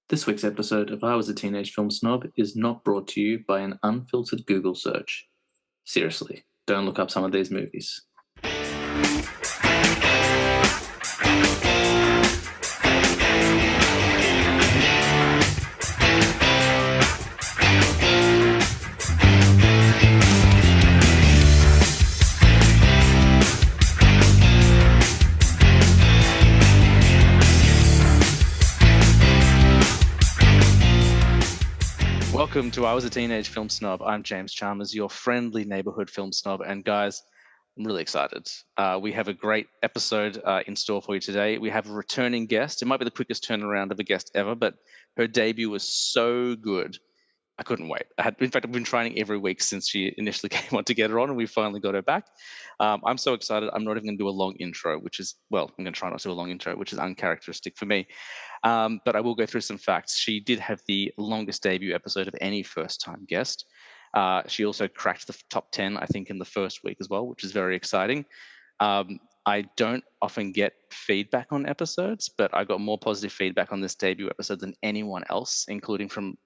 This week's episode of I Was a Teenage Film Snob is not brought to you by an unfiltered Google search. Seriously, don't look up some of these movies. Welcome to I Was a Teenage Film Snob. I'm James Chalmers, your friendly neighborhood film snob. And guys, I'm really excited. We have a great episode in store for you today. We have a returning guest. It might be the quickest turnaround of a guest ever, but her debut was so good. I couldn't wait. In fact, I've been trying every week since she initially came on to get her on, and we finally got her back. I'm so excited. I'm not even going to do a long intro, I'm going to try not to do a long intro, which is uncharacteristic for me. But I will go through some facts. She did have the longest debut episode of any first-time guest. She also cracked the top 10, I think, in the first week as well, which is very exciting. I don't often get feedback on episodes, but I got more positive feedback on this debut episode than anyone else, including from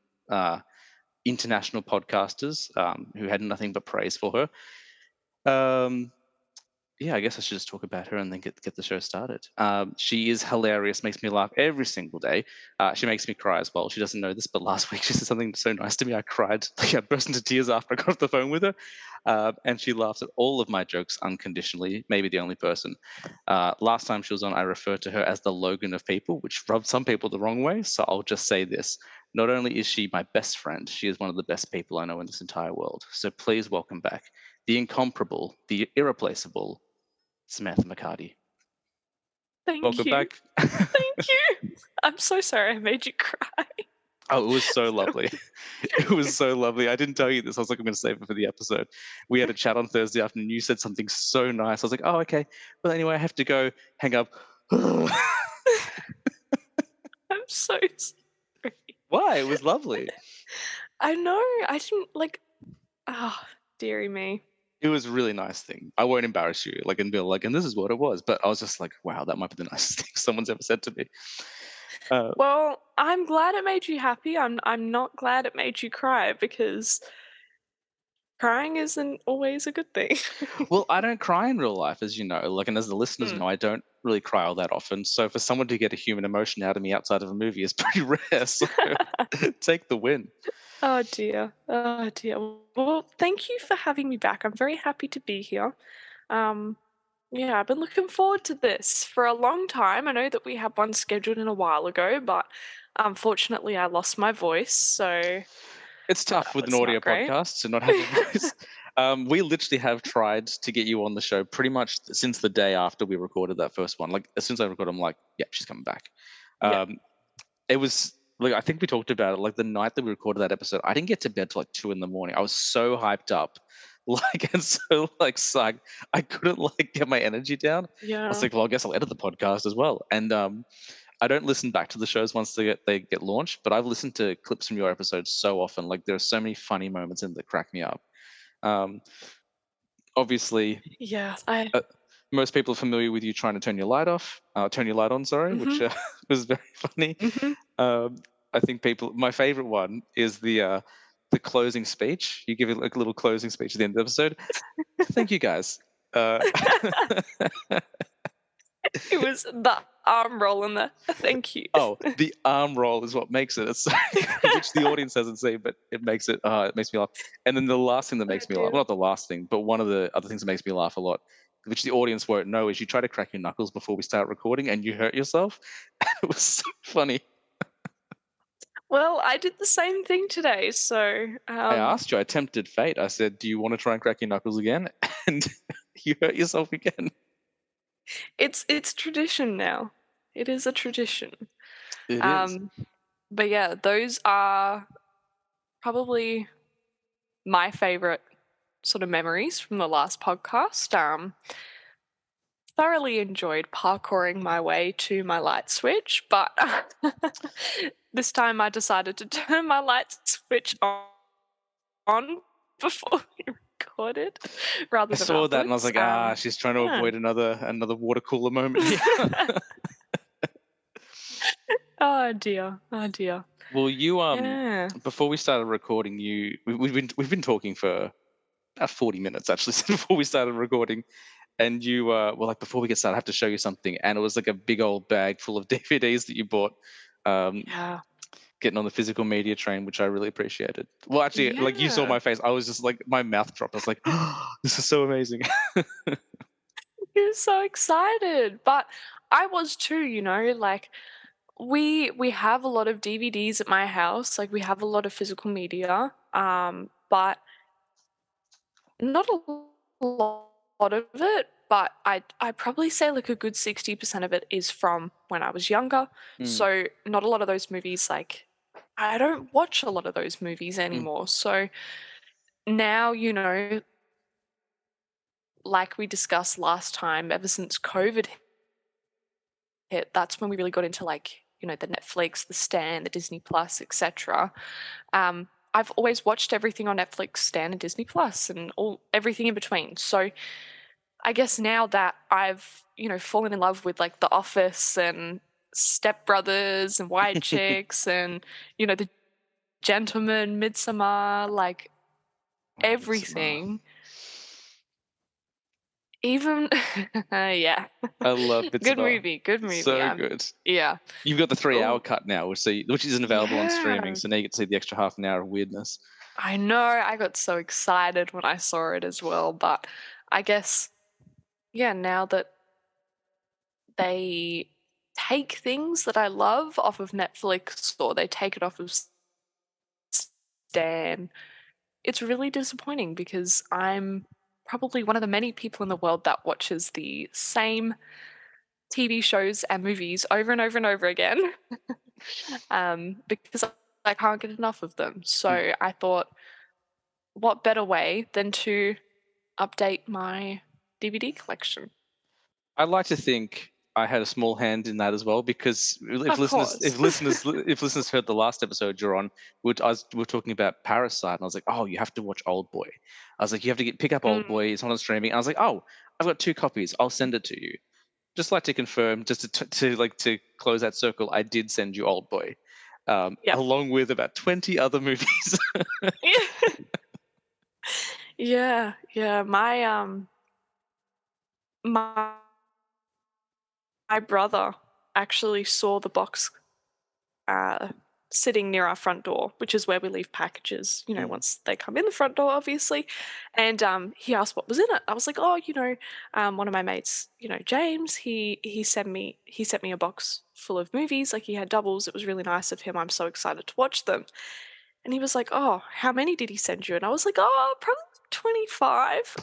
international podcasters who had nothing but praise for her. I guess I should just talk about her and then get the show started. She is hilarious, makes me laugh every single day. She makes me cry as well. She doesn't know this, but last week she said something so nice to me. I cried, I burst into tears after I got off the phone with her. And she laughs at all of my jokes unconditionally, maybe the only person. Last time she was on, I referred to her as the Logan of people, which rubbed some people the wrong way. So I'll just say this. Not only is she my best friend, she is one of the best people I know in this entire world. So please welcome back the incomparable, the irreplaceable Samantha McHardy. Thank Welcome you. back. Thank you. I'm so sorry I made you cry. Oh, it was so lovely. It was so lovely. I didn't tell you this. I was like, I'm going to save it for the episode. We had a chat on Thursday afternoon. You said something so nice. I was like, oh, okay. Well, anyway, I have to go hang up. I'm so sorry. Why? It was lovely. I know. I didn't dearie me. It was a really nice thing. I won't embarrass you, and be like, and this is what it was. But I was just like, wow, that might be the nicest thing someone's ever said to me. Well, I'm glad it made you happy. I'm not glad it made you cry because crying isn't always a good thing. Well, I don't cry in real life, as you know. And as the listeners know, I don't really cry all that often. So for someone to get a human emotion out of me outside of a movie is pretty rare. So take the win. Oh dear. Oh dear. Well, thank you for having me back. I'm very happy to be here. I've been looking forward to this for a long time. I know that we had one scheduled in a while ago, but unfortunately I lost my voice, so it's tough with an audio podcast to not have a voice. We literally have tried to get you on the show pretty much since the day after we recorded that first one. Like as soon as I recorded, I'm like, yeah, she's coming back. It was I think we talked about it. Like the night that we recorded that episode, I didn't get to bed till 2 a.m. I was so hyped up, and so psyched. I couldn't get my energy down. Yeah. I was like, well, I guess I'll edit the podcast as well. And I don't listen back to the shows once they get launched, but I've listened to clips from your episodes so often. There are so many funny moments in that crack me up. Obviously, yeah, most people are familiar with you trying to turn your light on, sorry, which was very funny. I think my favorite one is the closing speech. You give it a little closing speech at the end of the episode. Thank you, guys. It was the arm roll and the thank you. Oh, the arm roll is what makes it. It's which the audience hasn't seen, but it makes it. It makes me laugh. And then the last thing that makes me laugh, well, not the last thing, but one of the other things that makes me laugh a lot, which the audience won't know, is you try to crack your knuckles before we start recording and you hurt yourself. It was so funny. Well, I did the same thing today, so I asked you, I tempted fate. I said, do you want to try and crack your knuckles again? And you hurt yourself again. It's tradition now. It is a tradition. It is. But yeah, those are probably my favorite sort of memories from the last podcast. Thoroughly enjoyed parkouring my way to my light switch, but this time I decided to turn my light switch on before we recorded rather than I saw that and I was like, she's trying to avoid another water cooler moment here. Oh dear. Oh dear. Well, you Yeah. before we started recording, we've been talking for about 40 minutes actually since before we started recording, and you were like, before we get started, I have to show you something, and it was like a big old bag full of DVDs that you bought. Um, Yeah. Getting on the physical media train, which I really appreciated. Well, actually, like you saw Yeah. my face, I was just like, my mouth dropped. I was like, oh, this is so amazing. You're so excited. But I was too, like we have a lot of DVDs at my house. Like we have a lot of physical media. But not a lot of it, but I'd probably say like a good 60% of it is from when I was younger. Mm, So not a lot of those movies, like I don't watch a lot of those movies mm. anymore. So now, like we discussed last time, ever since COVID hit, that's when we really got into like, the Netflix, the Stan, the Disney Plus, etc. I've always watched everything on Netflix, Stan, and Disney Plus, and all everything in between. So I guess now that I've, fallen in love with like The Office and Step Brothers and White Chicks and, The Gentleman, Midsummer, like Oh, Midsummer. everything, even yeah. I love Good Midsummer. movie, good It's movie. so good. Yeah. You've got the 3 hour Oh, cut now, which isn't available on streaming. yeah. So now you get to see the extra half an hour of weirdness. I know. I got so excited when I saw it as well, but I guess yeah, now that they take things that I love off of Netflix or they take it off of Stan, it's really disappointing because I'm probably one of the many people in the world that watches the same TV shows and movies over and over and over again because I can't get enough of them. Mm. So I thought, what better way than to update my DVD collection? I like to think I had a small hand in that as well, because if Of listeners, course. if listeners heard the last episode you're on, we were talking about Parasite, and I was like, oh, you have to watch Old Boy. I was like, you have to pick up Old Boy. Mm, It's not on streaming. I was like, oh, I've got 2 copies. I'll send it to you. Just like to confirm, just to close that circle, I did send you Old Boy, yep. along with about 20 other movies. Yeah, yeah. My brother actually saw the box uh, sitting near our front door, which is where we leave packages, Mm. once they come in the front door, obviously. And he asked what was in it. I was like, oh, one of my mates, James, he sent me a box full of movies. Like he had doubles. It was really nice of him. I'm so excited to watch them. And he was like, oh, how many did he send you? And I was like, oh, probably 25.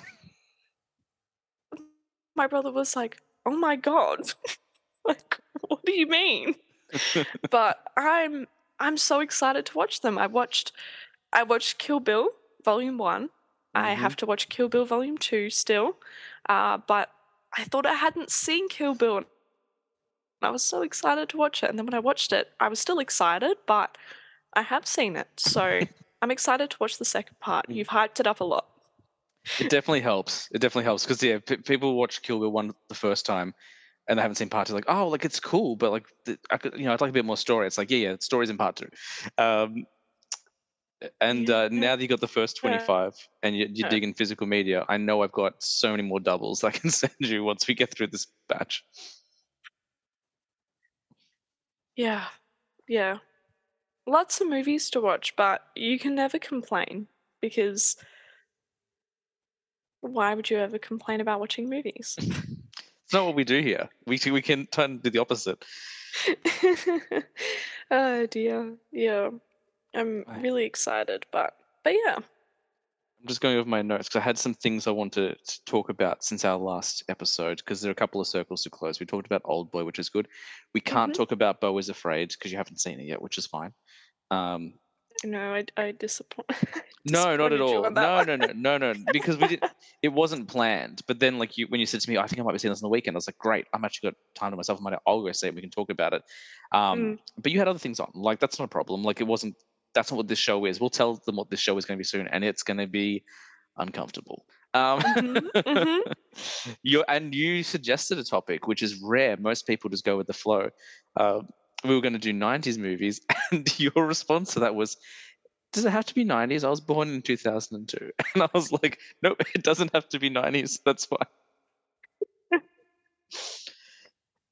My brother was like, oh my God. Like, what do you mean? But I'm so excited to watch them. I watched Kill Bill Volume 1. I Hmm. have to watch Kill Bill Volume 2 still. But I thought I hadn't seen Kill Bill, and I was so excited to watch it. And then when I watched it, I was still excited, but I have seen it. So I'm excited to watch the second part. You've hyped it up a lot. It definitely helps. It definitely helps because yeah, people watch Kill Bill 1 the first time and they haven't seen part two. Like, oh, like it's cool, but like I'd like a bit more story. It's like, yeah, stories in part two. Um, and Yeah. now that you got the first 25 and you're digging physical media, I know I've got so many more doubles I can send you once we get through this batch. Yeah. Yeah. Lots of movies to watch, but you can never complain because why would you ever complain about watching movies? It's not what we do here. We can turn and do the opposite. Oh dear. Yeah. I'm I'm really excited, but yeah. just going over my notes because I had some things I want to talk about since our last episode, because there are a couple of circles to close. We talked about Old Boy, which is good. We can't Mhm. talk about Beau is Afraid because you haven't seen it yet, which is fine. Um, No, I no, not at disappointed you all. on that No, one. no, no, no, no. Because we did. It wasn't planned. But then, like when you said to me, I think I might be seeing this on the weekend. I was like, great. I'm actually got time to myself. I'll go see it. We can talk about it. Mm, But you had other things on. Like that's not a problem. Like it wasn't. That's not what this show is. We'll tell them what this show is going to be soon, and it's going to be uncomfortable. Um, mhm, mhm. you suggested a topic, which is rare. Most people just go with the flow. we were going to do 90s movies, and your response to that was, does it have to be 90s? I was born in 2002. And I was like, nope, it doesn't have to be 90s. That's fine.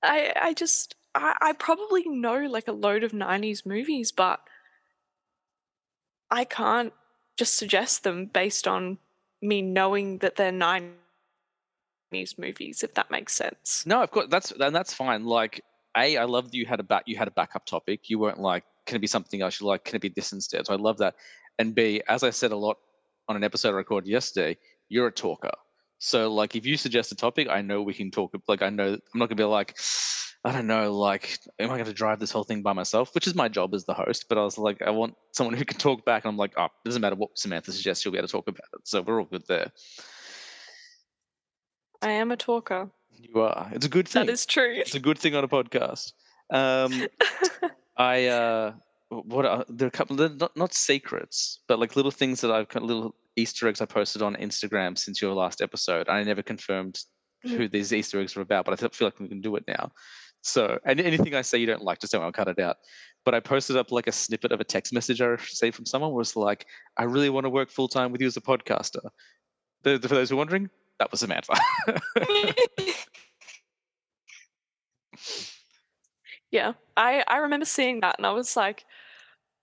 I probably know like a load of 90s movies, but I can't just suggest them based on me knowing that they're 90s movies, if that makes sense. No, of course, that's fine. Like, I love that you had a backup topic. You weren't like, can it be something else? You're like, can it be this instead? So I love that. And B, as I said a lot on an episode I recorded yesterday, you're a talker. So like, if you suggest a topic, I know we can talk. Like, I know I'm not gonna be like, I don't know, like, am I going to drive this whole thing by myself? Which is my job as the host. But I was like, I want someone who can talk back. And I'm like, oh, it doesn't matter what Samantha suggests, you'll be able to talk about it. So we're all good there. I am a talker. You are. It's a good That thing. is true. It's a good thing on a podcast. I there are a couple not secrets, but like little things that I've little Easter eggs I posted on Instagram since your last episode. I never confirmed who these Easter eggs were about, but I feel like we can do it now. So, and anything I say you don't like, just don't, I'll cut it out. But I posted up like a snippet of a text message I received from someone was like, I really want to work full time with you as a podcaster. For those who are wondering, that was Samantha. Yeah, I remember seeing that and I was like,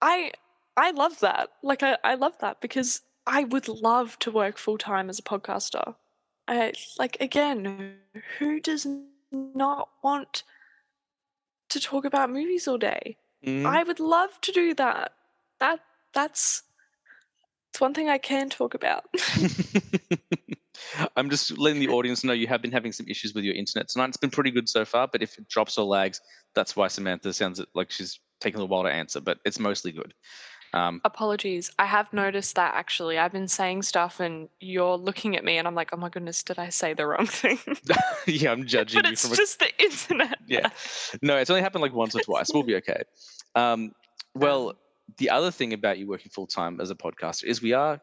I I love that. Like I love that because I would love to work full time as a podcaster. I like again, who does not want to talk about movies all day? Mhm. I would love to do that. That that's it's one thing I can talk about. I'm just letting the audience know you have been having some issues with your internet tonight. It's been pretty good so far, but if it drops or lags, that's why Samantha sounds like she's taking a while to answer, but it's mostly good. Apologies. I have noticed that actually. I've been saying stuff and you're looking at me and I'm like, oh my goodness, did I say the wrong thing? Yeah, I'm judging But you it's from a just the internet. yeah. No, it's only happened like once or twice. We'll be okay. Well, Um, the other thing about you working full time as a podcaster is we are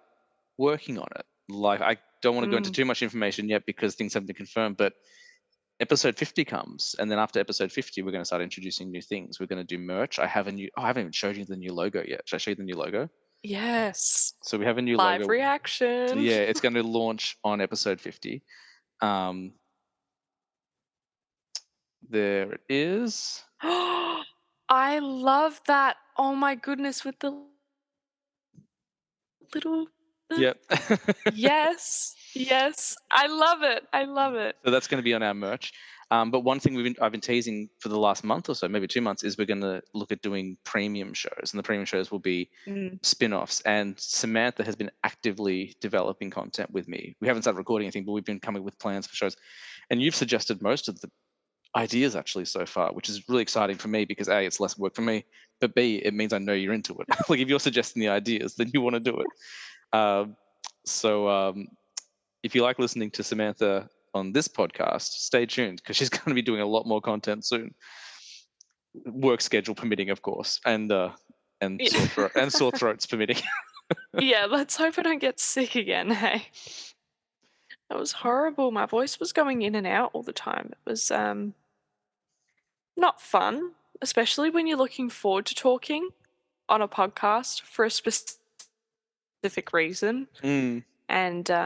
working on it. Like, I don't want to go into too much information yet because things haven't been confirmed, but episode 50 comes, and then after episode 50 we're going to start introducing new things. We're going to do merch. I haven't even showed you the new logo yet. Should I show you the new logo? yes. So we have a new Live logo. reaction. Yeah, it's going to launch on episode 50. There it is. I love that. Oh my goodness, with the little. Yep. Yes. Yes. I love it. I love it. So that's going to be on our merch. But one thing I've been teasing for the last month or so, maybe 2 months, is we're going to look at doing premium shows, and the premium shows will be spin-offs. And Samantha has been actively developing content with me. We haven't started recording anything, but we've been coming with plans for shows. And you've suggested most of the ideas actually so far, which is really exciting for me because A, it's less work for me, but B, it means I know you're into it. Like, if you're suggesting the ideas, then you want to do it. So if you like listening to Samantha on this podcast, stay tuned because she's going to be doing a lot more content soon. Work schedule permitting, of course, and sore throats permitting. Yeah, let's hope I don't get sick again. Hey, that was horrible. My voice was going in and out all the time. It was not fun, especially when you're looking forward to talking on a podcast for a specific reason. And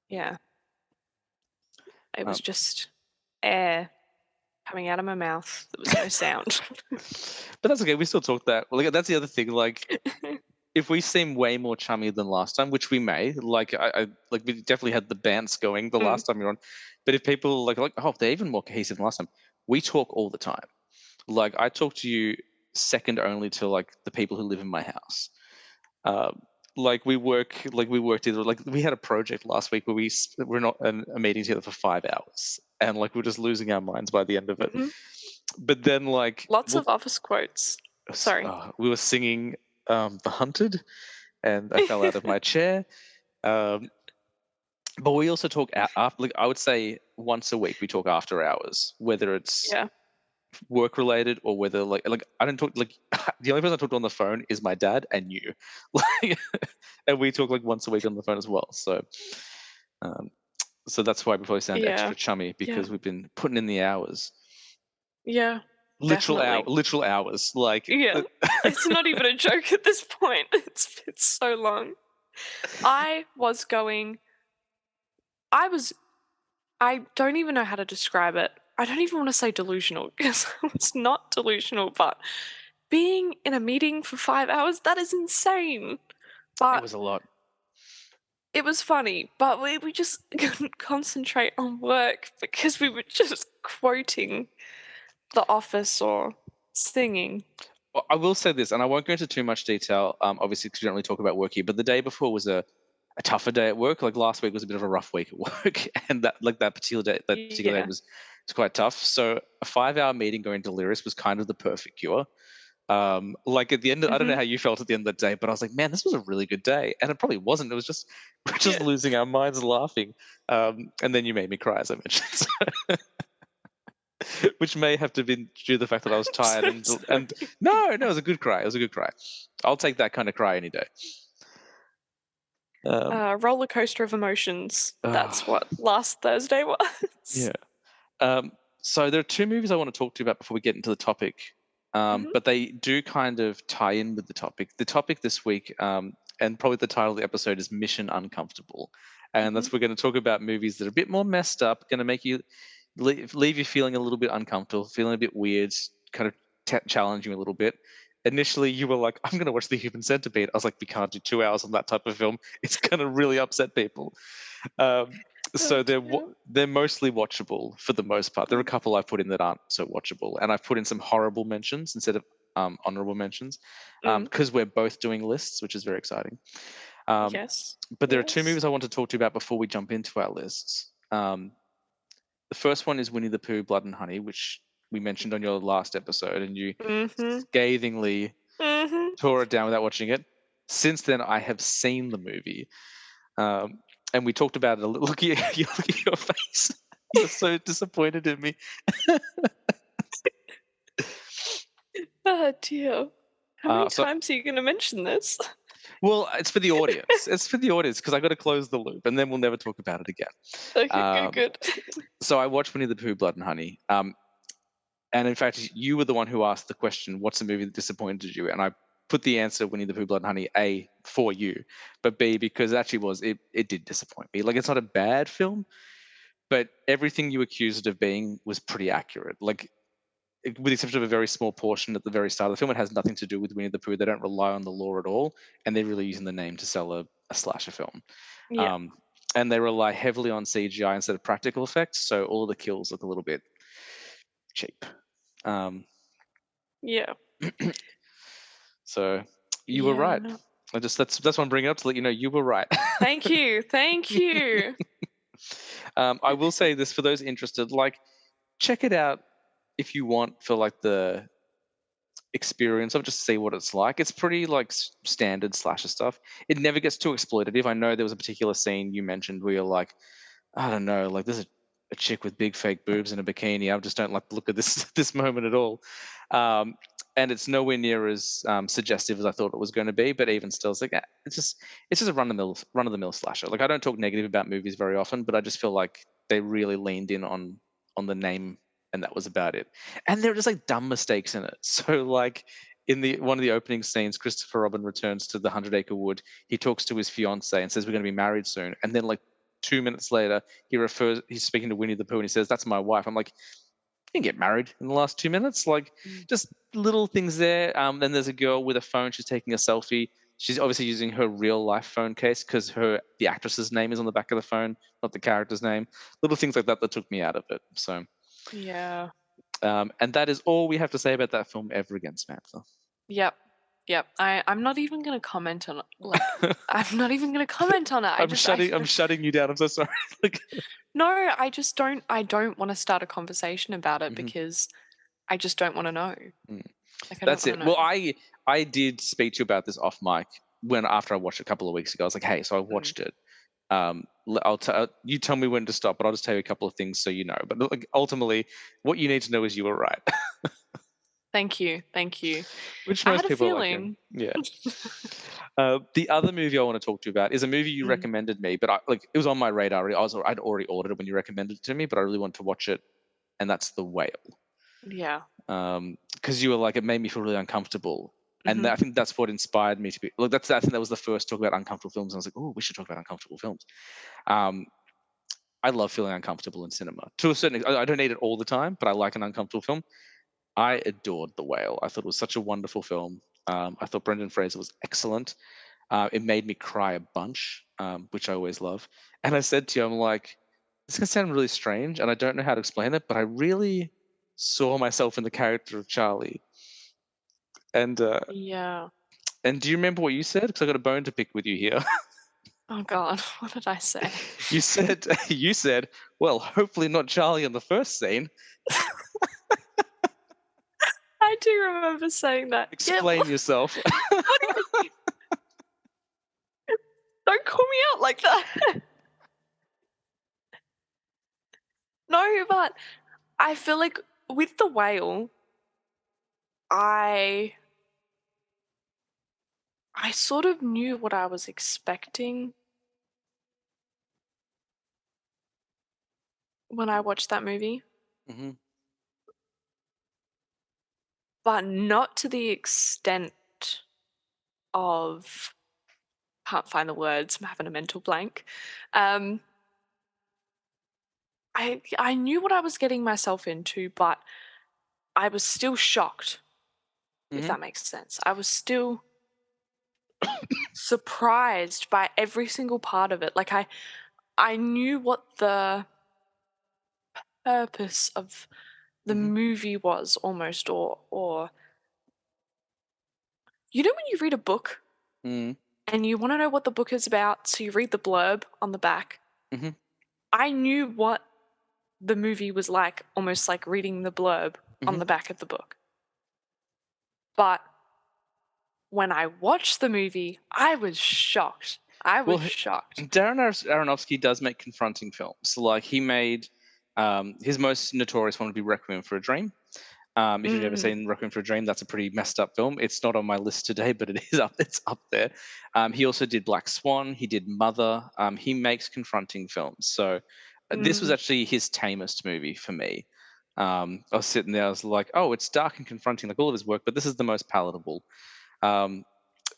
yeah, it was just air coming out of my mouth. There was no sound. But that's okay. We still talk that. Well, that's the other thing. Like, if we seem way more chummy than last time, which we may, like I like we definitely had the bands going the last time you're on. But if people like, oh, they're even more cohesive than last time. We talk all the time. Like, I talk to you second only to like the people who live in my house. Like we worked either, like we had a project last week where we're not a meeting together for 5 hours, and like we're just losing our minds by the end of it. But then like Lots of office quotes. Sorry. we were singing The Hunted, and I fell out of my chair. But we also talk after, like, I would say once a week we talk after hours, whether it's work related or whether like I don't talk, like, the only person I talk to on the phone is my dad and you. Like, and we talk like once a week on the phone as well. So so that's why we probably sound extra chummy, because we've been putting in the hours. Yeah. definitely. literal hours. Like, Yeah. It's not even a joke at this point. It's so long. I was going I was I don't even know how to describe it. I don't even want to say delusional because it's not delusional, but being in a meeting for 5 hours, that is insane. it But was a lot. it was funny, but we just couldn't concentrate on work because we were just quoting The Office or singing. Well, I will say this, and I won't go into too much detail, obviously, because we don't really talk about work here. But the day before was a tougher day at work. Like last week was a bit of a rough week at work, and that particular day Yeah. was quite tough. So a 5 hour meeting going delirious was kind of the perfect cure. Like at the end, I don't know Mhm. how you felt at the end of the day, but I was like, man, this was a really good day, and it probably wasn't. It was just we're just Yeah. losing our minds laughing. And then you made me cry, as I mentioned, which may have to have been due to the fact that I was I'm tired so and sorry. no, it was a good cry. It was a good cry. I'll take that kind of cry any day. Um, Roller coaster of emotions. That's ah, what last Thursday yeah. was. Um, so there are two movies I want to talk to you about before we get into the topic, Mhm. but they do kind of tie in with the topic. The topic this week, and probably the title of the episode is Mission Uncomfortable, and Mhm. that's we're going to talk about movies that are a bit more messed up, going to make you leave you feeling a little bit uncomfortable, feeling a bit weird, kind of challenge you a little bit. Initially, you were like, "I'm going to watch The Human Centipede." I was like, "We can't do 2 hours on that type of film. It's going to really upset people." Um, Oh so dear. they're mostly watchable for the most part. There are a Mm. couple I've put in that aren't so watchable, and I've put in some horrible mentions instead of honorable mentions, Mm. because we're both doing lists, which is very exciting. Um, Yes. but there are two Yes. movies I want to talk to you about before we jump into our lists. The first one is Winnie the Pooh, Blood and Honey, which we mentioned on your last episode, and you Mhm. scathingly Mhm. tore it down without watching it. Since then, I have seen the movie, um, and we talked about it a little. Look at your face. You're so disappointed in me. Oh dear. How many So, times are you going to mention this? well, it's for the audience. It's for the audience because I got to close the loop, and then we'll never talk about it again. Okay, good, Um, good. so I watched Winnie the Pooh, Blood and Honey. And in fact, you were the one who asked the question, "What's a movie that disappointed you?" And I put the answer, "Winnie the Pooh, Blood and Honey," A, for you, but B, because it actually it did disappoint me. Like it's not a bad film, but everything you accused it of being was pretty accurate. Like with the exception of a very small portion at the very start of the film, it has nothing to do with Winnie the Pooh. They don't rely on the lore at all, and they're really using the name to sell a slasher film. Yeah. Um, and they rely heavily on CGI instead of practical effects, so all of the kills look a little bit cheap. Um, Yeah. So you were Yeah, right. no. That's why I'm bringing it up to let you know you were right. Thank you. Thank you. I will say this for those interested, like check it out if you want for like the experience of just see what it's like. It's pretty like standard slasher stuff. It never gets too exploitative. I know there was a particular scene you mentioned where you're like, I don't know, like there's a chick with big fake boobs in a bikini. I just don't like the look of this this moment at all. Um, and it's nowhere near as suggestive as I thought it was going to be. But even still, it's like it's just a run of the mill slasher. Like I don't talk negative about movies very often, but I just feel like they really leaned in on the name, and that was about it. And there are just like dumb mistakes in it. So like in the one of the opening scenes, Christopher Robin returns to the Hundred Acre Wood. He talks to his fiance and says we're going to be married soon, and then like 2 minutes later he's speaking to Winnie the Pooh and he says, "That's my wife." I'm like, "You didn't get married in the last 2 minutes." Like, Mm. just little things there. Then there's a girl with a phone. She's taking a selfie. She's obviously using her real life phone case because the actress's name is on the back of the phone, not the character's name. Little things like that that took me out of it. So, Yeah. and that is all we have to say about that film ever again, Samantha. Yep. Yep. I'm not even gonna comment on it. Like, I'm not even gonna comment on it. I'm shutting you down. I'm so sorry. Like, No, I don't wanna start a conversation about it mhm, because I just don't wanna know. mm. Like, I don't That's wanna it. know. Well, I did speak to you about this off mic when after I watched it a couple of weeks ago. I was like, "Hey, so I Mm. watched it. You tell me when to stop, but I'll just tell you a couple of things so you know." But like, ultimately, what you need to know is you were right, Thank you. Thank you. which I had most a people are like hearing. feeling. Yeah. The other movie I want to talk to you about is a movie you Mm. recommended me, but it was on my radar. I'd already ordered it when you recommended it to me, but I really want to watch it, and that's The Whale. Yeah. Because you were like, it made me feel really uncomfortable. And Mhm. I think that's what inspired me to be. Look, I think that was the first talk about uncomfortable films. And I was like, oh, we should talk about uncomfortable films. Um, I love feeling uncomfortable in cinema. To a certain extent, I don't need it all the time, but I like an uncomfortable film. I adored The Whale. I thought it was such a wonderful film. I thought Brendan Fraser was excellent. It made me cry a bunch, which I always love. And I said to you, I'm like, this can sound really strange, and I don't know how to explain it, but I really saw myself in the character of Charlie. And Yeah. and do you remember what you said? Because I got a bone to pick with you here. Oh god, what did I say? You said you said, well, hopefully not Charlie in the first scene. I do remember saying that. Yeah, Explain yourself. what do you mean? Don't call me out like that. No, but I feel like with The Whale, I I sort of knew what I was expecting when I watched that movie, Hmm. but not to the extent of can't find the words, I'm having a mental blank. Um, I knew what I was getting myself into, but I was still shocked, if Hmm. that makes sense. I was still surprised by every single part of it. Like I knew what the purpose of the Hmm. movie was almost, or you know when you read a book Hmm. and you want to know what the book is about, so you read the blurb on the back. Hmm. I knew what the movie was like, almost like reading the blurb on Hmm. the back of the book. But when I watched the movie, I was shocked. I was Well, shocked. Darren Aronofsky does make confronting films. Like he made his most notorious one would be Requiem for a Dream. If you've ever Mm, seen Requiem for a Dream, that's a pretty messed up film. It's not on my list today, but it is up. It's up there. He also did Black Swan. He did Mother. He makes confronting films. So this was mm. actually his tamest movie for me. I was sitting there. I was like, oh, it's dark and confronting, like all of his work, but this is the most palatable. Um,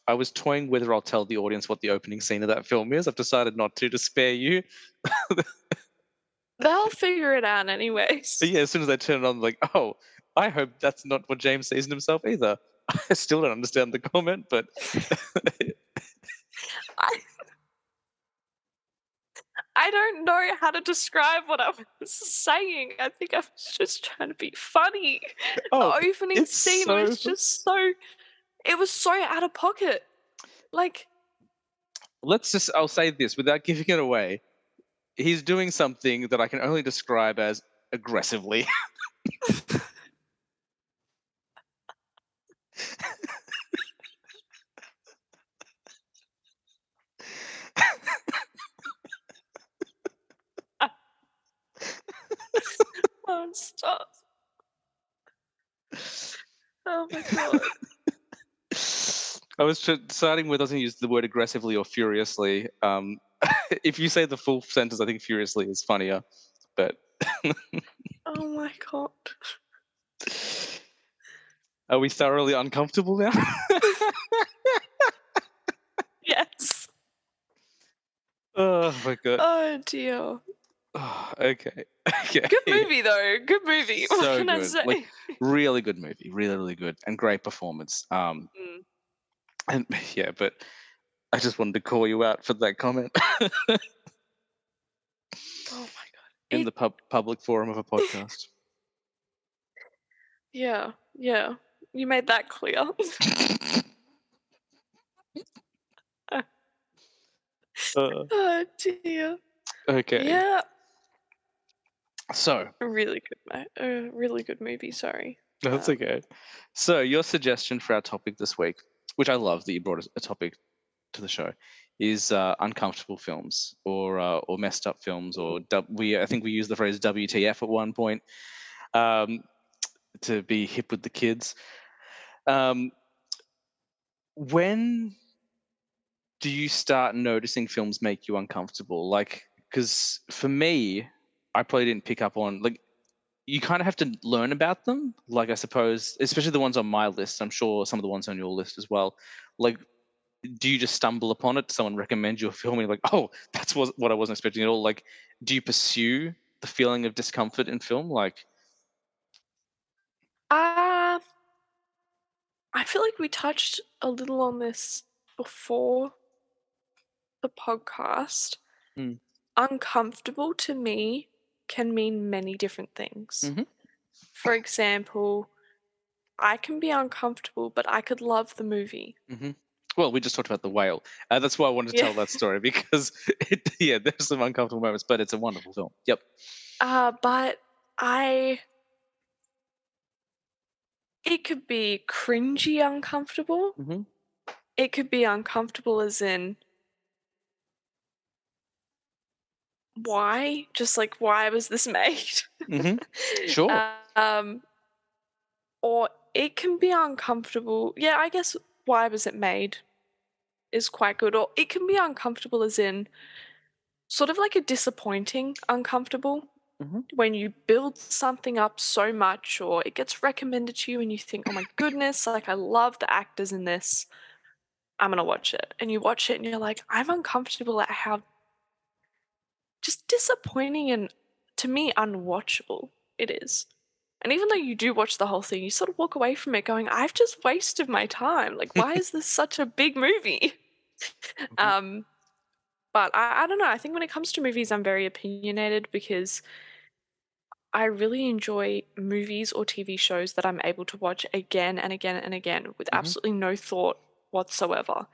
I was toying whether I'll tell the audience what the opening scene of that film is. I've decided not to spare you. They'll figure it out But anyways. yeah, as soon as I turn it on, like, oh, I hope that's not what James sees in himself either. I still don't understand the comment, but I, I don't know how to describe what I was saying. I think I was just trying to be funny. The oh, opening it's scene so. was just so, it was so out of pocket. Like, I'll say this without giving it away. He's doing something that I can only describe as aggressively. oh, stop. Oh my god. I was deciding whether I was going to use the word aggressively or furiously. If you say the full sentence, I think furiously is funnier. But Oh my god. are we thoroughly uncomfortable now? Yes. Oh my god. Oh dear. Oh, okay. Okay. Good movie though. Good movie. What So can I good. Like say? really good movie. Really, really good. And great performance. Mm. And yeah, but I just wanted to call you out for that comment Oh my god. in the public forum of a podcast. Yeah, yeah. You made that clear. uh, oh dear. okay. Yeah. So A really good movie, sorry. that's Um, okay. So your suggestion for our topic this week, which I love that you brought a topic to the show, is uncomfortable films or messed up films or I think we used the phrase WTF at one point to be hip with the kids. Um, when do you start noticing films make you uncomfortable? Like, because for me, I probably didn't pick up on like you kind of have to learn about them. Like I suppose, especially the ones on my list. I'm sure some of the ones on your list as well. Like, do you just stumble upon it? Someone recommends you a film, and you're like, oh, that's what I wasn't expecting at all. Like, do you pursue the feeling of discomfort in film? Like, Uh, I feel like we touched a little on this before the podcast. mm, Uncomfortable to me can mean many different things. hmm For example, I can be uncomfortable, but I could love the movie. hmm well, we just talked about the whale. That's why I wanted to Yeah. tell that story because, yeah, there's some uncomfortable moments, but it's a wonderful film. Yep. But I it could be cringy uncomfortable. hmm It could be uncomfortable as in why? Just like why was this made? hmm Sure. um, or it can be uncomfortable. Yeah, I guess why was it made is quite good. Or it can be uncomfortable as in sort of like a disappointing uncomfortable hmm when you build something up so much or it gets recommended to you and you think, oh my goodness, like I love the actors in this. I'm gonna watch it. And you watch it and you're like, I'm uncomfortable at how just disappointing and to me unwatchable it is. And even though you do watch the whole thing, you sort of walk away from it going, I've just wasted my time. Like, why is this such a big movie? hmm Um, but I don't know. I think when it comes to movies, I'm very opinionated because I really enjoy movies or TV shows that I'm able to watch again and again and again with hmm absolutely no thought whatsoever.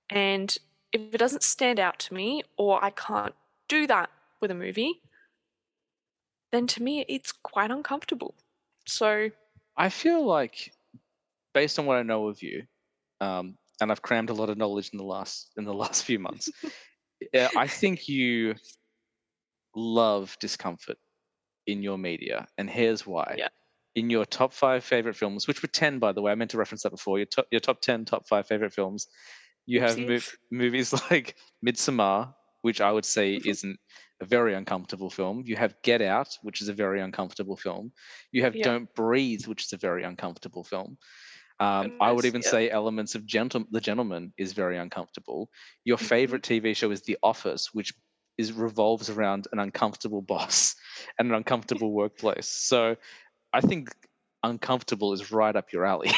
And if it doesn't stand out to me or I can't do that with a movie, then to me it's quite uncomfortable. So, I feel like, based on what I know of you, and I've crammed a lot of knowledge in the last few months. I think you love discomfort in your media, and here's why. yeah, In your top 5 favorite films, which were 10, by the way, I meant to reference that before. Your top 10, top 5 favorite films. You have oopsie. movies like Midsommar, which I would say Mhm. isn't a very uncomfortable film. You have Get Out, which is a very uncomfortable film. You have Yeah, Don't Breathe, which is a very uncomfortable film. I would goodness, even yeah. say elements of The Gentleman is very uncomfortable. Your Mhm. favorite TV show is The Office, which is revolves around an uncomfortable boss and an uncomfortable workplace. So I think uncomfortable is right up your alley.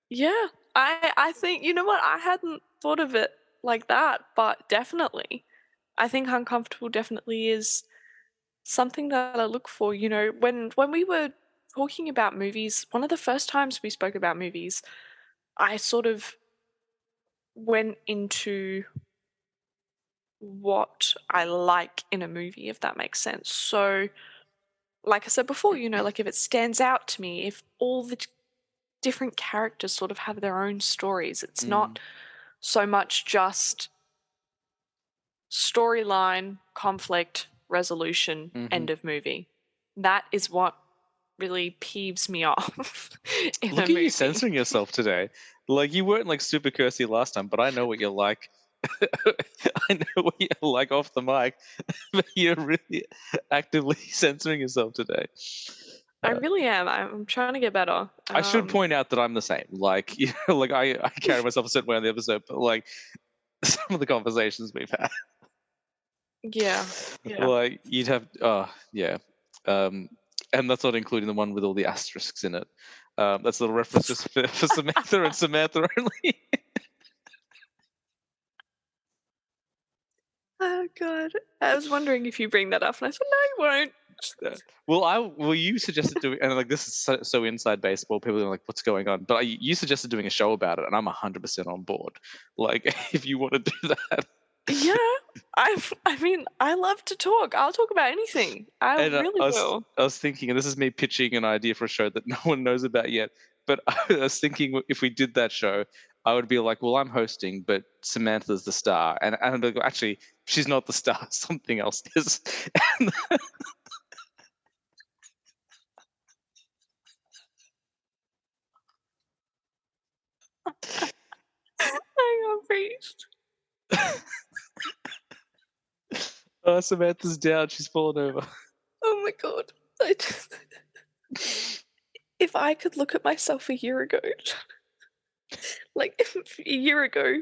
Yeah, I think you know what? I hadn't thought of it like that, but definitely. I think uncomfortable definitely is something that I look for, when we were talking about movies, one of the first times we spoke about movies, I sort of went into what I like in a movie, if that makes sense. So, like I said before, like if it stands out to me, if all the different characters sort of have their own stories, it's Mm, not so much just storyline, conflict, resolution, hmm end of movie. That is what really peeves me off in a Look at you movie. censoring yourself today. Like you weren't like super cursy last time, but I know what you're like. I know what you're like off the mic, but you're really actively censoring yourself today. I Uh, really am. I'm trying to get better. I should point out that I'm the same. Like, like I carry myself a certain way on the episode, but like some of the conversations we've had, Yeah, yeah. like you'd have, oh yeah, um, and that's not including the one with all the asterisks in it. That's a little reference just for Samantha and Samantha only. Oh god. I was wondering if you bring that up, and I said, "No, you won't." Yeah. Well, you suggested doing, and like this is so inside baseball. People are like, "What's going on?" But you suggested doing a show about it, and I'm 100% on board. Like, if you want to do that, Yeah. I mean, I love to talk. I'll talk about anything. I and really will. I was thinking, and this is me pitching an idea for a show that no one knows about yet. But I was thinking, if we did that show, I would be like, "Well, I'm hosting, but Samantha's the star," and I'd be like, actually, she's not the star. Something else is. And Hang on, please. oh, Samantha's down. She's fallen over. Oh my god. I if I could look at myself a year ago, like if a year ago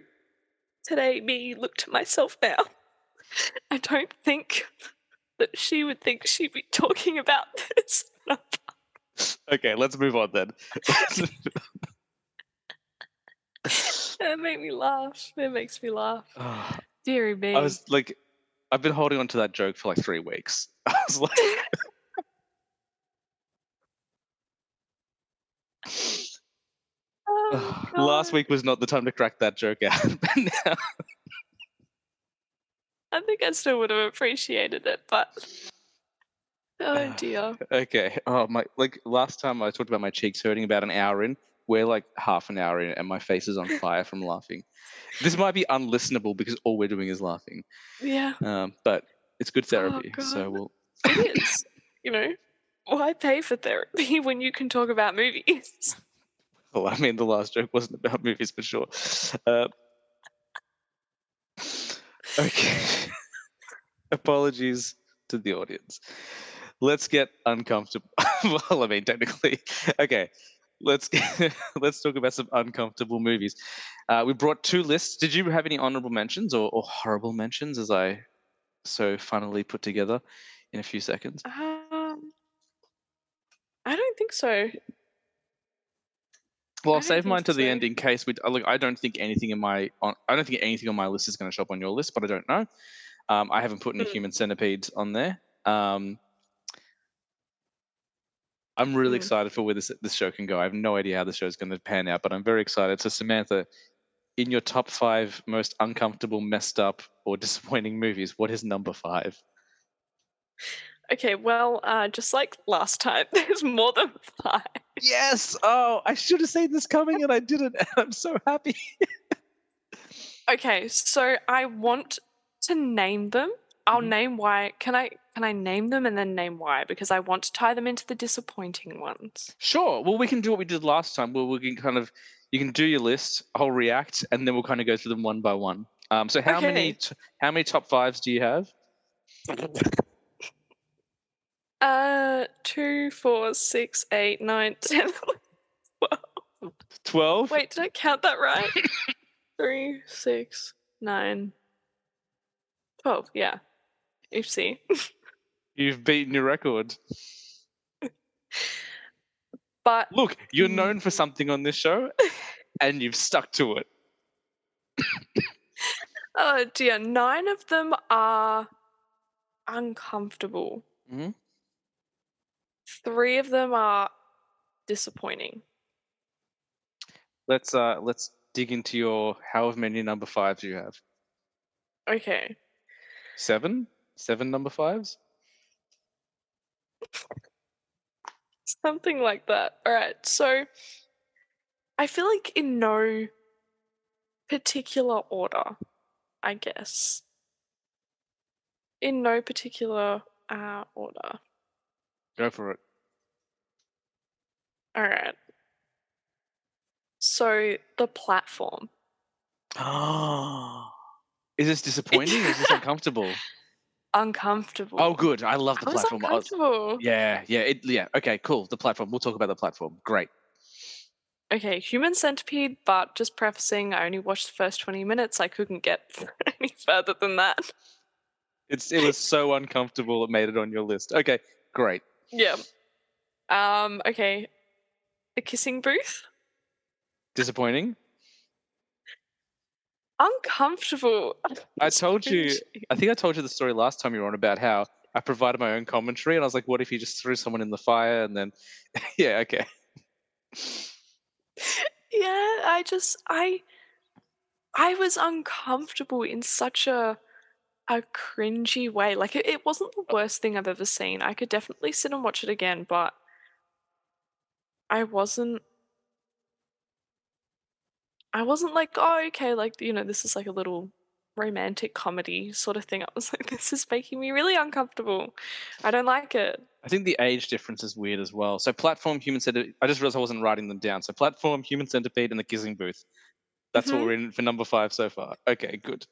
today, me looked at myself now, I don't think that she would think she'd be talking about this. Okay, let's move on then. That made me laugh. It makes me laugh. Ah, Deary I me. was like, I've been holding on to that joke for like 3 weeks. I was like, Oh last god. week was not the time to crack that joke out. But now, I think I still would have appreciated it, but oh dear. okay. Oh my! Like last time I talked about my cheeks hurting about an hour in. We're like half an hour in, and my face is on fire from laughing. This might be unlistenable because all we're doing is laughing. Yeah. But it's good Oh therapy, god. so we'll. It is. You know, why pay for therapy when you can talk about movies? Well, I mean, the last joke wasn't about movies for sure. Uh, okay. Apologies to the audience. Let's get uncomfortable. Well, I mean, technically, okay. Let's talk about some uncomfortable movies. We brought 2 lists. Did you have any honorable mentions or horrible mentions, as I so funnily put together in a few seconds? I don't think so. Well, I'll I don't save mine think to the so. end in case we look. I don't think anything on my list is going to show up on your list, but I don't know. I haven't put any Mm, human centipedes on there. I'm really mm. excited for where this show can go. I have no idea how the show is going to pan out, but I'm very excited. So, Samantha, in your top 5 most uncomfortable, messed up, or disappointing movies, what is number 5? Okay, well, just like last time, there's more than 5. Yes! Oh, I should have seen this coming and I didn't. And I'm so happy. Okay, so I want to name them. I'll Mhm. name why. Can I name them and then name why? Because I want to tie them into the disappointing ones. Sure. Well, we can do what we did last time, where we can kind of you can do your list, I'll react, and then we'll kind of go through them one by one. So Okay. how many top 5s do you have? 2, 4, 6, 8, 9, 10, 12. 12? Wait, did I count that right? 3, 6, 9, 12. Yeah. Oopsie. You've beaten your record. But Look, you're known for something on this show, and you've stuck to it. oh dear, 9 of them are uncomfortable. Hmm. 3 of them are disappointing. Let's dig into your however many number 5s you have. Okay. 7? 7 number 5s? Something like that. All right. So I feel like in no particular order, I guess. In no particular order. Go for it. All right. So the platform. Is this disappointing or is this uncomfortable? Oh, Uncomfortable. good. I love the I was platform. uncomfortable. Yeah. Okay, cool. The platform. We'll talk about the platform. Great. Okay, Human Centipede, but just prefacing, I only watched the first 20 minutes. I couldn't get any further than that. It was so uncomfortable it made it on your list. Okay, great. Yeah. Okay. The Kissing Booth. Disappointing. Uncomfortable. I told you. I think I told you the story last time you were on about how I provided my own commentary, and I was like, "What if you just threw someone in the fire?" And then, yeah, okay. Yeah, I was uncomfortable in such a cringy way. Like it wasn't the worst thing I've ever seen. I could definitely sit and watch it again, but I wasn't like, oh okay, like this is like a little romantic comedy sort of thing. I was like, this is making me really uncomfortable. I don't like it. I think the age difference is weird as well. So, platform, human centipede. I just realized I wasn't writing them down. So, platform, human centipede, and the kissing booth. That's what Hmm. we're in for number 5 so far. Okay, good.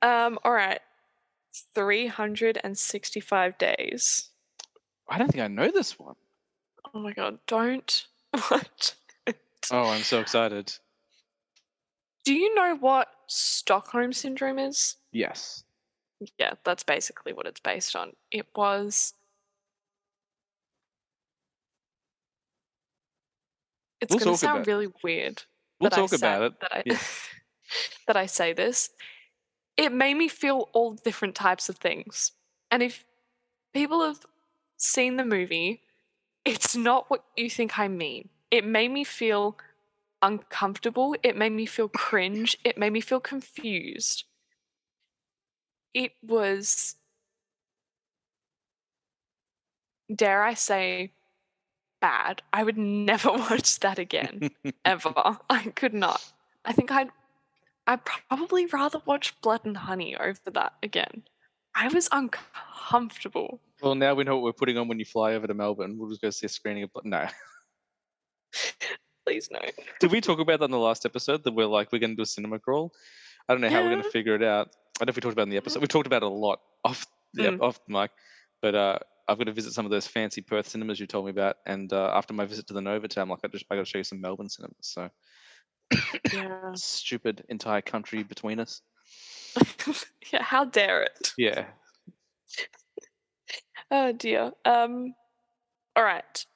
All right. 365 days. I don't think I know this one. Oh my god, don't watch it. Oh, I'm so excited. Do you know what Stockholm Syndrome is? Yes. Yeah, that's basically what it's based on. It was it's We'll gonna talk sound about really weird we'll talk about it. that I Yeah. that I say this. It made me feel all different types of things. And if people have seen the movie, it's not what you think I mean. It made me feel uncomfortable. It made me feel cringe. It made me feel confused. It was, dare I say, bad. I would never watch that again, ever. I could not. I think I'd probably rather watch Blood and Honey over that again. I was uncomfortable. Well, now we know what we're putting on when you fly over to Melbourne. We'll just go see a screening of no. Please no. Did we talk about that in the last episode that we're like we're going to do a cinema crawl? I don't know how we're going Yeah. to figure it out. I don't know if we talked about it in the episode. We talked about it a lot off Mm. off the mic, but I've got to visit some of those fancy Perth cinemas you told me about. And after my visit to the Novotel, I'm like, I got to show you some Melbourne cinemas. So Yeah. stupid entire country between us. Yeah, how dare it? Yeah, Oh dear. All right.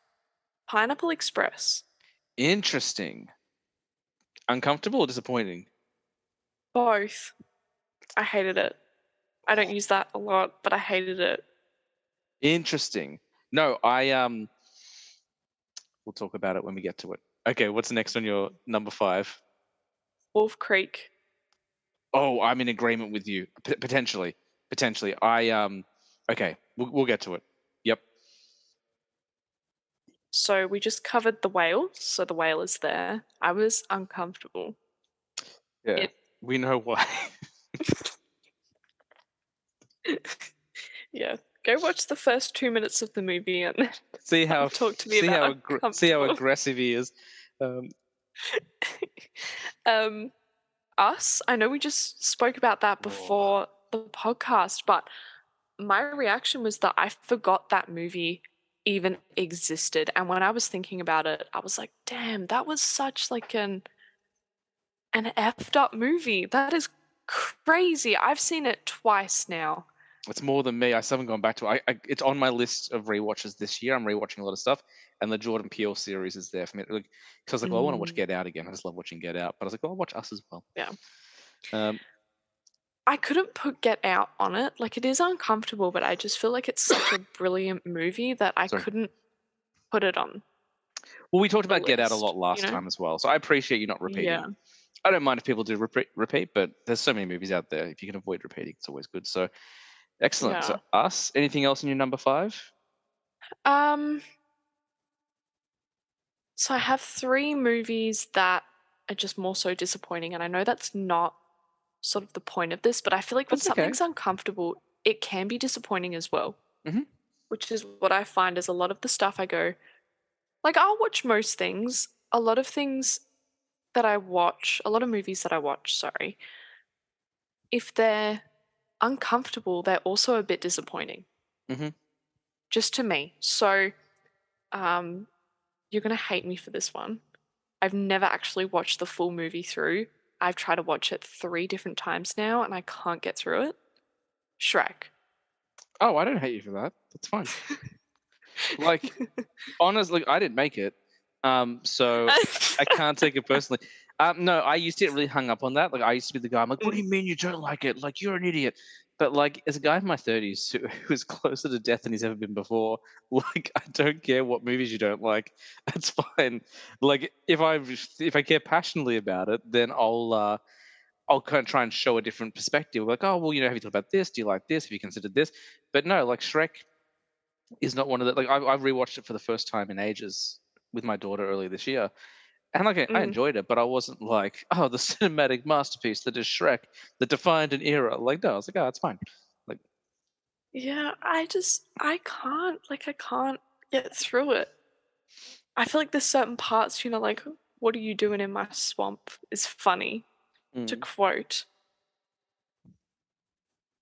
Pineapple Express. interesting. Uncomfortable or disappointing? Both. I hated it. I don't use that a lot, but I hated it. Interesting. No, we'll talk about it when we get to it. Okay, what's next on your number 5? Wolf Creek. Oh, I'm in agreement with you. Potentially, potentially. Okay, we'll get to it. Yep. So we just covered the whale, so the whale is there. I was uncomfortable. Yeah. It We know why. yeah. Go watch the first 2 minutes of the movie and then see how talk to me see about how see how uncomfortable. aggressive he is. Um, um Us, I know we just spoke about that oh, before the podcast, but my reaction was that I forgot that movie even existed. And when I was thinking about it, I was like, damn, that was such like an effed up movie. That is crazy. I've seen it twice now. it's more than me. I still haven't gone back to it. It's on my list of rewatches this year. I'm rewatching a lot of stuff, and the Jordan Peele series is there for me. Because I was like, well, I want to watch Mm, Get Out again. I just love watching Get Out, but I was like, well, I'll watch Us as well. yeah. Um, I couldn't put Get Out on it. Like, it is uncomfortable, but I just feel like it's such a brilliant movie that I sorry. couldn't put it on Well, we talked the about Get Out a list, lot last time as well, so I appreciate you not repeating. Yeah. I don't mind if people do repeat, but there's so many movies out there. If you can avoid repeating, it's always good. So excellent. So Yeah. Us. Anything else in your number 5? Um, so I have 3 movies that are just more so disappointing, and I know that's not sort of the point of this, but I feel like when That's okay. something's uncomfortable, it can be disappointing as well. Mhm. Which is what I find is a lot of the stuff I go, like, I'll watch most things. A lot of things that I watch, a lot of movies that I watch, sorry, if they're uncomfortable, they're also a bit disappointing, Mhm. just to me. So, um, you're gonna hate me for this one. I've never actually watched the full movie through. I've tried to watch it 3 different times now and I can't get through it. Shrek. Oh, I don't hate you for that. That's fine. Like honestly, I didn't make it, so I can't take it personally. No, I used to get really hung up on that. Like I used to be the guy. I'm like, what do Mm, you mean you don't like it? Like you're an idiot. But like as a guy in my 30s who's closer to death than he's ever been before, like I don't care what movies you don't like. That's fine. Like if I care passionately about it, then I'll kind of try and show a different perspective. Like, oh well, have you thought about this? Do you like this? Have you considered this? But no, like Shrek is not one of the like I've rewatched it for the first time in ages with my daughter earlier this year, and like I mm. enjoyed it, but I wasn't like, oh, the cinematic masterpiece that is Shrek that defined an era. Like, no, I was like, oh, it's fine. Like, Yeah, I can't get through it. I feel like there's certain parts, like, "What are you doing in my swamp?" is funny, to mm. quote.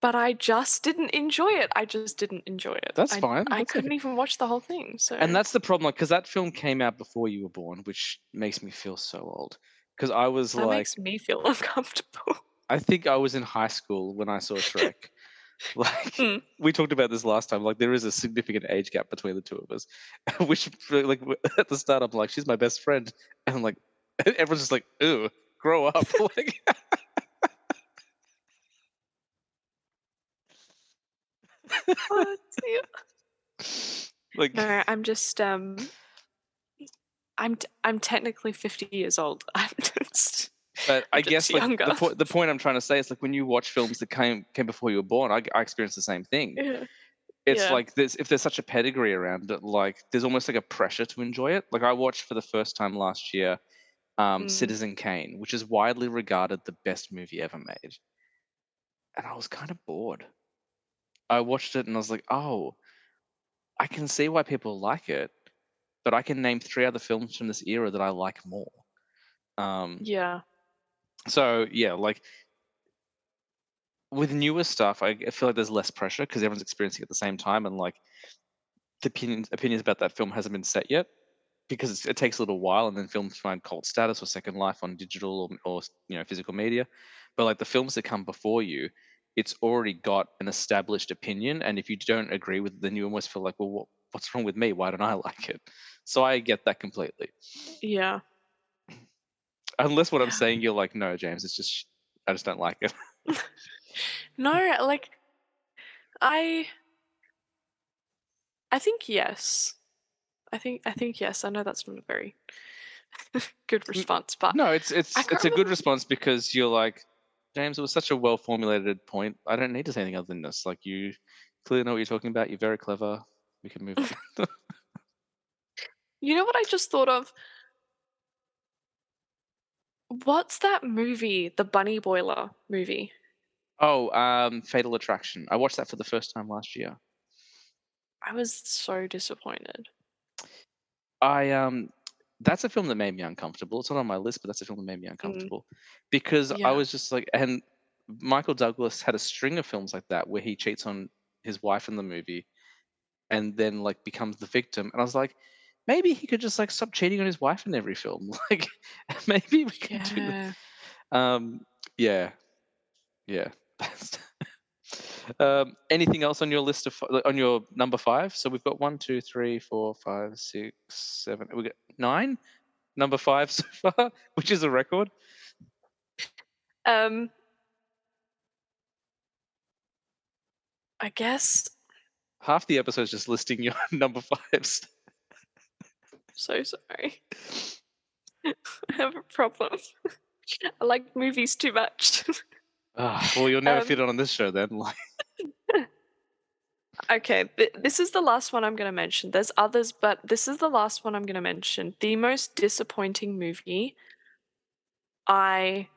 but I just didn't enjoy it. I just didn't enjoy it. That's I fine. I That's okay. couldn't even watch the whole thing. And So that's the problem, like, because that film came out before you were born, which makes me feel so old. Because I was that like, makes me feel uncomfortable. I think I was in high school when I saw Shrek. Like, Mm. we talked about this last time. Like, there is a significant age gap between the two of us. Which, like, at the start, I'm like, she's my best friend, and I'm like, everyone's just like, "Ew, grow up." Like, What? Yeah. like, No, I'm just I'm technically 50 years old. but I'm I just guess like younger. the point I'm trying to say is like when you watch films that came before you were born, I experienced the same thing. Yeah. It's Yeah. like if there's such a pedigree around it, like there's almost like a pressure to enjoy it. Like I watched for the first time last year, Mm. Citizen Kane, which is widely regarded the best movie ever made, and I was kind of bored. I watched it and I was like, oh, I can see why people like it, but I can name three other films from this era that I like more. Um, Yeah. so yeah, like with newer stuff, I feel like there's less pressure because everyone's experiencing it at the same time, and like the opinions about that film hasn't been set yet because it takes a little while, and then films find cult status or second life on digital or physical media. But like the films that come before you, it's already got an established opinion, and if you don't agree with it, then you almost feel like, well, what's wrong with me? Why don't I like it? So I get that completely. Yeah. Unless what I'm saying, you're like, no, James, it's just I just don't like it. No, like I I think yes. I think yes. I know that's not a very good N- response, but no, it's I it's can't it's a good remember. response because you're like, James, it was such a well formulated point. I don't need to say anything other than this. Like you clearly know what you're talking about. You're very clever. We can move on. You know what I just thought of? What's that movie? The Bunny Boiler movie. Oh, Fatal Attraction. I watched that for the first time last year. I was so disappointed. I that's a film that made me uncomfortable. It's not on my list, but that's a film that made me Mm. uncomfortable because I Yeah. was just like, and Michael Douglas had a string of films like that where he cheats on his wife in the movie and then like becomes the victim, and I was like, maybe he could just like stop cheating on his wife in every film. Like maybe we could do that. Yeah. Um, yeah, yeah. Anything else on your list of on your number five? So we've got one, two, three, four, five, six, seven. We got nine. Number five so far, which is a record. Um, I guess Half the episode's just listing your number fives. so sorry. I have a problem. I like movies too much. Well, you'll never um, fit on this show then. Like, okay, this is the last one I'm going to mention. There's others, but this is the last one I'm going to mention. The most disappointing movie I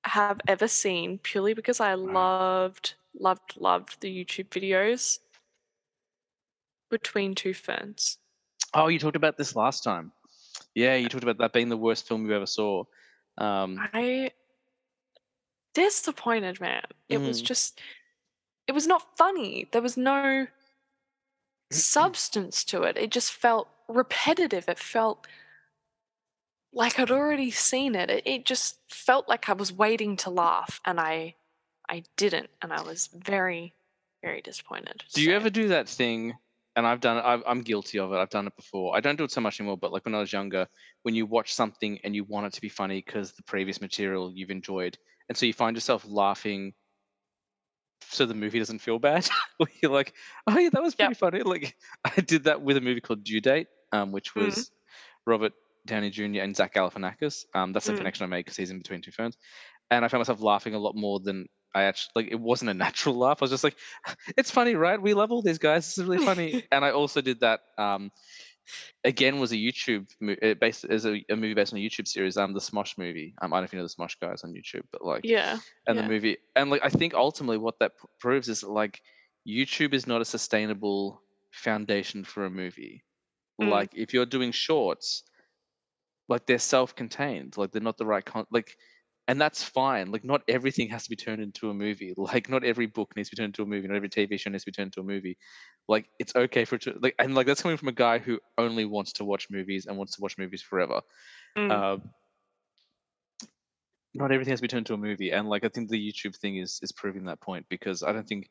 have ever seen, purely because I wow. loved the YouTube videos. Between Two Ferns. Oh, you talked about this last time. Yeah, you talked about that being the worst film you ever saw. Um, I disappointed, man. mm, It was not funny. There was no substance to it. It just felt repetitive. It felt like I'd already seen it. It just felt like I was waiting to laugh, and I didn't, and I was very, very disappointed. do you So, ever do that thing? And I've done it. I'm guilty of it. I've done it before. I don't do it so much anymore. But like when I was younger, when you watch something and you want it to be funny because the previous material you've enjoyed, and so you find yourself laughing so the movie doesn't feel bad. Where you're like, oh yeah, that was pretty yep. funny. Like I did that with a movie called Due Date, which Mm, was Robert Downey Jr. and Zach Galifianakis. That's the mm. connection I made because he's in between two ferns, and I found myself laughing a lot more than I actually like. It wasn't a natural laugh. I was just like, it's funny, right? We love all these guys. This is really funny. And I also did that. Again, was a YouTube based as a movie based on a YouTube series. The Smosh movie. I don't know if you know the Smosh guys on YouTube, but like, Yeah, and the yeah. movie, and like I think ultimately what that proves is that, like YouTube is not a sustainable foundation for a movie. Mm, Like if you're doing shorts, like they're self-contained, like they're not the right like and that's fine. Like, not everything has to be turned into a movie. Like, not every book needs to be turned into a movie. Not every TV show needs to be turned into a movie. Like, it's okay for it to like, and like that's coming from a guy who only wants to watch movies and wants to watch movies forever. Mm. Uh, Not everything has to be turned into a movie, and like I think the YouTube thing is proving that point because I don't think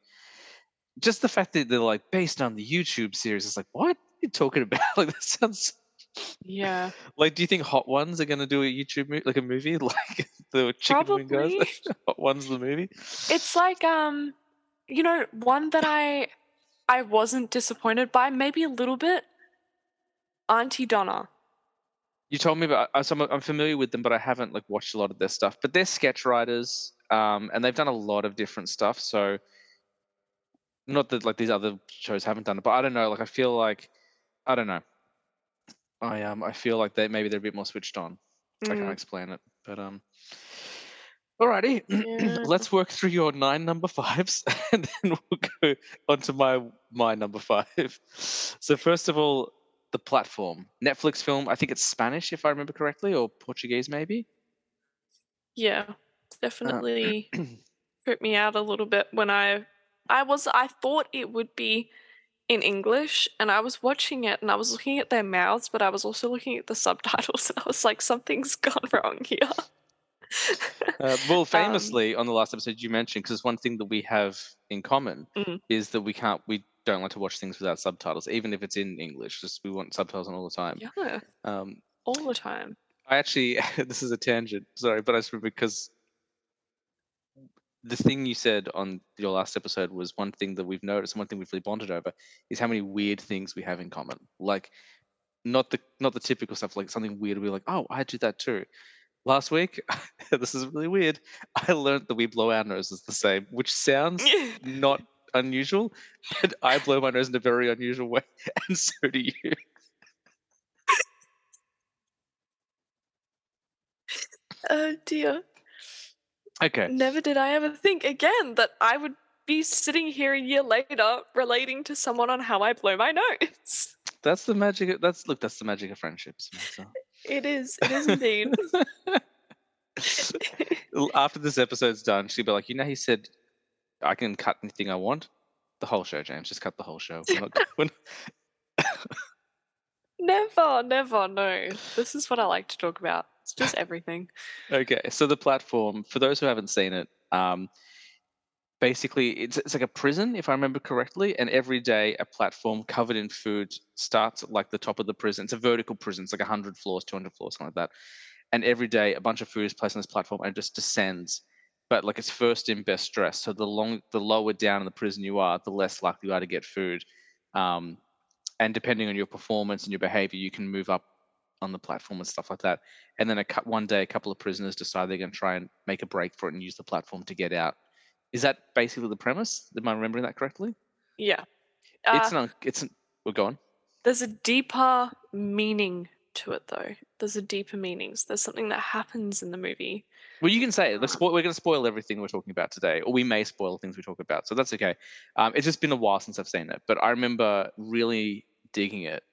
just the fact that they're like based on the YouTube series is like what are you talking about? Like that sounds Yeah. like. Do you think Hot Ones are gonna do a YouTube like a movie like the chicken wing guys? Probably. Hot Ones the movie. It's like, one that I wasn't disappointed by, maybe a little bit, Auntie Donna. You told me about. So I'm familiar with them, but I haven't like watched a lot of their stuff. But they're sketch writers, and they've done a lot of different stuff. So not that like these other shows haven't done it, but I don't know. Like I don't know. I feel like they maybe they're a bit more switched on. I can't Mm. explain it, but alrighty. Yeah. Let's work through your 9 number fives, and then we'll go on to my number five. So first of all, the platform Netflix film. I think it's Spanish, if I remember correctly, or Portuguese, maybe. Yeah. Uh, Definitely tripped me out a little bit when I thought it would be in English, and I was watching it and I was looking at their mouths, but I was also looking at the subtitles and I was like, something's gone wrong here. well, Um, famously on the last episode you mentioned, because one thing that we have in common mm, is that we don't like to watch things without subtitles, even if it's in English. Just we want subtitles on all the time. yeah, Um, all the time. I actually, this is a tangent, sorry, but I just remember because the thing you said on your last episode was one thing that we've noticed, one thing we've really bonded over, is how many weird things we have in common. Like not the typical stuff, like something weird. We're like, oh, I do that too. Last week, this is really weird. I learned that we blow our noses the same, which sounds not unusual, but I blow my nose in a very unusual way, and so do you. Oh dear. Okay, Never did I ever think again that I would be sitting here a year later relating to someone on how I blow my nose. that's the magic. That's the magic of friendship, Samantha. It is indeed. After this episode's done, she'll be like, he said I can cut anything I want. The whole show, James. Just cut the whole show. We're not going. Never, never, no. This is what I like to talk about. It's just everything. Okay, so the platform, for those who haven't seen it, basically it's like a prison, if I remember correctly, and every day a platform covered in food starts at like the top of the prison. It's a vertical prison. It's like 100 floors, 200 floors, something like that. And every day a bunch of food is placed on this platform and it just descends. But like it's first in, best dressed. So the lower down in the prison you are, the less likely you are to get food. Um, and depending on your performance and your behavior, you can move up on the platform and stuff like that. And then one day, a couple of prisoners decide they're going to try and make a break for it and use the platform to get out. Is that basically the premise? Am I remembering that correctly? Yeah. It's Uh, an. It's an. We're going. there's a deeper meaning to it, though. There's a deeper meanings. There's something that happens in the movie. Well, you can say it. Uh, We're going to spoil everything we're talking about today, or we may spoil things we talk about. So that's okay. It's just been a while since I've seen it, but I remember really digging it,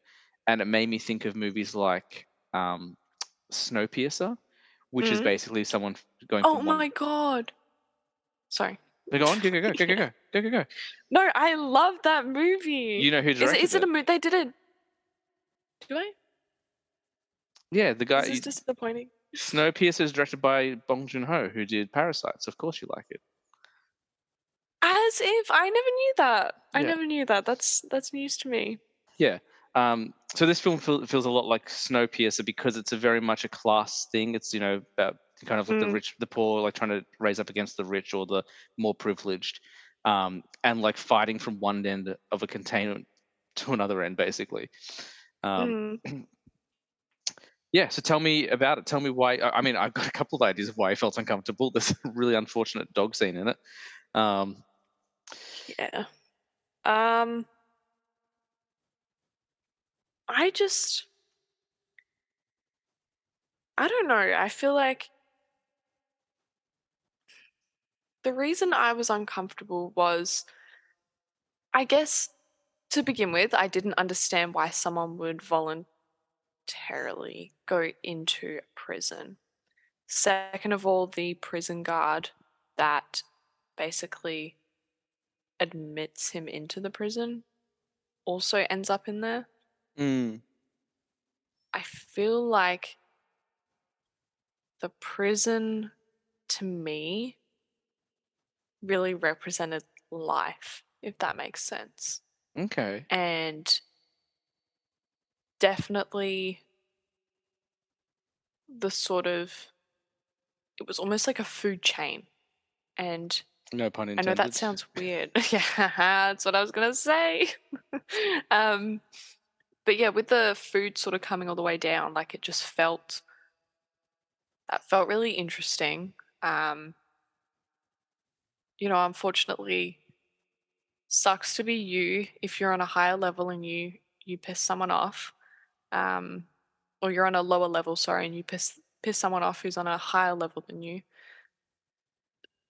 and it made me think of movies like Snowpiercer, which is mm. basically someone going Oh from one. my god. Sorry. Go on, go. No, I love that You movie. know who Is directed it a it? movie? They did it. Do I? Yeah, the Is guy. this disappointing? Snowpiercer is directed by Bong Joon-ho, who did Parasites. Of course, you like it. As if I never knew that. I Yeah, never knew that. That's news to me. yeah. So this film feels a lot like Snowpiercer because it's a very much a class thing. It's about kind of like the Mm, rich, the poor, like trying to raise up against the rich or the more privileged, and like fighting from one end of a containment to another end, basically. Um, mm. Yeah, so tell me about it. Tell me why. I mean, I've got a couple of ideas of why I felt uncomfortable. There's a really unfortunate dog scene in it. Um, Yeah. Um, I just I don't know. I feel like the reason I was uncomfortable was, I guess, to begin with, I didn't understand why someone would voluntarily go into prison. Second of all, the prison guard that basically admits him into the prison also ends up in there. Mm, I feel like the prison, to me, really represented life, if that makes sense. okay. And definitely the sort of, it was almost like a food chain. And No pun I know that intended. sounds weird. Yeah, that's what I was gonna say. um, but yeah, with the food sort of coming all the way down, like it just felt that felt really interesting. Um, unfortunately, sucks to be you if you're on a higher level and you piss someone off, um, or you're on a lower level, sorry, and you piss someone off who's on a higher level than you.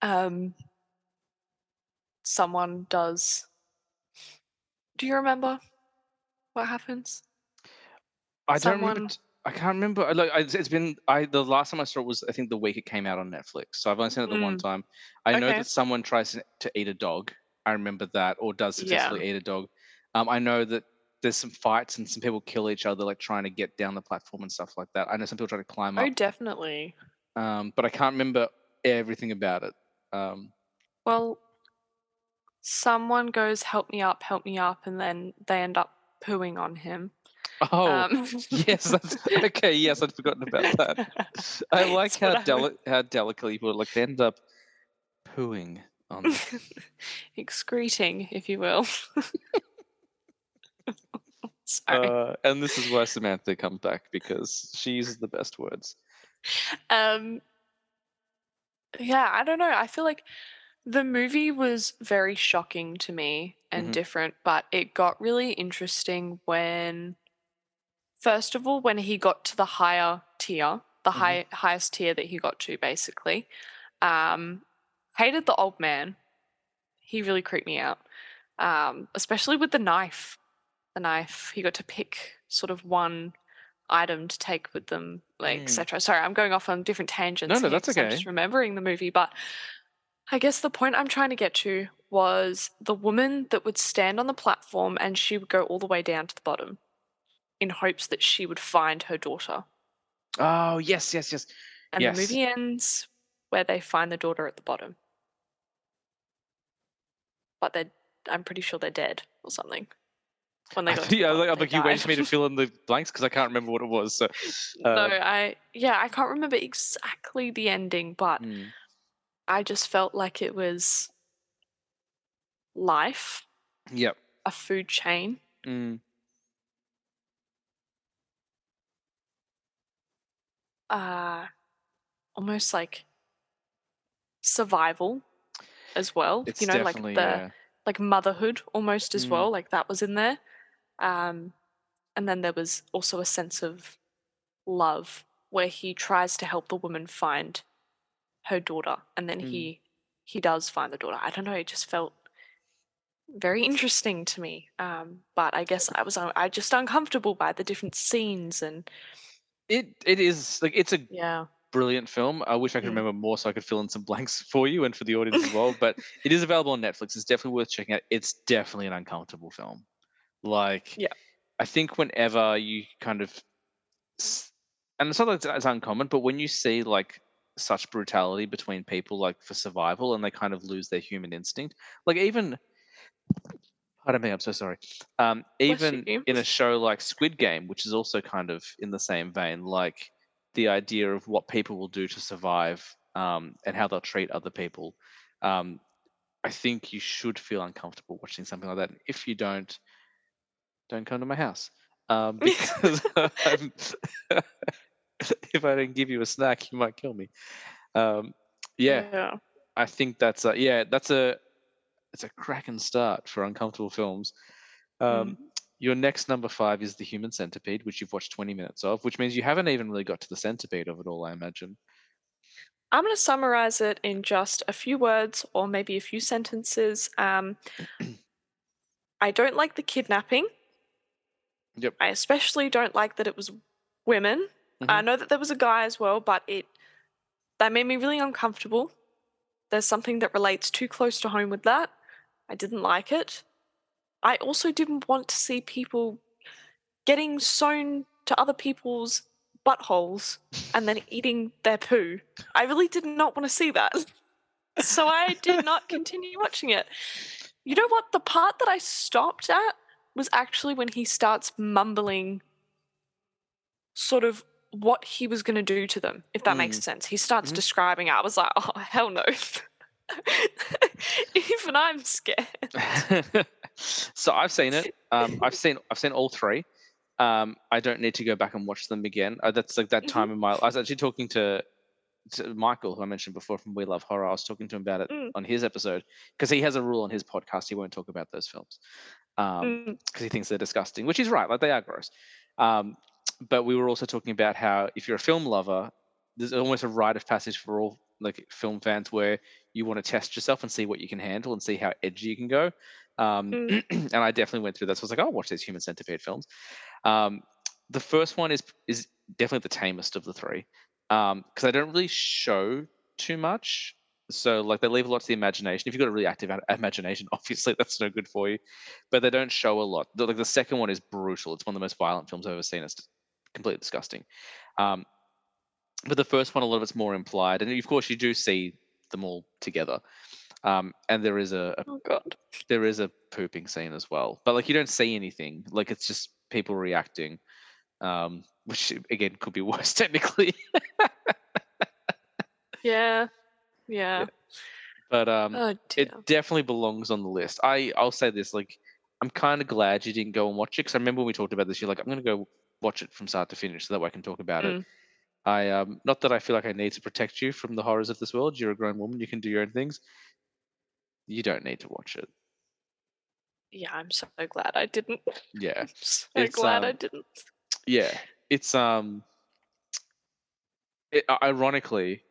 Um, someone does. Do you remember what happens? I don't remember. Someone. I can't remember. It's been. The last time I saw it was I think the week it came out on Netflix. So I've only seen it the one Mm, time. I know okay. that someone tries to eat a dog. I remember that, or does Yeah. successfully eat a dog. I know that there's some fights and some people kill each other, like trying to get down the platform and stuff like that. I know some people try to climb Oh, up, definitely. but I can't remember everything about it. Um, Well, someone goes, help me up," and then they end up pooing on him. oh, Um, yes, that's okay. Yes, I'd forgotten about that. I like It's what I would how delicately you put it. Like they end up pooing on. excreting, if you will. Sorry. And this is why Samantha comes back because she uses the best words. Um, yeah, I don't know. I feel like the movie was very shocking to me and Hmm. different, but it got really interesting when, first of all, when he got to the higher tier, the Hmm. highest tier that he got to, basically. Um, hated the old man. He really creeped me out, especially with the knife. The knife. He got to pick sort of one item to take with them, like Mm. etc. Sorry, I'm going off on different No, tangents no, here that's because I'm just okay. remembering the movie. But I guess the point I'm trying to get to was the woman that would stand on the platform and she would go all the way down to the bottom in hopes that she would find her daughter. Oh, yes, yes, yes, And the yes. movie ends where they find the daughter at the bottom, but I'm pretty sure they're dead or something when they I got to think the bottom. I'm They like you died. waiting for me to fill in the blanks because I can't remember what it was. So, No, uh, I can't remember exactly the ending, but mm, I just felt like it was life, yep. a food chain, Mm, uh, almost like survival as well. it's Like definitely the yeah. like motherhood almost as Mm, well. Like that was in there. Um, and then there was also a sense of love where he tries to help the woman find her daughter, and then mm. he does find the daughter. I don't know. It just felt very interesting to me. But I guess I just uncomfortable by the different scenes and It is like it's a yeah. brilliant film. I wish I could Mm. remember more so I could fill in some blanks for you and for the audience as well. But it is available on Netflix. It's definitely worth checking out. It's definitely an uncomfortable film. Like Yeah. I think whenever you kind of and it's not that it's uncommon, but when you see like such brutality between people, like for survival, and they kind of lose their human instinct, like even pardon me, I'm so sorry. Bless Even you. in a show like Squid Game, which is also kind of in the same vein, like the idea of what people will do to survive, and how they'll treat other people. Um, I think you should feel uncomfortable watching something like that. And if you don't come to my house, because I'm if I don't give you a snack, you might kill me. Um, yeah, Yeah. I think that's a it's a cracking start for uncomfortable films. Um, Mm. your next number five is The Human Centipede, which you've watched 20 minutes of, which means you haven't even really got to the centipede of it all, I imagine. I'm going to summarize it in just a few words or maybe a few sentences. I don't like the kidnapping. Yep. I especially don't like that it was women. I Hmm. know that there was a guy as well, but That made me really uncomfortable. There's something that relates too close to home with that. I didn't like it. I also didn't want to see people getting sewn to other people's buttholes and then eating their poo. I really did not want to see that. So I did not continue watching it. You know what? The part that I stopped at was actually when he starts mumbling sort of what he was going to do to them, if that makes Mm. sense. He starts Mhm. describing it. I was like, oh, hell no. Even I'm scared. So I've seen it. I've seen all three. I don't need to go back and watch them again. That's like that Mhm, time in my. I was actually talking to Michael, who I mentioned before from We Love Horror. I was talking to him about it mm, on his episode because he has a rule on his podcast he won't talk about those films mm, because he thinks they're disgusting, which is right. Like they are gross. Um, but we were also talking about how if you're a film lover, there's almost a rite of passage for all like film fans where you want to test yourself and see what you can handle and see how edgy you can go. mm. And I definitely went through that. So I was like, I'll watch these Human Centipede films. Um, the first one is definitely the tamest of the three because they don't really show too much. So like they leave a lot to the imagination. If you've got a really active imagination, obviously that's no good for you. But they don't show a lot. Like the second one is brutal. It's one of the most violent films I've ever seen. It's completely disgusting. Um, but the first one, a lot of it's more implied, and of course you do see them all together. And Oh god. there is a pooping scene as well, but like you don't see anything. Like it's just people reacting, which again could be worse technically. Yeah, Yeah, yeah. but Oh it dear. definitely belongs on the list. I'll say this, like I'm kind of glad you didn't go and watch it because I remember when we talked about this. You're like, I'm gonna go watch it from start to finish so that way I can talk about it. Mm. I not that I feel like I need to protect you from the horrors of this world. You're a grown woman. You can do your own things. You don't need to watch it. Yeah, I'm so glad I didn't. Yeah, I'm so it's glad I didn't. yeah, it's ironically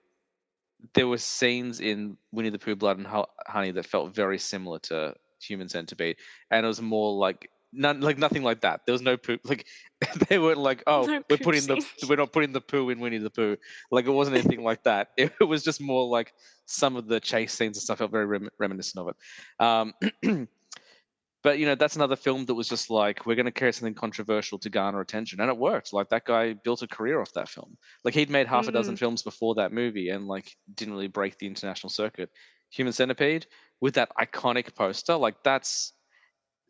there were scenes in Winnie the Pooh, Blood and Honey that felt very similar to Human Centipede, and it was more like nothing like that. There was no poo. Like they weren't like, oh, No poop scene. we're not putting the poo in Winnie the Pooh. Like it wasn't anything like that. It was just more like some of the chase scenes and stuff felt very reminiscent of it. But that's another film that was just like we're going to create something controversial to garner attention, and it worked. Like that guy built a career off that film. Like he'd made half a dozen Mm, films before that movie, and like didn't really break the international circuit. Human Centipede with that iconic poster, like that's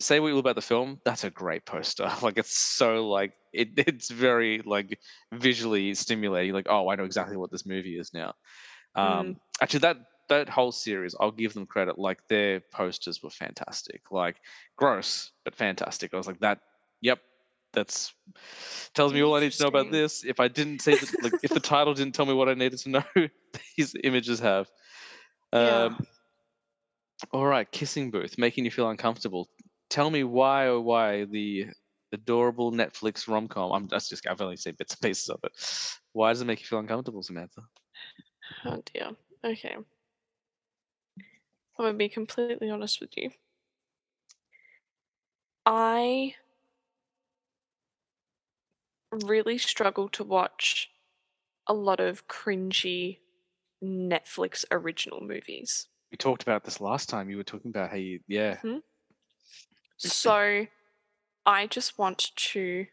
say what you will about the film. That's a great poster. Like it's so like it's very like visually stimulating. Like oh, I know exactly what this movie is now. mm. Actually, that whole series, I'll give them credit. Like their posters were fantastic. Like gross, but fantastic. I was like that. Yep, that's tells me all I need to know about Interesting. this. If I didn't see that, like if the title didn't tell me what I needed to know, these images have. Yeah. Um, all right, kissing booth, making you feel uncomfortable. Tell me why or why the adorable Netflix rom com. I've only seen bits and pieces of it. Why does it make you feel uncomfortable, Samantha? Oh dear. Okay. I'm gonna be completely honest with you. I really struggle to watch a lot of cringy Netflix original movies. We talked about this last time. You were talking about how yeah. Mhm. So I just want to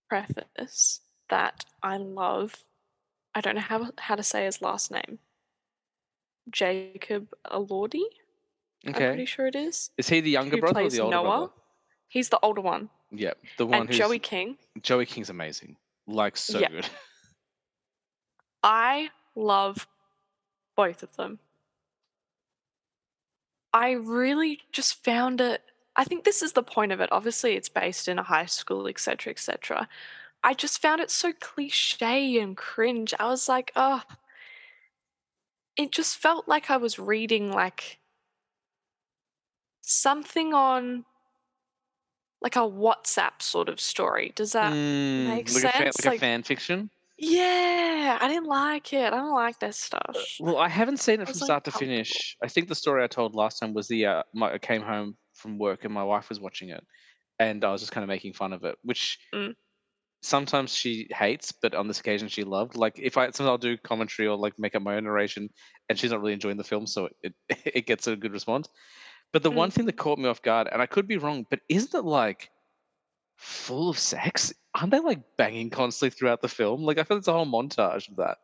preface that I love, I don't know how to say his last name. Jacob Elordi, I'm Okay. pretty sure it is, Is he the younger who brother or plays the older brother? Noah. He's the older one. Yeah, the one And who's Joey King. Joey King's amazing. Like so Yeah. good. I love both of them. I really just found it, I think this is the point of it. Obviously, it's based in a high school, etc., etc. I just found it so cliche and cringe. I was like, oh, it just felt like I was reading like something on like a WhatsApp sort of story. Does that make Like sense? a Like, fan fiction. yeah, I didn't like it. I don't like that stuff. Well, I haven't seen it I from was start to uncomfortable. finish. I think the story I told last time was I came home from work and my wife was watching it, and I was just kind of making fun of it, which Mm. sometimes she hates, but on this occasion she loved. Like if I sometimes I'll do commentary or like make up my own narration, and she's not really enjoying the film, so it it gets a good response. But the one Mm. thing that caught me off guard, and I could be wrong, but isn't it like full of sex? Aren't they like banging constantly throughout the film? Like I feel it's a whole montage of that.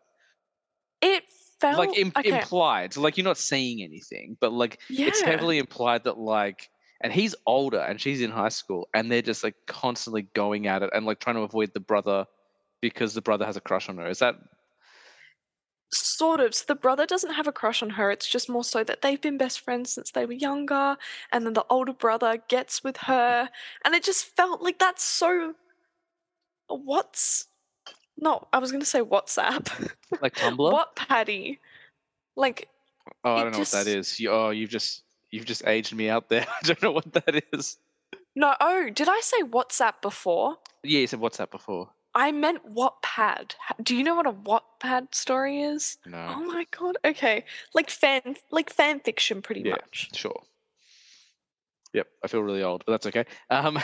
It Like felt okay. implied, so like you're not seeing anything, but like it's Yeah. heavily implied that like, and he's older and she's in high school, and they're just like constantly going at it and like trying to avoid the brother because the brother has a crush on her. Is that Sort of. So the brother doesn't have a crush on her. It's just more so that they've been best friends since they were younger, and then the older brother gets with her, and it just felt like that's so. What's no? I was gonna say WhatsApp. like Tumblr? What Patty? Like Oh, I don't it know what that just is. You've just aged me out there. I don't know what that is. no. Oh, did I say WhatsApp before? Yeah, you said WhatsApp before. I meant Wattpad. Do you know what a Wattpad story is? No. Oh my god. Okay. Like fan fiction pretty Yeah, much. sure. Yep, I feel really old, but that's okay.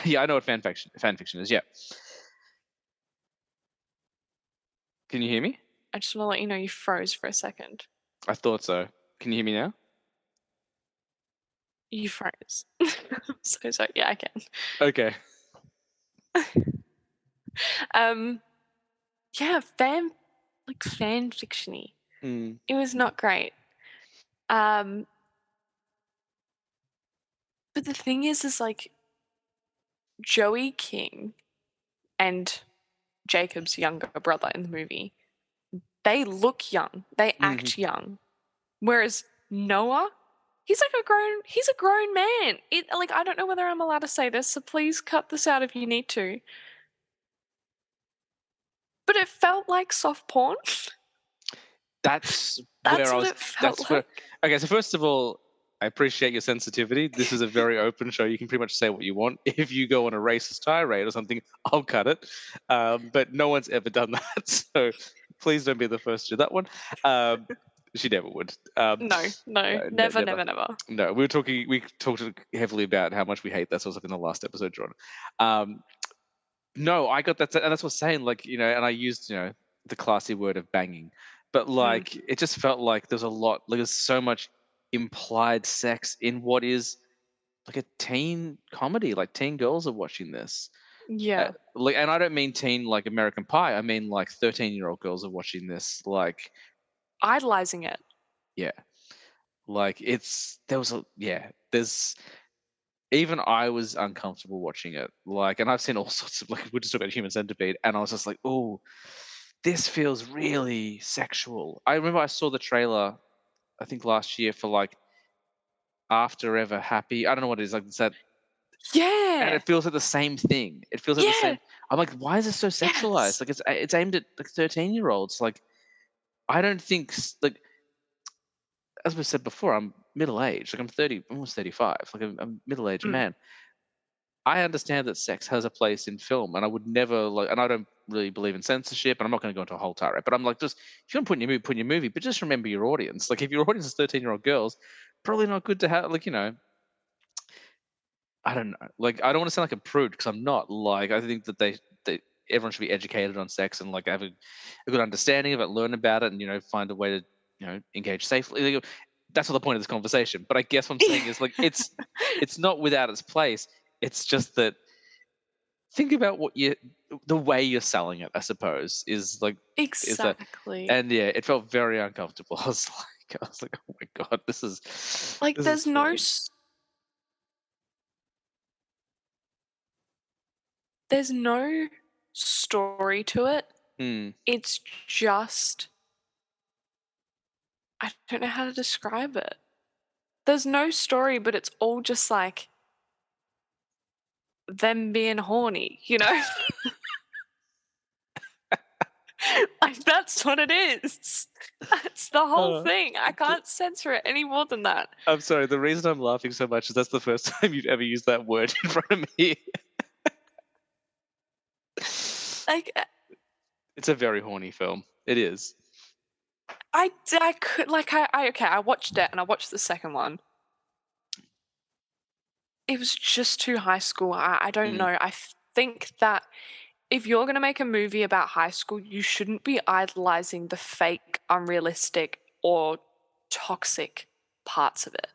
Yeah, I know what fan fiction is. Yeah. Can you hear me? I just want to let you know you froze for a second. I thought so. Can you hear me now? You froze. I'm so sorry. Yeah, I can. Okay. Um yeah, fan fictiony. Mm. It was not great. Um but the thing is like Joey King and Jacob's younger brother in the movie, they look young. They Mhm. act young. Whereas Noah, he's a grown man. It like I don't know whether I'm allowed to say this, so please cut this out if you need to. But it felt like soft porn. That's That's where I what was it felt that's where like. okay, so first of all, I appreciate your sensitivity. This is a very open show. You can pretty much say what you want. If you go on a racist tirade or something, I'll cut it. But no one's ever done that, so please don't be the first to do that one. Um, she never would. No, no, No, never, never. never, never. No, we talked heavily about how much we hate that sort of stuff in the last episode, John. Um, no, I got that, and that's what I'm saying. Like, and I used, the classy word of banging, but Mm, like, it just felt like there's a lot, like, there's so much implied sex in what is like a teen comedy. Like, teen girls are watching this, yeah, like, and I don't mean teen like American Pie. I mean like 13-year-old girls are watching this. Like, idolizing it. yeah, like there was a yeah, there's even I was uncomfortable watching it. Like, and I've seen all sorts of like we just talked about Human Centipede, and I was just like, oh, this feels really sexual. I remember I saw the trailer, I think last year for like After Ever Happy. I don't know what it is. Like it's that, and Yeah, it feels like the same thing. It feels like the yeah, same. I'm like, why is it so sexualized? yes. Like it's aimed at like 13-year-olds. Like I don't think like as we said before, I'm middle aged. Like I'm 30, almost 35. Like I'm a middle aged Mm, man. I understand that sex has a place in film, and I would never like, and I don't really believe in censorship, and I'm not going to go into a whole tirade, but I'm like, just if you want to put in your movie, put in your movie, but just remember your audience. Like, if your audience is 13-year-old girls, probably not good to have, like, I don't know. Like, I don't want to sound like a prude because I'm not. Like, I think that they everyone should be educated on sex and like have a good understanding of it, learn about it, and find a way to engage safely. Like, that's not the point of this conversation. But I guess what I'm saying is like it's not without its place. It's just that think about the way you're selling it, I suppose, is that, exactly. and yeah, it felt very uncomfortable. I was like, oh my god, this is Like this is porn. there's no story to it. Hmm. It's just I don't know how to describe it. There's no story, but it's all just like them being horny. Like that's what it is. That's the whole Uh, thing. I th- can't censor it any more than that. I'm sorry. The reason I'm laughing so much is that's the first time you've ever used that word in front of me. Like It's a very horny film. It is. I could like okay, I watched it and I watched the second one. It was just too high school. I don't Mm. know. I think that if you're going to make a movie about high school, you shouldn't be idolizing the fake, unrealistic, or toxic parts of it.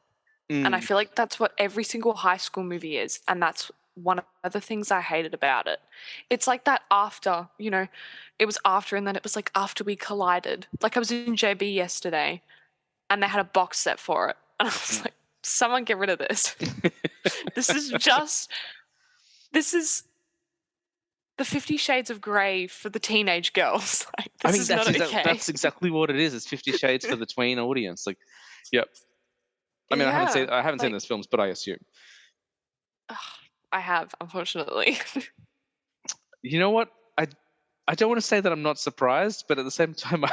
And I Mm, feel like that's what every single high school movie is. And that's one of the things I hated about it. It's like that after, it was after, and then it was like after we collided. Like I was in JB yesterday and they had a box set for it. And I was mm. like, someone get rid of this. This is just, this is the 50 Shades of Grey for the teenage girls. Like, I this mean, is not okay. that's exactly what it is. It's 50 Shades for the tween audience. Like, yep. I mean, Yeah. I haven't seen Like, those films, but I assume. ugh, I have, unfortunately. You know what? I don't want to say that I'm not surprised, but at the same time,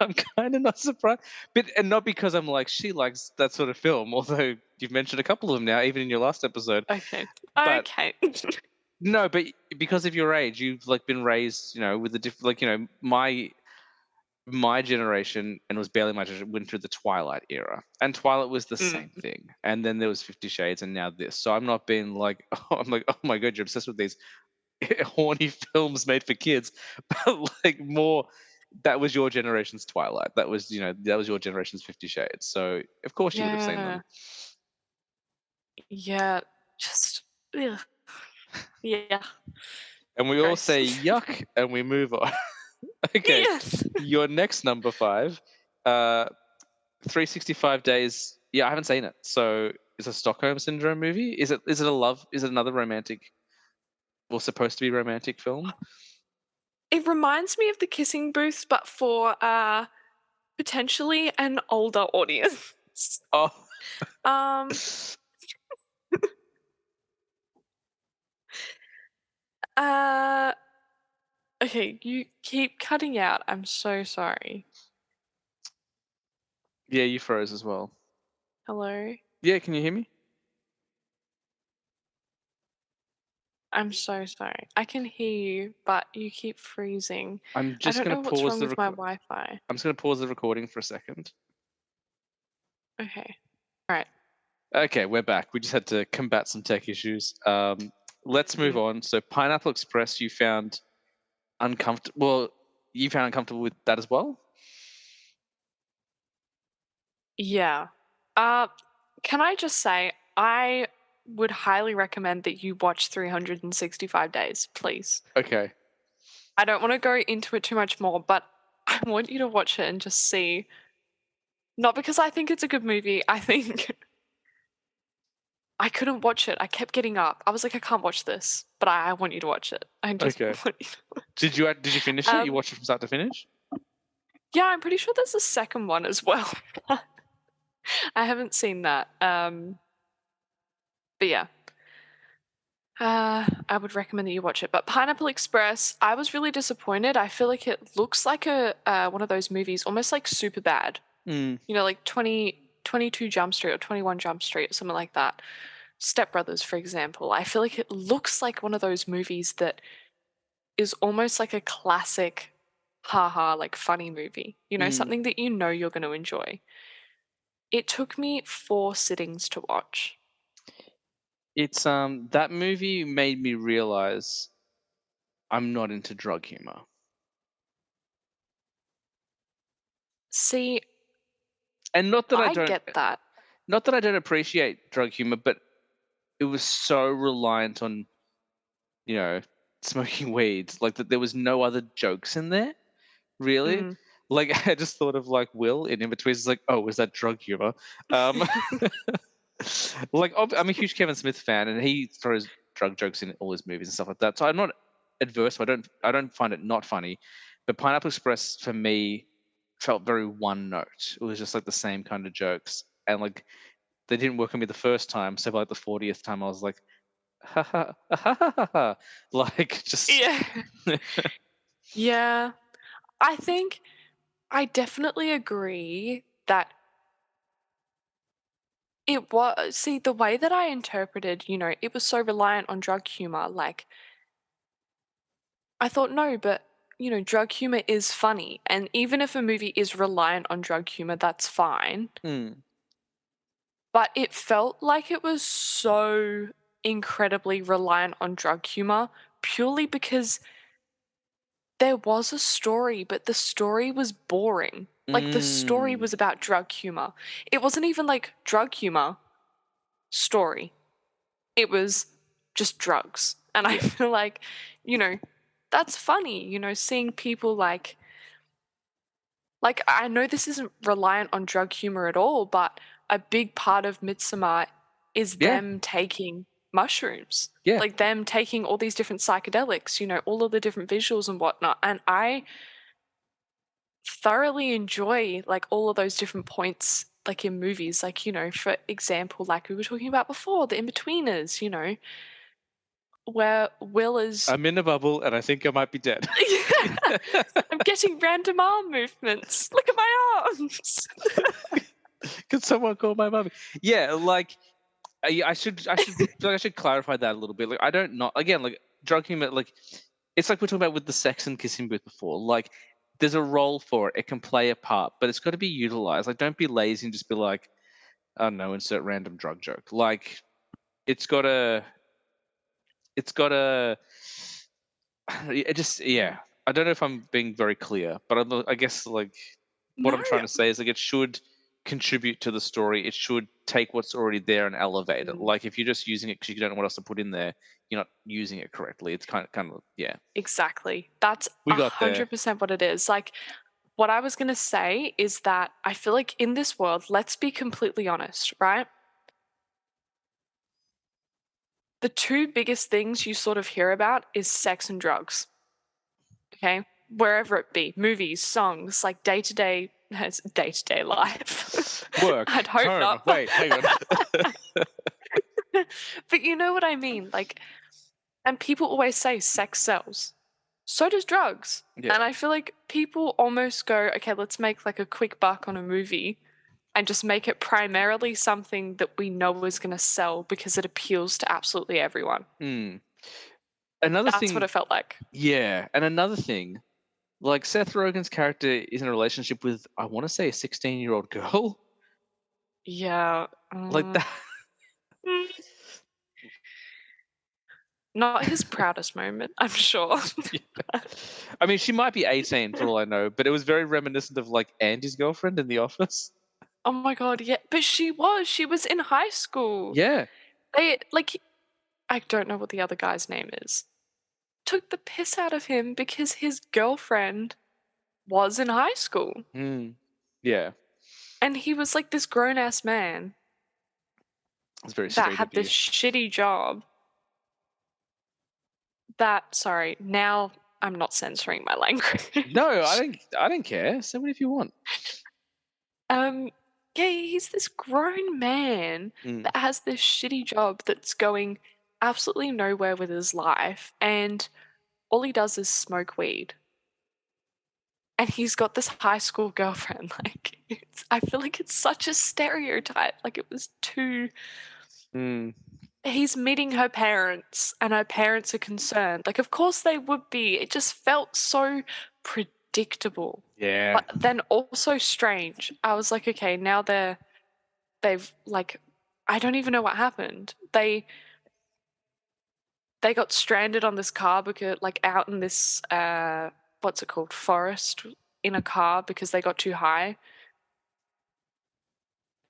I'm kind of not surprised. But and not because I'm like she likes that sort of film, although you've mentioned a couple of them now, even in your last episode. Okay. But Okay. no, but because of your age, you've like been raised, with the different, like my generation, and it was barely my generation, went through the Twilight era, and Twilight was the same Mm. thing, and then there was 50 Shades, and now this. So I'm not being like, I'm like, oh my god, you're obsessed with these horny films made for kids, but like more. That was your generation's Twilight. That was your generation's 50 Shades. So of course you would have seen them. Yeah. Yeah. Just, ugh. Yeah. And we all Gross. say yuck, and we move on. Okay, Yes. your next number 5, 365 Days. Yeah, I haven't seen it. So it's a Stockholm Syndrome movie. Is it a love? Is it another romantic or supposed to be romantic film? It reminds me of The Kissing Booth, but for potentially an older audience. Oh, Um, uh, okay, you keep cutting out. I'm so sorry. yeah, you froze as well. Hello? Yeah, can you hear me? I'm so sorry. I can hear you, but you keep freezing. I'm I just don't gonna know what's pause wrong the with my record. Wi-Fi. I'm just gonna pause the recording for a second. Okay. All right. Okay, we're back. We just had to combat some tech issues. Let's move Mm. on. So, Pineapple Express, you found uncomfortable. Well, you found uncomfortable with that as well. Yeah. Uh, can I just say, I would highly recommend that you watch 365 Days, please. Okay. I don't want to go into it too much more, but I want you to watch it and just see. Not because I think it's a good movie. I think I couldn't watch it. I kept getting up. I was like, I can't watch this, but I want you to watch it. I just Okay. want you to watch Did you it. finish it? You watched it from start to finish? Yeah, I'm pretty sure there's a second one as well. I haven't seen that. But yeah. I would recommend that you watch it. But Pineapple Express, I was really disappointed. I feel like it looks like a one of those movies, almost like Superbad. Mm. Like 22 Jump Street or 21 Jump Street or something like that. Step Brothers, for example. I feel like it looks like one of those movies that is almost like a classic, haha, like funny movie. Mm. Something that you're going to enjoy. It took me 4 sittings to watch. It's that movie made me realize I'm not into drug humor. See, And I get that. not that I don't appreciate drug humor, but it was so reliant on, you know, smoking weed. Like that there was no other jokes in there, really. Mm. Like I just thought of like Will in between. It's like, oh, is that drug humor? Um, like I'm a huge Kevin Smith fan, and he throws drug jokes in all his movies and stuff like that. So I'm not adverse. I don't find it not funny. But Pineapple Express for me felt very one note. It was just like the same kind of jokes, and like they didn't work on me the first time. So by like the 40th time, I was like, ha ha ha ha ha, ha. Like just Yeah. Yeah. I think I definitely agree that it was, see, the way that I interpreted, it was so reliant on drug humor. Like, I thought, no, but, drug humor is funny. And even if a movie is reliant on drug humor, that's fine. hmm, But it felt like it was so incredibly reliant on drug humor purely because there was a story, but the story was boring. Like, the story Mm, was about drug humor. It wasn't even like drug humor story. It was just drugs. And I yeah, feel like, you know, that's funny, seeing people like I know this isn't reliant on drug humor at all, but a big part of Midsummer is yeah, them taking mushrooms. yeah. Like them taking all these different psychedelics, all of the different visuals and whatnot. And I thoroughly enjoy like all of those different points like in movies. Like, for example, like we were talking about before, the in-betweeners, where Will is I'm in a bubble, and I think I might be dead. I'm getting random arm movements. Look at my arms. Could someone call my mummy? Yeah, like I should feel like I should clarify that a little bit. Like I don't not again like drug humor. Like it's like we're talking about with the sex and kissing booth before. Like there's a role for it. It can play a part, but it's got to be utilized. Like don't be lazy and just be like, I don't know, insert random drug joke. Like it's gotta it's gotta it just Mm. yeah. I don't know if I'm being very clear, but I guess like what No. I'm trying to say is like it should contribute to the story. It should take what's already there and elevate it. Mm. Like if you're just using it because you don't know what else to put in there, you're not using it correctly. It's kind of yeah. Exactly. That's We got there. 100% what it is. Like, what I was going to say is that I feel like in this world, let's be completely honest, right? The two biggest things you sort of hear about is sex and drugs, okay? Wherever it be, movies, songs, like day-to-day life. Work, I'd hope home. not. Wait, hang on. But you know what I mean? Like, and people always say sex sells. So does drugs. Yeah. And I feel like people almost go, okay, let's make like a quick buck on a movie and just make it primarily something that we know is going to sell because it appeals to absolutely everyone. Hmm. Another That's what thing, it felt like. yeah, and another thing, like Seth Rogen's character is in a relationship with I want to say a 16-year-old girl. Yeah. Like that. Mm, not his proudest moment, I'm sure. I mean, she might be 18 for all I know, but it was very reminiscent of like Andy's girlfriend in The Office. Oh my god, yeah. But she was in high school. Yeah. They like I don't know what the other guy's name is. Took the piss out of him because his girlfriend was in high school. Mm. Yeah. And he was like this grown ass man It's very that straight had of this you. shitty job that, sorry, now I'm not censoring my No, I language. don't. I don't care. Say what if you want. um, yeah, he's this grown man Mm. that has this shitty job that's going absolutely nowhere with his life, and all he does is smoke weed. And he's got this high school girlfriend. Like, I feel like it's such a stereotype. Like, it was too. Mm. He's meeting her parents, and her parents are concerned. Like, of course they would be. It just felt so predictable, Yeah. but then also strange. I was like, okay, now they've like, I don't even know what happened. They got stranded on this car because, like, out in this what's it called, forest, in a car because they got too high.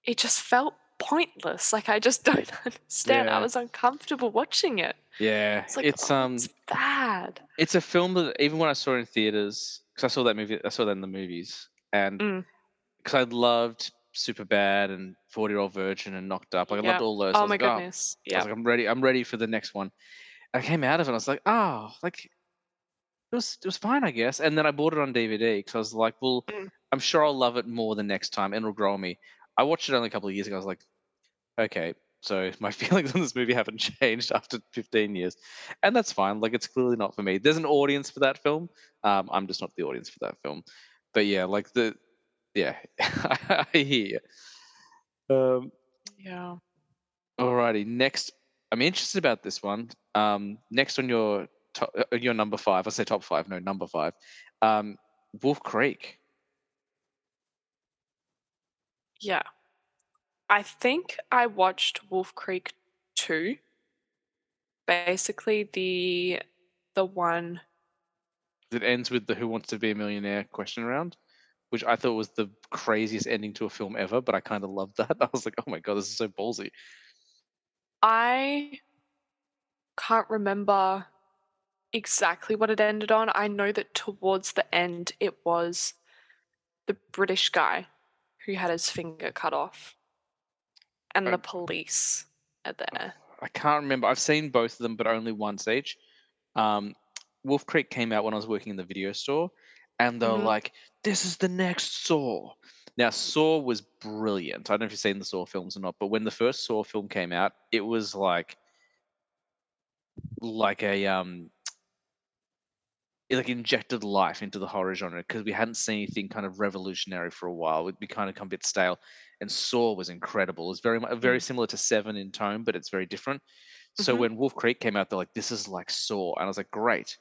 It just felt pointless. Like, I just don't understand. I Yeah. was uncomfortable watching it. Yeah. It's like, oh, it's bad. It's a film that even when I saw it in theaters, because I saw that movie, I saw that in the movies, and Mm, because I loved Superbad and 40-Year-Old Virgin and Knocked Up, like I loved yeah. all those. So Oh my goodness. I was Yeah. like, I'm ready for the next one. I came out of it, and I was like, oh, like it was fine, I guess. And then I bought it on DVD because I was like, well, Mm, I'm sure I'll love it more the next time, and it'll grow on me. I watched it only a couple of years ago. I was like, okay, so my feelings on this movie haven't changed after 15 years, and that's fine. Like it's clearly not for me. There's an audience for that film. I'm just not the audience for that film. But yeah, like yeah, I hear you. yeah. Alrighty, next. I'm interested about this one. Next on your number five. I say top five. No, number five. Um, Wolf Creek. Yeah. I think I watched Wolf Creek 2, basically the one that ends with the "Who Wants to Be a Millionaire" question round, which I thought was the craziest ending to a film ever, but I kind of loved that. I was like, "Oh my god, this is so ballsy." I can't remember exactly what it ended on. I know that towards the end it was the British guy who had his finger cut off and I, the police are there. I can't remember. I've seen both of them, but only once each. Um, Wolf Creek came out when I was working in the video store, and they were Mhm. like, "This is the next Saw." Now, Saw was brilliant. I don't know if you've seen the Saw films or not, but when the first Saw film came out, it was like a it like injected life into the horror genre because we hadn't seen anything kind of revolutionary for a while. We'd be kind of come a bit stale, and Saw was incredible. It was very Mm. similar to Seven in tone, but it's very different. So Mhm. when Wolf Creek came out, they're like, "This is like Saw," and I was like, "Great."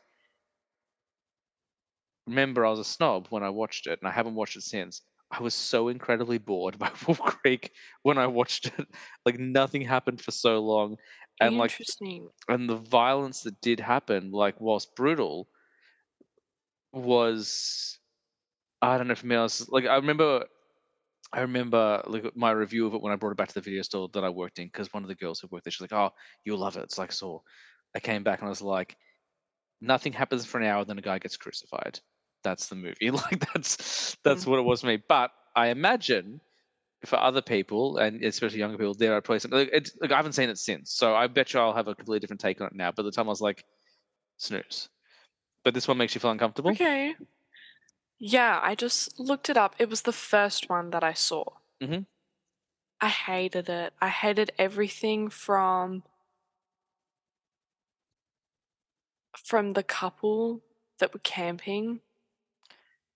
Remember, I was a snob when I watched it, and I haven't watched it since. I was so incredibly bored by Wolf Creek when I watched it. Like nothing happened for so long, and Interesting. the violence that did happen, like whilst brutal, was I don't know for me. I was like, I remember like my review of it when I brought it back to the video store that I worked in because one of the girls who worked there, she's like, "Oh, you'll love it. It's like Saw." I came back and I was like, nothing happens for an hour, then a guy gets crucified. That's the movie. Like that's Mm. what it was for me. But I imagine for other people, and especially younger people, there are probably some. Like I haven't seen it since, so I bet you I'll have a completely different take on it now. But at the time, I was like, snooze. But this one makes you feel uncomfortable. Okay. Yeah, I just looked it up. It was the first one that I saw. Hmm. I hated it. I hated everything from the couple that were camping.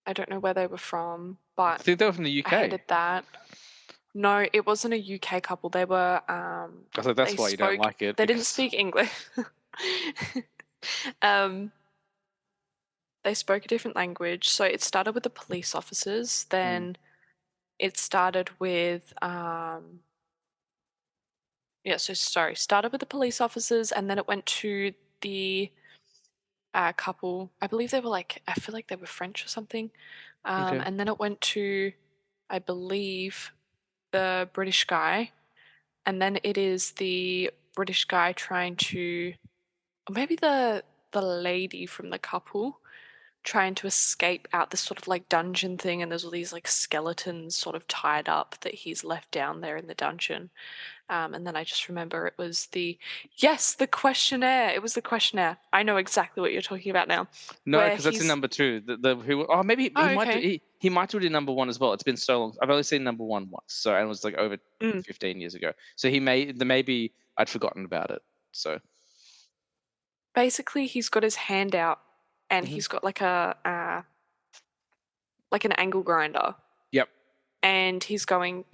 I don't know where they were from, I but think they were from the I UK. hated that. No, it wasn't a UK couple. They were I was like, they that's why you don't spoke like it they didn't because. speak English. um they spoke a different language. So it started with the police officers, Mm, then it started with yeah, so sorry, started with the police officers and then it went to the couple. I believe they were like, I feel like they were French or something. okay. And then it went to, I believe, the British guy. And then it is the British guy trying to, or maybe the lady from the couple trying to escape out this sort of like dungeon thing. And there's all these like skeletons sort of tied up that he's left down there in the dungeon. And then I just remember it was yes, the questionnaire. It was the questionnaire. I know exactly what you're talking about now. No, Where because that's in number two. The who? Oh, maybe he oh, might do. okay. He might do it in number one as well. It's been so long. I've only seen number one once, so and it was like over Mm. 15 years ago. So maybe I'd forgotten about it. So. Basically, he's got his hand out and Hmm. he's got like like an angle grinder. Yep. And he's going,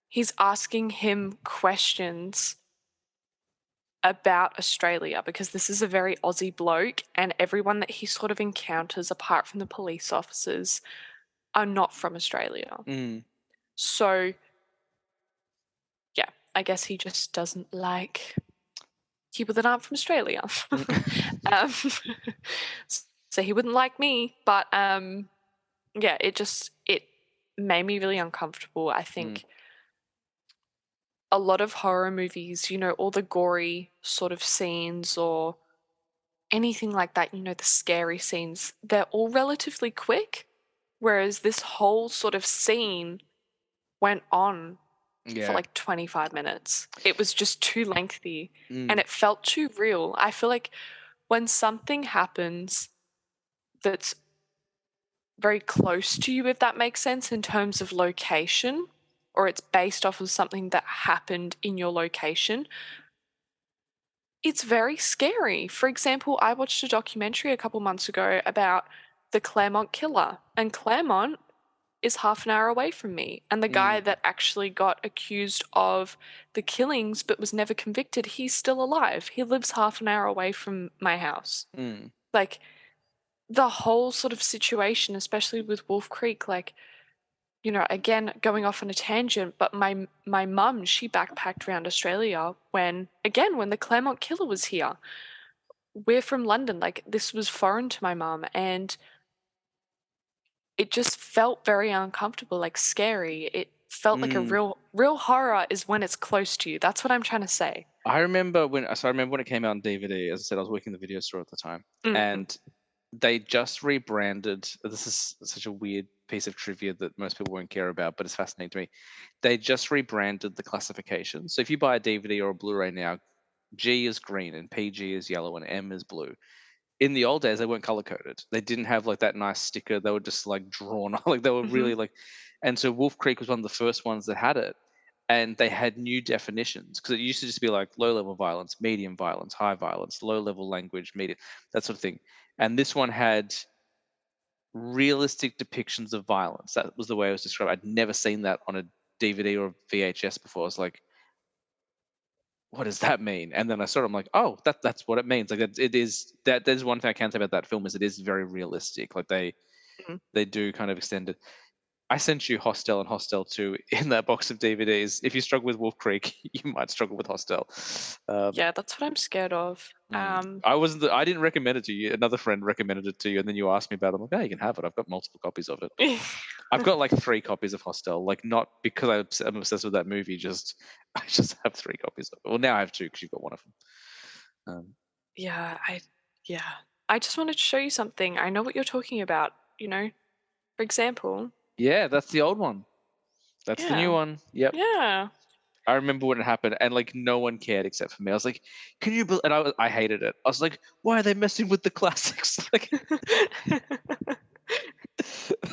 he's asking him questions about Australia because this is a very Aussie bloke, and everyone that he sort of encounters, apart from the police officers, are not from Australia. Mm. So, yeah, I guess he just doesn't like people that aren't from Australia. um, so he wouldn't like me, but yeah, it made me really uncomfortable. I Mm. think a lot of horror movies, all the gory sort of scenes or anything like that, the scary scenes, they're all relatively quick, whereas this whole sort of scene went on for Yeah. like 25 minutes. It was just too lengthy and Mm. it felt too real. I feel like when something happens that's very close to you, if that makes sense, in terms of location, or it's based off of something that happened in your location, it's very scary. For example, I watched a documentary a couple months ago about the Claremont killer, and Claremont is half an hour away from me. And the guy Mm. that actually got accused of the killings but was never convicted, he's still alive. He lives half an hour away from my house. Mm. Like, the whole sort of situation, especially with Wolf Creek, like, again, going off on a tangent, but my mum, she backpacked around Australia when the Claremont killer was here. we're from London, like, this was foreign to my mum, and it just felt very uncomfortable, like, scary. It felt like a Mm. real horror is when it's close to you. That's what I'm trying to say. I remember when it came out on DVD. As I said, I was working in the video store at the time, Mm, and they just rebranded. This is such a weird piece of trivia that most people won't care about, but it's fascinating to me. They just rebranded the classification. So if you buy a DVD or a Blu-ray now, G is green and PG is yellow and M is blue. In the old days, they weren't color coded. They didn't have like that nice sticker. They were just like drawn, like they were mhm, really like. And so Wolf Creek was one of the first ones that had it, and they had new definitions because it used to just be like low level violence, medium violence, high violence, low level language, medium, that sort of thing. And this one had realistic depictions of violence. That was the way it was described. I'd never seen that on a DVD or VHS before. I was like, what does that mean? And then I saw it, I'm like, oh, that's what it means. Like it is that there's one thing I can say about that film is it is very realistic. Like mhm. they do kind of extend it. I sent you Hostel and Hostel 2 in that box of DVDs. If you struggle with Wolf Creek, you might struggle with Hostel. Um, Yeah, that's what I'm scared of. I didn't recommend it to you. Another friend recommended it to you, and then you asked me about it. I'm like, oh, you can have it. I've got multiple copies of it. I've got like 3 copies of Hostel. Like not because I'm obsessed with that movie. Just I just have 3 copies of it. Well, now I have 2 because you've got one of them. Yeah, yeah. I just wanted to show you something. I know what you're talking about, you know? For example, Yeah, that's the old one. That's the new yeah. one. Yep. Yeah. I remember when it happened, and like no one cared except for me. I was like, "Can you?" And I hated it. I was like, "Why are they messing with the classics?" Like,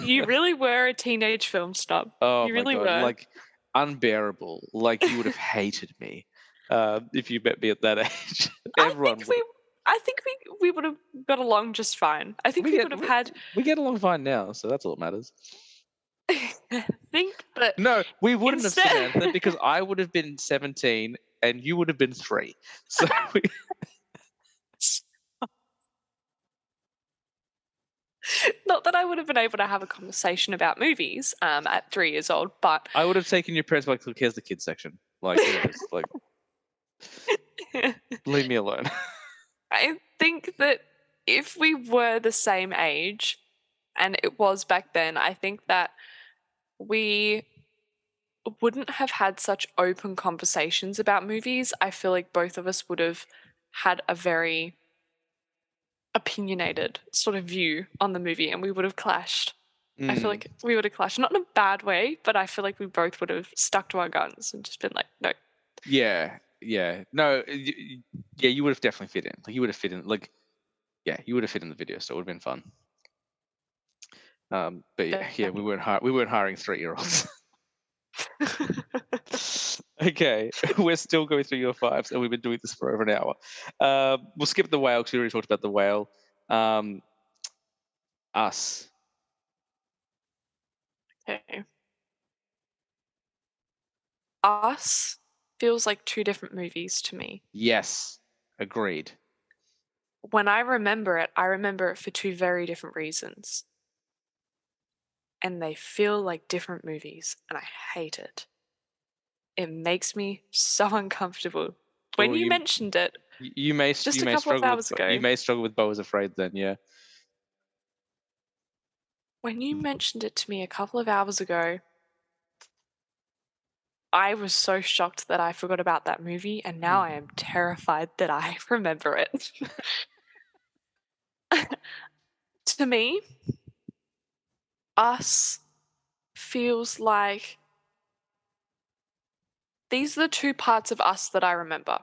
You really were a teenage film snob. oh You my really god, were. like unbearable. Like you would have hated me if you met me at that age. I think Everyone would. we I think we would have got along just fine. I think We we get would have we, had we get along fine now, so that's all that matters. I think that No, we wouldn't have, instead Samantha, because I would have been 17 and you would have been 3. So we, not that I would have been able to have a conversation about movies, at 3 years old, but I would have taken your parents like, look, here's the kids section. Like, here it is. Like, leave me alone. I think that if we were the same age, and it was back then, I think that we wouldn't have had such open conversations about movies. I feel like both of us would have had a very opinionated sort of view on the movie and we would have clashed. I feel Mm. like we would have clashed, not in a bad way, but I feel like we both would have stuck to our guns and just been like, no. Yeah, yeah. No, yeah, you would have definitely fit in. Like, you would have fit in. Like, yeah, you would have fit in the video, so it would have been fun. But yeah, we Definitely. weren't hiring 3-year-olds. Okay, we're still going through your fives, and we've been doing this for over an hour. We'll skip the whale because we already talked about the whale. Um, Us. Okay. Us feels like two different movies to me. Yes, agreed. When I remember it for two very different reasons. And they feel like different movies, and I hate it. It makes me so uncomfortable. When Or you mentioned it just you a may couple of struggle with hours you ago, may struggle with Beau is Afraid then. Yeah. when you mentioned it to me a couple of hours ago, I was so shocked that I forgot about that movie, and now I am terrified that I remember it. To me, Us feels like these are the two parts of Us that I remember.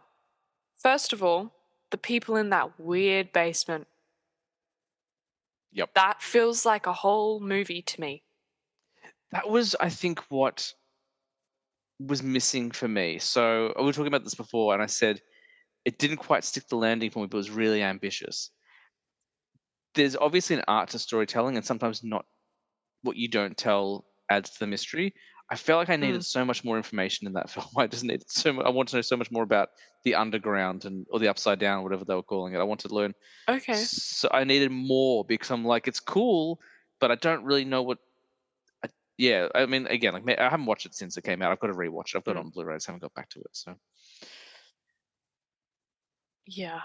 First of all, the people in that weird basement. Yep. That feels like a whole movie to me. That was, I think, what was missing for me. So we were talking about this before, and I said it didn't quite stick the landing for me, but it was really ambitious. There's obviously an art to storytelling, and sometimes not what you don't tell adds to the mystery. I felt like I needed Mm, so much more information in that film. I just needed so much. I want to know so much more about the underground and or the upside down, whatever they were calling it. I wanted to learn. okay. So I needed more because I'm like, it's cool, but I don't really know what. Yeah, I mean, again, like I haven't watched it since it came out. I've got to rewatch it. I've got it Mm, on Blu-ray. I just haven't got back to it. So yeah.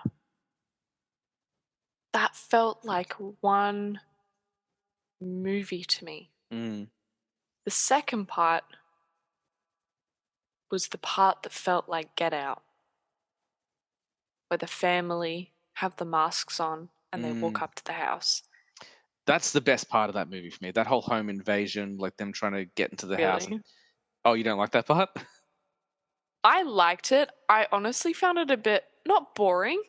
that felt like one movie to me. Mm, The second part was the part that felt like Get Out, where the family have the masks on and they walk mm. up to the house. That's the best part of that movie for me. That whole home invasion, like them trying to get into the house. Really? Oh, you don't like that part? I liked it. I honestly found it a bit not boring,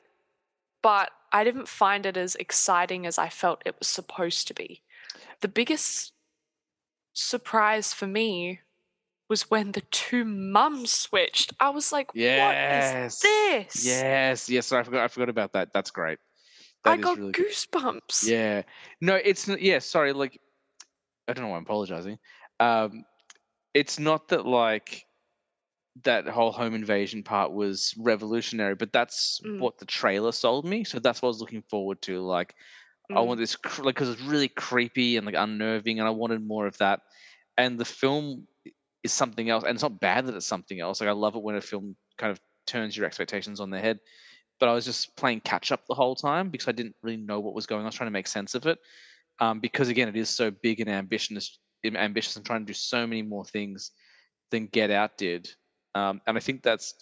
but I didn't find it as exciting as I felt it was supposed to be. The biggest surprise for me was when the two mums switched. I was like, "What is Yes. this?" Yes. Yes. Sorry, I forgot about that. That's great. I That is got really good. goosebumps. Yeah. No, it's not. Yeah. Sorry. Like, I don't know why I'm apologizing. Um, it's not that like that whole home invasion part was revolutionary, but that's Mm, what the trailer sold me. So that's what I was looking forward to. Like, I mm, want this like because it's really creepy and like unnerving, and I wanted more of that. And the film is something else, and it's not bad that it's something else. Like I love it when a film kind of turns your expectations on their head. But I was just playing catch up the whole time because I didn't really know what was going on. I was trying to make sense of it. Because again, it is so big and ambitious, and trying to do so many more things than Get Out did. And I think that's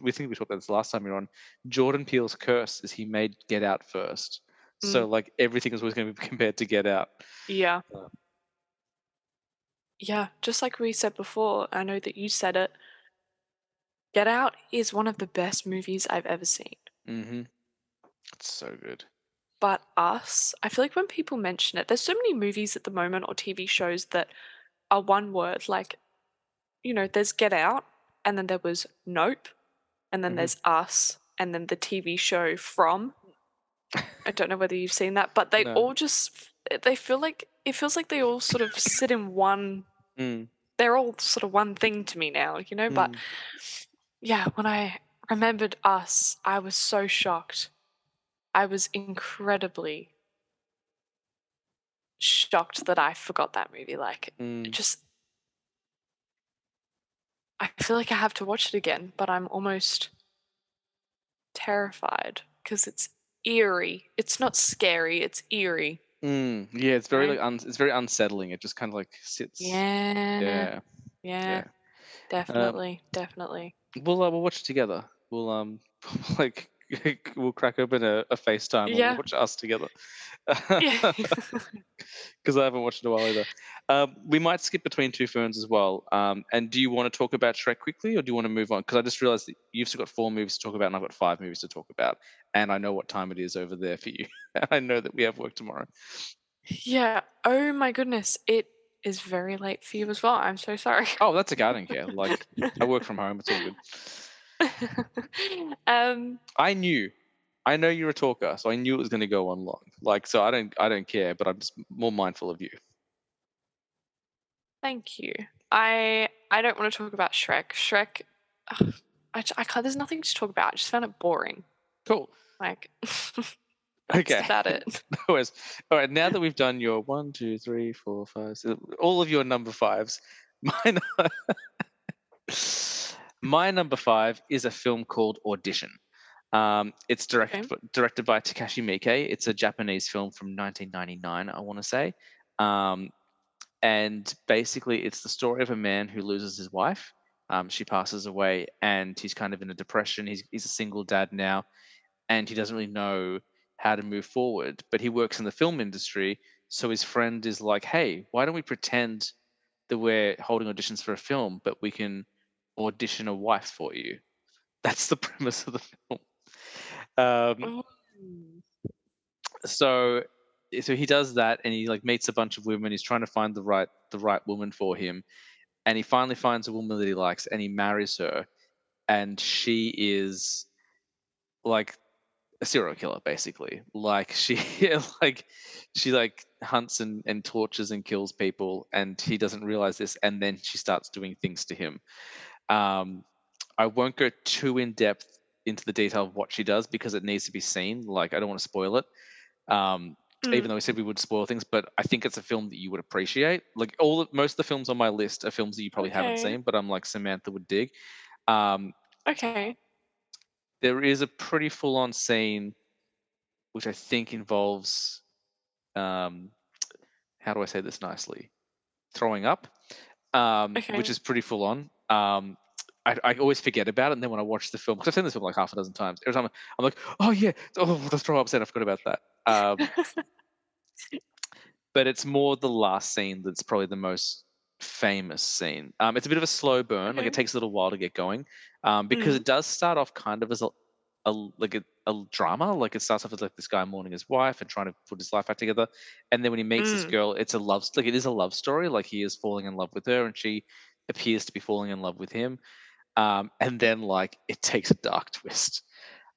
we think we talked about this last time we were on. Jordan Peele's curse is he made Get Out first, so mm. like everything is always going to be compared to Get Out. Yeah. Uh, Yeah, just like we said before, I know that you said it. Get Out is one of the best movies I've ever seen. mm-hmm. It's so good. But Us, I feel like when people mention it, there's so many movies at the moment or TV shows that are one word. Like, there's Get Out, and then there was Nope, and then Hmm. there's Us, and then the TV show From. I don't know whether you've seen that, but they No. all just they feel like it feels like they all sort of sit in one. Mm, They're all sort of one thing to me now, but mm, yeah, when I remembered Us, I was so shocked. I was incredibly shocked that I forgot that movie. Like, mm, just I feel like I have to watch it again, but I'm almost terrified because it's eerie. It's not scary, it's eerie, Yeah, it's you very know? like it's very unsettling. It just kind of like sits. Yeah. Yeah, Yeah, yeah. Um, definitely, definitely. we'll watch it together. We'll like we'll crack open a FaceTime and we'll Yeah. watch Us together. Yeah. Because I haven't watched it in a while either. We might skip between two phones as well. And do you want to talk about Shrek quickly, or do you want to move on? Because I just realized that you've still got 4 movies to talk about, and I've got 5 movies to talk about, and I know what time it is over there for you. I know that we have work tomorrow. Yeah. Oh my goodness, it is very late for you as well. I'm so sorry. Oh, that's okay. I don't care. Like, I work from home. It's all good. Um, I knew. I know you're a talker, so I knew it was going to go on long. Like, so I don't care, but I'm just more mindful of you. Thank you. I don't want to talk about Shrek. Shrek, ugh, I can't. There's nothing to talk about. I just found it boring. Cool. Like, that's Okay. about it. No worries. All right. Now that we've done your 1, 2, 3, 4, 5, all of your number fives, my my number five is a film called Audition. It's Okay. directed by Takashi Miike. It's a Japanese film from 1999, I want to say. Um, and basically, it's the story of a man who loses his wife. She passes away, and he's kind of in a depression. He's a single dad now, and he doesn't really know how to move forward. But he works in the film industry, so his friend is like, "Hey, why don't we pretend that we're holding auditions for a film, but we can audition a wife for you?" That's the premise of the film. Um, Oh. so so he does that, and he like meets a bunch of women. He's trying to find the right woman for him, and he finally finds a woman that he likes, and he marries her, and she is like a serial killer basically. Like she like she like hunts and tortures and kills people, and he doesn't realize this, and then she starts doing things to him. um I won't go too in depth into the detail of what she does because it needs to be seen. Like, I don't want to spoil it. um even Mm, though we said we would spoil things, but I think it's a film that you would appreciate. Like, most of the films on my list are films that you probably haven't okay. seen, but I'm like, Samantha would dig. um Okay. there is a pretty full on scene which I think involves um, how do I say this nicely? Throwing up, which Okay. is pretty full on. I always forget about it, and then when I watch the film, because I've seen this film like half a dozen times, every time I'm like, oh yeah, oh the throw up scene, I forgot about that. But it's more the last scene that's probably the most famous scene. It's a bit of a slow burn, like it Okay. takes a little while to get going, because Mm. it does start off kind of as a drama. Like it starts off as like this guy mourning his wife and trying to put his life back together, and then when he meets this Mm. girl, it's a love like it is a love story. Like he is falling in love with her, and she appears to be falling in love with him. And then like it takes a dark twist.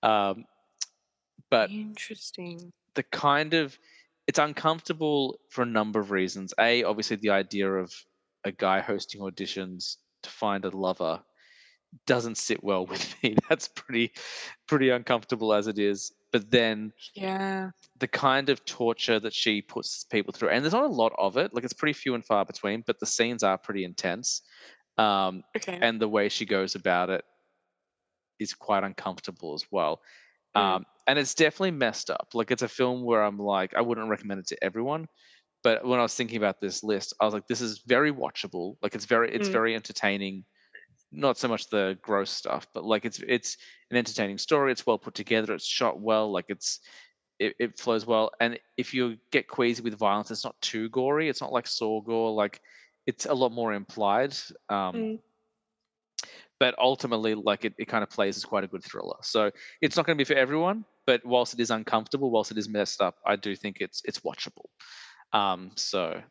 Um, but Interesting. the kind of it's uncomfortable for a number of reasons. A, obviously the idea of a guy hosting auditions to find a lover doesn't sit well with me. That's pretty uncomfortable as it is. But then Yeah. the kind of torture that she puts people through, and there's not a lot of it, like it's pretty few and far between, but the scenes are pretty intense. Um, Okay. and the way she goes about it is quite uncomfortable as well. Mm. And it's definitely messed up. Like it's a film where I'm like, I wouldn't recommend it to everyone. But when I was thinking about this list, I was like, this is very watchable. Like it's Mm. very entertaining. Not so much the gross stuff, but like it's an entertaining story. It's well put together. It's shot well. Like it flows well. And if you get queasy with violence, it's not too gory. It's not like Saw gore. Like it's a lot more implied. Mm. But ultimately, like it kind of plays as quite a good thriller. So it's not going to be for everyone. But whilst it is uncomfortable, whilst it is messed up, I do think it's watchable. So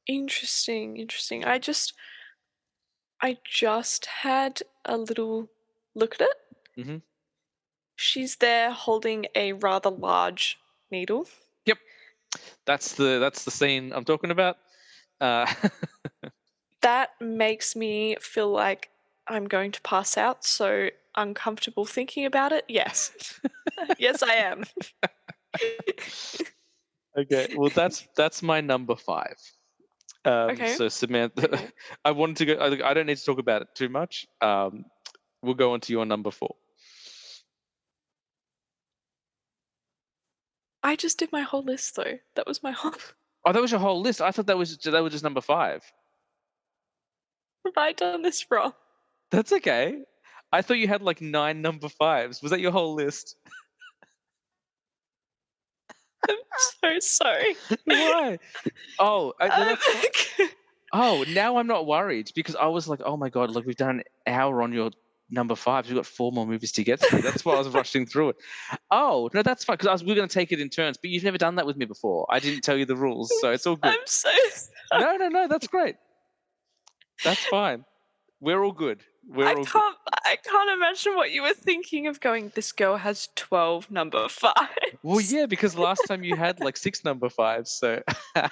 Interesting. Interesting. I just had a little look at it. mhm. She's there holding a rather large needle. Yep, that's the scene I'm talking about. Uh, That makes me feel like I'm going to pass out, so uncomfortable thinking about it. Yes. Yes, I am. okay, well that's my number five. Okay. So Samantha, Okay. I wanted to go. I don't need to talk about it too much. We'll go on to your number four. I just did my whole list though. That was my whole. Oh, that was your whole list. I thought that was just number five. Have I done this wrong? That's okay. I thought you had like nine number fives. Was that your whole list? I'm so sorry. Why? Oh, no, Um, that's fine. Oh, now I'm not worried because I was like, oh my god, look, we've done an hour on your number fives. We've got four more movies to get through. That's why I was rushing through it. Oh no, that's fine because we are going to take it in turns. But you've never done that with me before. I didn't tell you the rules, so it's all good. I'm so sorry. No, that's great. That's fine. We're all good. I We're all good. can't I can't imagine what you were thinking of going, this girl has 12 number Well, fives. yeah, because last time you had like six number fives, so okay,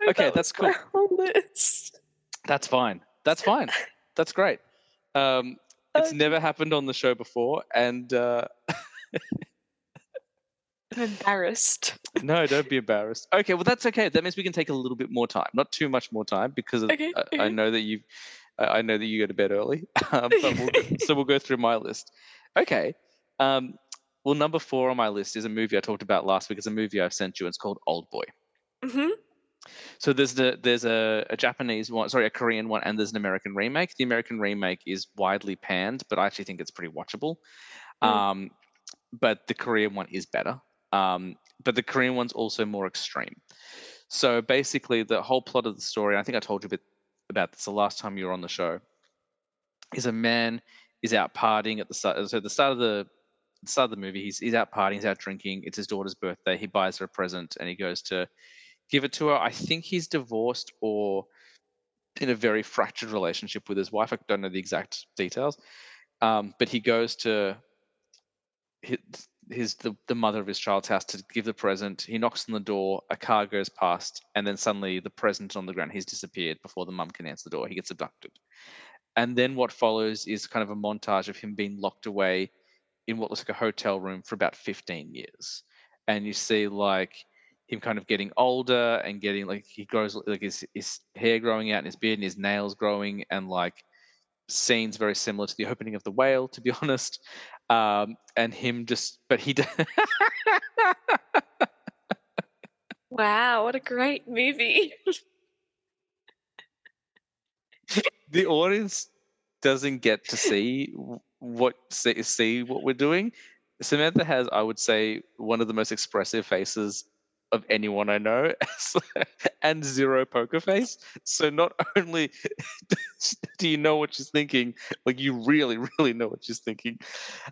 That that's was my cool. whole list. That's fine. That's fine. That's great. It's Okay. never happened on the show before, and I'm embarrassed. no, don't be embarrassed. Okay, well that's okay. That means we can take a little bit more time, not too much more time, because Okay, I okay. know that I know that you go to bed early. But we'll go through my list. Okay. Um, well, number four on my list is a movie I talked about last week. It's a movie I've sent you. It's called Old Boy. Mhm. So there's a Japanese one, sorry, a Korean one, and there's an American remake. The American remake is widely panned, but I actually think it's pretty watchable. Mm. Um, but the Korean one is better. But the Korean one's also more extreme. So basically, the whole plot of the story, I think I told you a bit about this the last time you were on the show, is a man is out partying at the start. So the start of the movie, he's out partying, he's out drinking. It's his daughter's birthday. He buys her a present and he goes to give it to her. I think he's divorced or in a very fractured relationship with his wife. I don't know the exact details. But he goes to the mother of his child's house to give the present. He knocks on the door, a car goes past, and then suddenly the present's on the ground. He's disappeared before the mum can answer the door. He gets abducted. And then what follows is kind of a montage of him being locked away in what looks like a hotel room for about 15 years. And you see like him kind of getting older and getting like he grows like his hair growing out and his beard and his nails growing and like scenes very similar to the opening of The Whale, to be honest. And him just, but he, Wow, what a great movie. the audience doesn't get to see what we're doing. Samantha has, I would say, one of the most expressive faces of anyone I know, and zero poker face. So not only do you know what she's thinking, like you really, really know what she's thinking.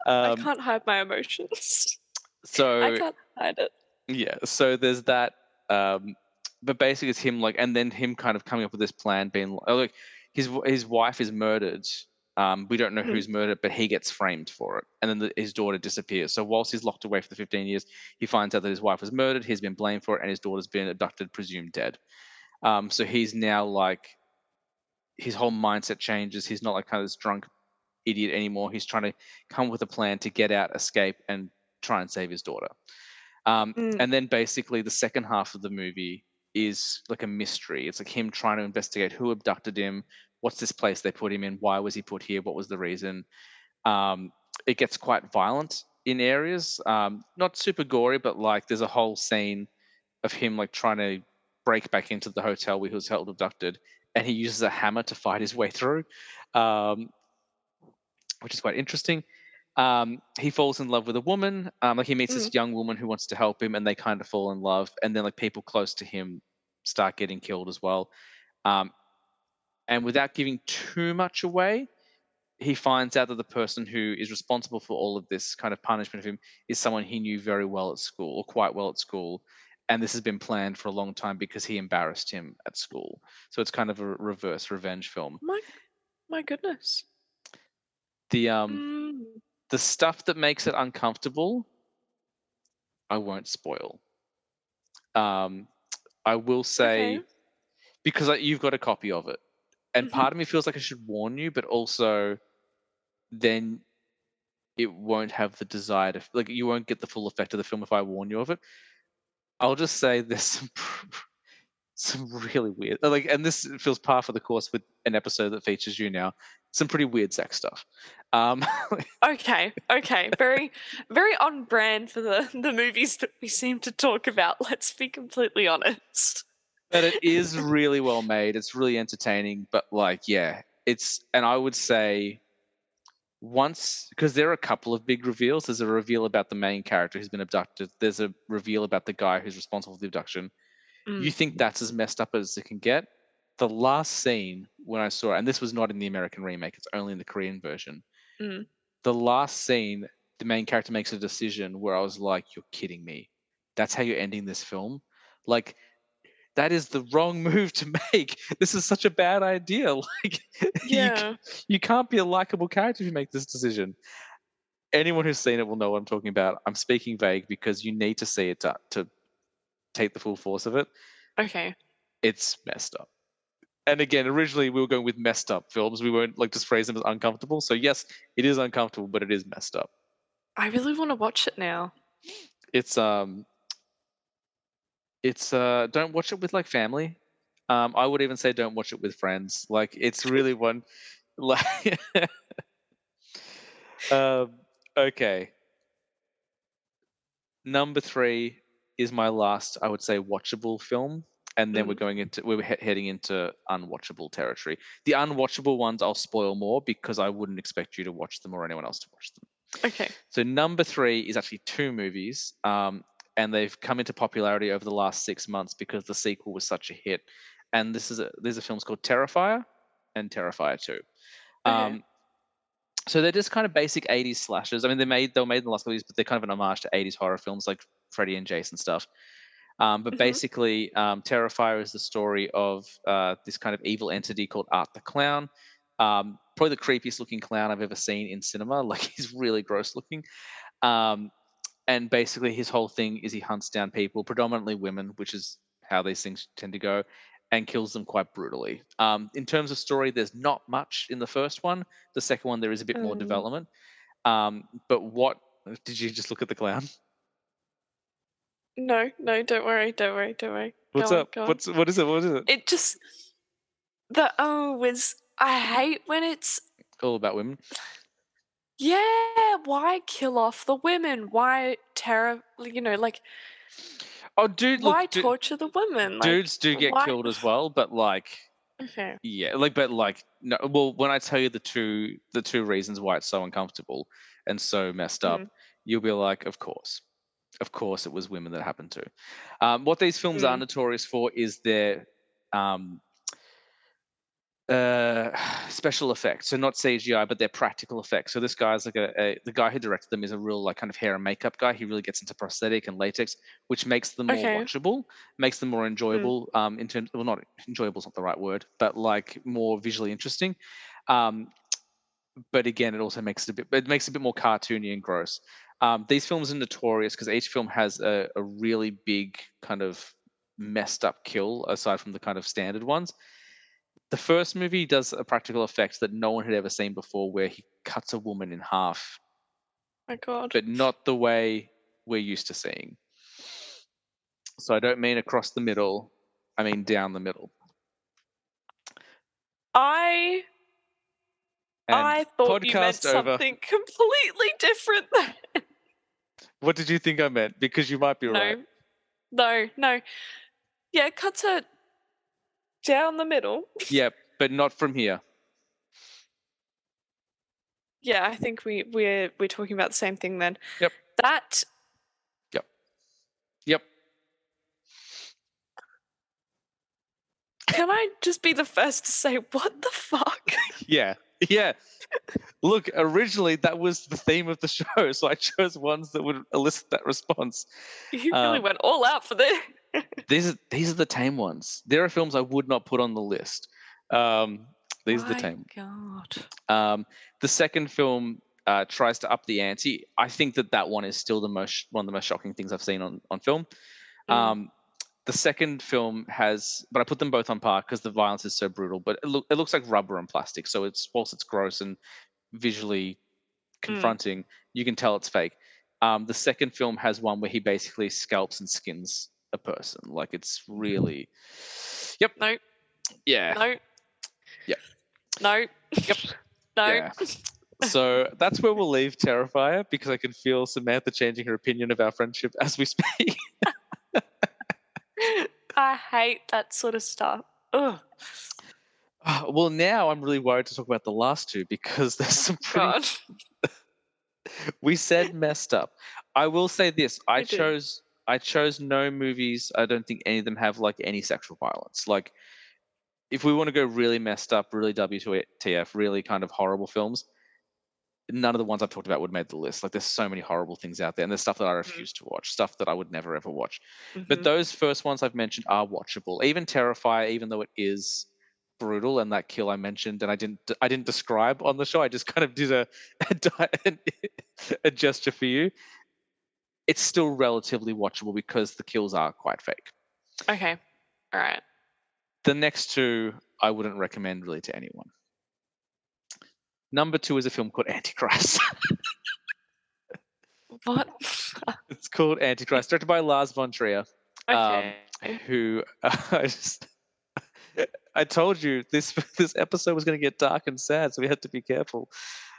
I Um, can't hide my emotions. I so can't hide it. yeah, so there's that. Um, but basically, it's him like, and then him kind of coming up with this plan, being like, his wife is murdered. We don't know Mhm. who's murdered, but he gets framed for it, and then his daughter disappears. So whilst he's locked away for the 15 years, he finds out that his wife was murdered. He's been blamed for it, and his daughter's been abducted, presumed dead. So he's now like his whole mindset changes. He's not like kind of this drunk idiot anymore. He's trying to come with a plan to get out, escape, and try and save his daughter. Mm, And then basically the second half of the movie is like a mystery. It's like him trying to investigate who abducted him, what's this place they put him in, why was he put here, what was the reason. Um, it gets quite violent in areas, not super gory, but like there's a whole scene of him like trying to break back into the hotel where he was held abducted, and he uses a hammer to fight his way through. Um, which is quite interesting. He falls in love with a woman. Like he meets mm. this young woman who wants to help him, and they kind of fall in love. And then like people close to him start getting killed as well. Um, and without giving too much away, he finds out that the person who is responsible for all of this kind of punishment of him is someone he knew very well at school, or quite well at school. And this has been planned for a long time because he embarrassed him at school. So it's kind of a reverse revenge film. My my goodness. The Mm, the stuff that makes it uncomfortable, I won't spoil. Um, I will okay. say because you've got a copy of it, and Mhm. part of me feels like I should warn you, but also then it won't have the desired like you won't get the full effect of the film if I warn you of it. I'll just say there's some really weird like, and this feels par for the course with an episode that features you now. Some pretty weird sex stuff. Um, Okay, okay. Very very on brand for the movies that we seem to talk about, let's be completely honest. but it is really well made. It's really entertaining, but like, yeah, it's and I would say once because there are a couple of big reveals. There's a reveal about the main character who's been abducted. There's a reveal about the guy who's responsible for the abduction. You Mm, think that's as messed up as it can get. The last scene when I saw it, and this was not in the American remake, it's only in the Korean version. mm. The last scene, the main character makes a decision where I was like, "You're kidding me! That's how you're ending this film? Like that is the wrong move to make. This is such a bad idea. Like Yeah. you can't be a likable character if you make this decision." Anyone who's seen it will know what I'm talking about. I'm speaking vague because you need to see it to take the full force of it. Okay. It's messed up. And again, originally we were going with messed up films. We weren't like just phrase them as uncomfortable. So yes, it is uncomfortable, but it is messed up. I really wanna watch it now. It's don't watch it with like family. I would even say don't watch it with friends. Like it's really one like um okay. Number 3 is my last, I would say, watchable film, and then Mm, we're heading into unwatchable territory. The unwatchable ones I'll spoil more because I wouldn't expect you to watch them or anyone else to watch them. okay. So number 3 is actually 2 movies, and they've come into popularity over the last 6 months because the sequel was such a hit. And these are films called Terrifier and Terrifier 2. Okay. Um, so they're just kind of basic 80s slashers. I mean, they were made in the last couple of years, but they're kind of an homage to 80s horror films like Freddy and Jason stuff. But Mhm. basically, Terrifier is the story of this kind of evil entity called Art the Clown. Probably the creepiest looking clown I've ever seen in cinema. Like he's really gross looking. Um, and basically, his whole thing is he hunts down people, predominantly women, which is how these things tend to go, and kills them quite brutally. In terms of story, there's not much in the first one. The second one, there is a bit more Mm. development. But what did you just look at the clown? No, no, don't worry, don't worry, don't worry. What's Go on, up? go on. What is it? What is it? It just the was I hate when it's All about women. Yeah, why kill off the women? Why like, Oh, dude, look, why torture the women? Like, dudes do get why? killed as well, but like, Okay. yeah, no. Well, when I tell you the two reasons why it's so uncomfortable and so messed up, Mm, you'll be like, of course, it was women that happened to. What these films are mm, notorious for is their um, uh, special effects. So not CGI, but they're practical effects. So this guy's like the guy who directed them is a real like kind of hair and makeup guy. He really gets into prosthetic and latex, which makes them more okay. watchable, makes them more Mm, enjoyable. In terms, well, not enjoyable is not the right word, but like more visually interesting. Um, but again, it makes it a bit more cartoony and gross. These films are notorious because each film has a really big kind of messed up kill aside from the kind of standard ones. The first movie does a practical effect that no one had ever seen before, where he cuts a woman in half, my God. but not the way we're used to seeing. So I don't mean across the middle, I mean down the middle. I And I thought you meant podcast over. something completely different. What did you think I meant? Because you might be right. No, no. Yeah, it cuts her down the middle. Yeah, but not from here. Yeah, I think we're talking about the same thing then. Yep, That yep, yep. can I just be the first to say what the fuck? Yeah, yeah. Look, originally that was the theme of the show, so I chose ones that would elicit that response. You really Um, went all out for this. these are the tame ones. There are films I would not put on the list. Um, these are the My tame. God. The second film tries to up the ante. I think that one is still one of the most shocking things I've seen on film. Mm, Um, the second film has, but I put them both on par because the violence is so brutal. But it looks like rubber and plastic, so whilst it's gross and visually mm. confronting, you can tell it's fake. The second film has one where he basically scalps and skins a person. Like it's really, yep, No, yeah, no, yep, no, yep, no. yeah. So that's where we'll leave Terrifier because I can feel Samantha changing her opinion of our friendship as we speak. I hate that sort of stuff. Ugh. Well, now I'm really worried to talk about the last two because there's some pretty. God, We said messed up. I will say this: we did. I chose no movies. I don't think any of them have like any sexual violence. Like, if we want to go really messed up, really WTF, really kind of horrible films, none of the ones I've talked about would make the list. Like, there's so many horrible things out there, and there's stuff that I Mm, refuse to watch, stuff that I would never ever watch. But mm-hmm. those first ones I've mentioned are watchable. Even Terrifier, even though it is brutal, and that kill I mentioned, and I didn't describe on the show. I just kind of did a gesture for you. It's still relatively watchable because the kills are quite fake. Okay, all right. The next two I wouldn't recommend really to anyone. Number two is a film called Antichrist. What? It's called Antichrist, directed by Lars von Trier, um, Okay. who I told you this episode was going to get dark and sad, so we had to be careful.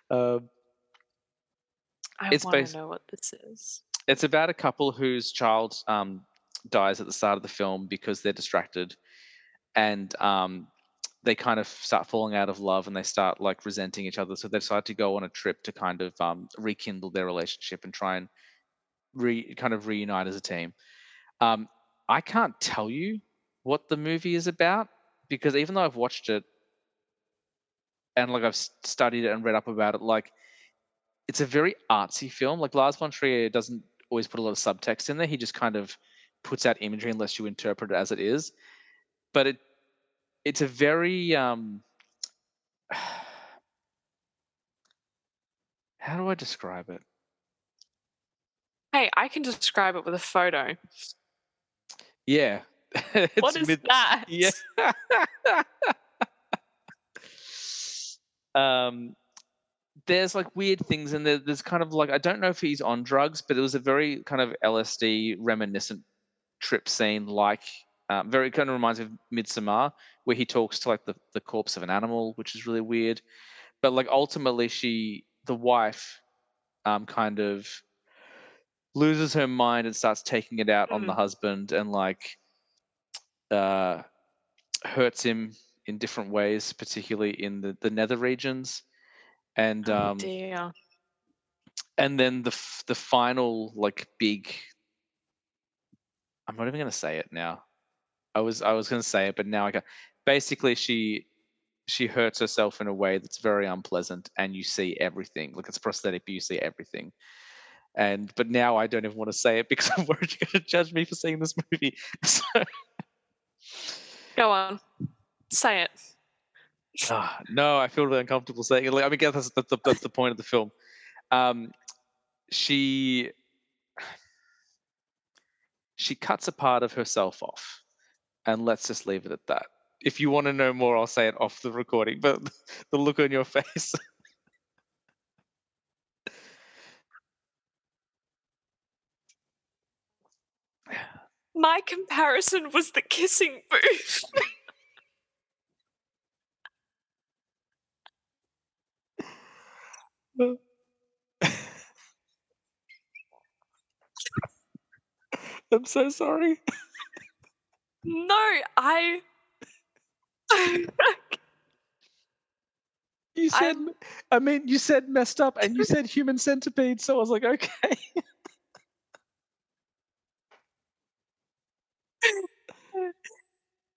Um, I it's want to based. know what this is. It's about a couple whose child dies at the start of the film because they're distracted, and they kind of start falling out of love, and they start like resenting each other. So they decide to go on a trip to kind of rekindle their relationship and try and kind of reunite as a team. Um, I can't tell you what the movie is about because even though I've watched it and like I've studied it and read up about it, like it's a very artsy film. Like Lars von Trier doesn't always put a lot of subtext in there. He just kind of puts out imagery unless you interpret it as it is. But it's a very how do I describe it? Hey, I can describe it with a photo. Yeah, What it's is mid. that? Yeah. um, there's like weird things in there. There's kind of like I don't know if he's on drugs, but it was a very kind of LSD reminiscent trip scene, like very kind of reminds me of Midsommar, where he talks to like the corpse of an animal, which is really weird. but like ultimately, the wife, kind of loses her mind and starts taking it out on the Mm. husband, and like uh, hurts him in different ways, particularly in the nether regions, and Oh dear. and then the final like big. I'm not even gonna say it now. I was gonna say it, but now I can. Basically, she hurts herself in a way that's very unpleasant, and you see everything. Like it's prosthetic, but you see everything. And but now I don't even want to say it because I'm worried you're gonna judge me for seeing this movie. So, Go on. Say it. no, I feel really uncomfortable saying it. Like, I mean, I guess that's the point of the film. Um, she she cuts a part of herself off, and let's just leave it at that. If you want to know more, I'll say it off the recording. But the look on your face. My comparison was the kissing booth. I'm so sorry. No, I You said, I'm I mean, you said messed up, and you said human centipede. So I was like, okay.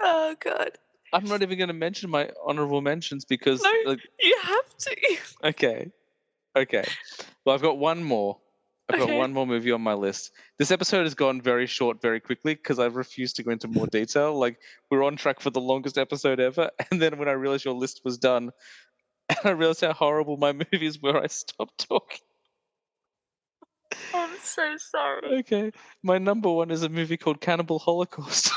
oh god. I'm not even going to mention my honorable mentions because, No, like, you have to. okay, okay. Well, I've got one more. I've got Okay. one more movie on my list. This episode has gone very short very quickly because I've refused to go into more detail. Like, we're on track for the longest episode ever. And then when I realized your list was done, and I realized how horrible my movies were, I stopped talking. I'm so sorry. Okay. My number one is a movie called Cannibal Holocaust.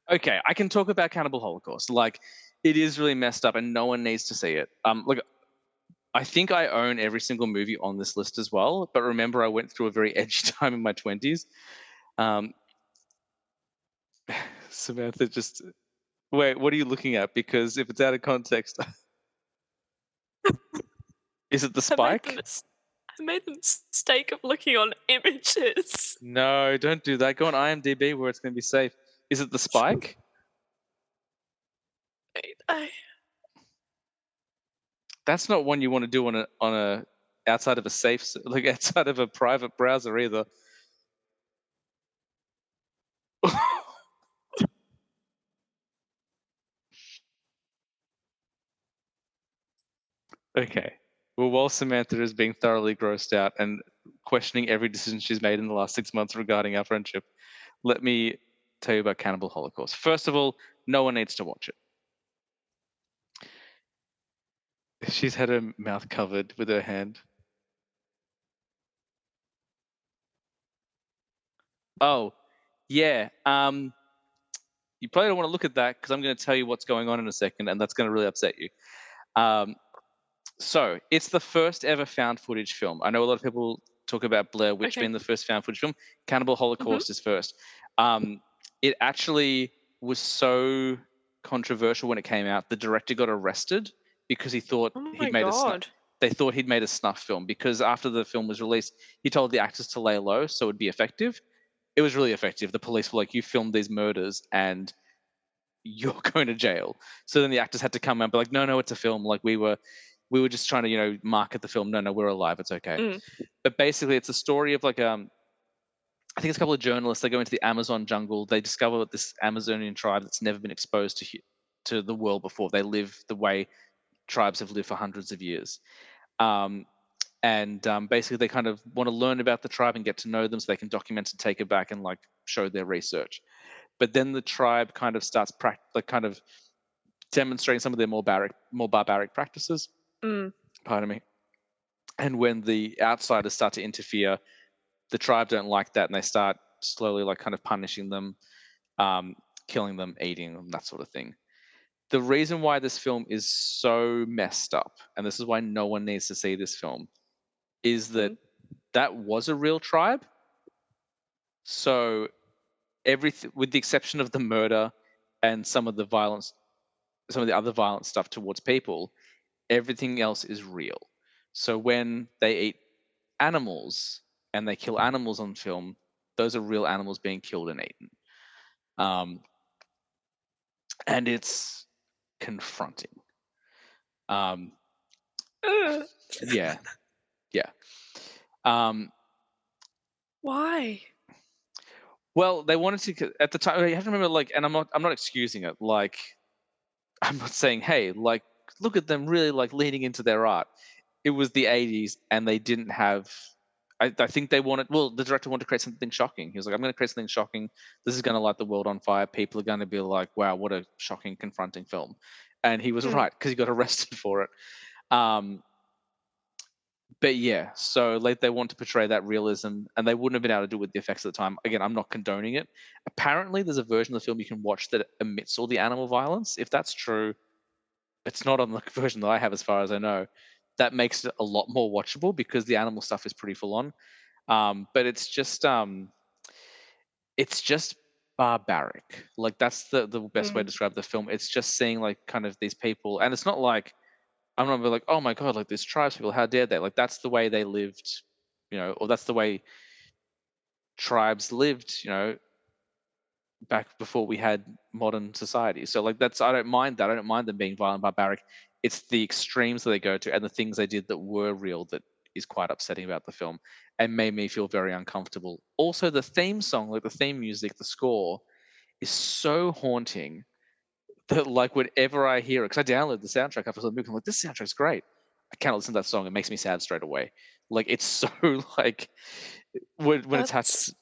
Okay, I can talk about Cannibal Holocaust. Like, it is really messed up, and no one needs to see it. Look, I think I own every single movie on this list as well. But remember, I went through a very edgy time in my 20s. Um, Samantha, just wait. What are you looking at? Because if it's out of context, is it the I made the spike? I made the mistake of looking on images. No, don't do that. Go on IMDb where it's going to be safe. Is it the spike? Wait, I That's not one you want to do on a outside of a like outside of a private browser either. Okay. Well, while Samantha is being thoroughly grossed out and questioning every decision she's made in the last 6 months regarding our friendship, let me tell you about Cannibal Holocaust. First of all, no one needs to watch it. She's had her mouth covered with her hand. Oh, yeah. You probably don't want to look at that because I'm going to tell you what's going on in a second, and that's going to really upset you. Um, so it's the first ever found footage film. I know a lot of people talk about Blair Witch okay. being the first found footage film. Cannibal Mhm. Holocaust is first. It actually was so controversial when it came out. The director got arrested because he thought Oh he'd my made a snuff. god. They thought he'd made a snuff film because after the film was released, he told the actors to lay low so it'd be effective. It was really effective. The police were like, "You filmed these murders and you're going to jail." So then the actors had to come out and be like, "No, no, it's a film. Like we were just trying to market the film. No, no, we're alive. It's okay." Mm. But basically, it's a story of like I think it's a couple of journalists. They go into the Amazon jungle. They discover this Amazonian tribe that's never been exposed to the world before. They live the way tribes have lived for hundreds of years. Um, and basically, they kind of want to learn about the tribe and get to know them, so they can document and take it back and like show their research. But then the tribe kind of starts like kind of demonstrating some of their more barbaric practices. Mm. Pardon me. And when the outsiders start to interfere, the tribe don't like that, and they start slowly like kind of punishing them, um, killing them, eating them, that sort of thing. The reason why this film is so messed up, and this is why no one needs to see this film, is that Mm. that was a real tribe. So everything with the exception of the murder and some of the other violent stuff towards people, everything else is real. So when they eat animals and they kill animals on film, those are real animals being killed and eaten. Um, and it's confronting. Um, Ugh. yeah, yeah. Um, Why? well, they wanted to at the time. You have to remember, like, and I'm not excusing it. Like, I'm not saying, hey, like, look at them really like leaning into their art. It was the 80s, and they didn't have. I think they wanted. Well, the director wanted to create something shocking. He was like, I'm going to create something shocking. This is going to light the world on fire. People are going to be like, wow, what a shocking, confronting film. And he was Mm, right because he got arrested for it. Um, but yeah, so like they want to portray that realism, and they wouldn't have been able to do it with the effects at the time. Again, I'm not condoning it. Apparently, there's a version of the film you can watch that omits all the animal violence. If that's true, it's not on the version that I have, as far as I know. That makes it a lot more watchable because the animal stuff is pretty full on. But it's just barbaric. Like that's the best way to mm, describe the film. It's just seeing like kind of these people, and it's not like I'm not like, oh my god, like these tribes people, how dare they? Like that's the way they lived, or that's the way tribes lived, back before we had modern society. So like that's I don't mind that. I don't mind them being violent, barbaric. It's the extremes that they go to and the things they did that were real that is quite upsetting about the film and made me feel very uncomfortable. Also, the theme song, like the theme music, the score, is so haunting that like whenever I hear it, because I downloaded the soundtrack after the movie, I'm like, this soundtrack's great. I cannot listen to that song. It makes me sad straight away. Like it's so like when that's attached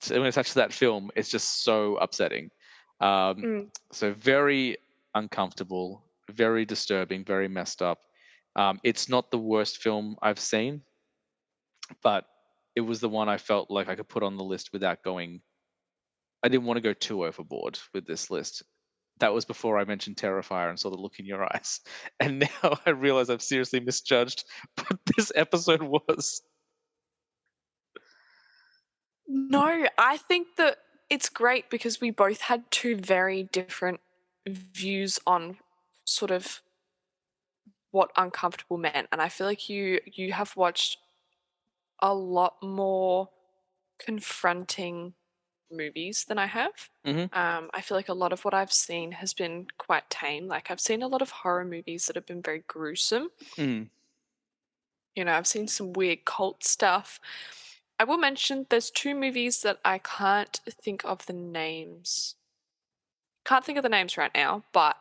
to that film, it's just so upsetting. Um, mm. so very uncomfortable, very disturbing, very messed up. It's not the worst film I've seen, but it was the one I felt like I could put on the list without going. I didn't want to go too overboard with this list. That was before I mentioned Terrifier and saw the look in your eyes. And now I realize I've seriously misjudged what this episode was. No, I think that it's great because we both had two very different views on sort of what uncomfortable meant, and I feel like you have watched a lot more confronting movies than I have. Hmm. I feel like a lot of what I've seen has been quite tame. Like I've seen a lot of horror movies that have been very gruesome. Mm. I've seen some weird cult stuff. I will mention there's two movies that I can't think of the names. Can't think of the names right now, but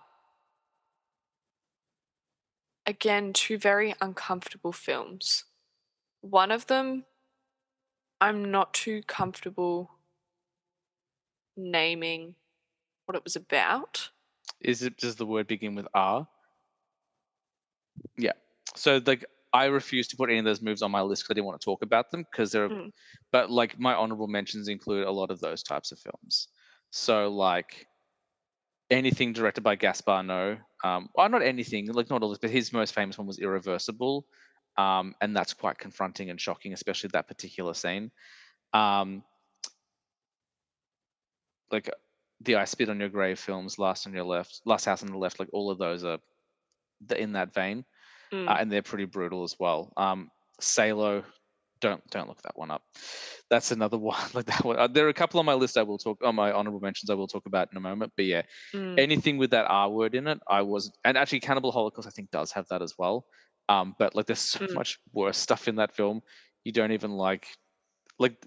again, two very uncomfortable films. One of them, I'm not too comfortable naming what it was about. Does the word begin with R? Yeah. So like I refuse to put any of those moves on my list because I didn't want to talk about them because Mm, but like my honorable mentions include a lot of those types of films. So like anything directed by Gaspar Noé. Well, not anything, like not all this, but his most famous one was Irreversible. And that's quite confronting and shocking, especially that particular scene. Um, like the I Spit on Your Grave films, Last on Your Left, Last House on the Left, like all of those are in that vein. mm, And they're pretty brutal as well. Salo, don't look that one up. That's another one like that one. There are a couple on my list I will talk on my honorable mentions I will talk about in a moment. But yeah, mm, anything with that R word in it, I was, and actually Cannibal Holocaust I think does have that as well. But like there's so mm. much worse stuff in that film. You don't even like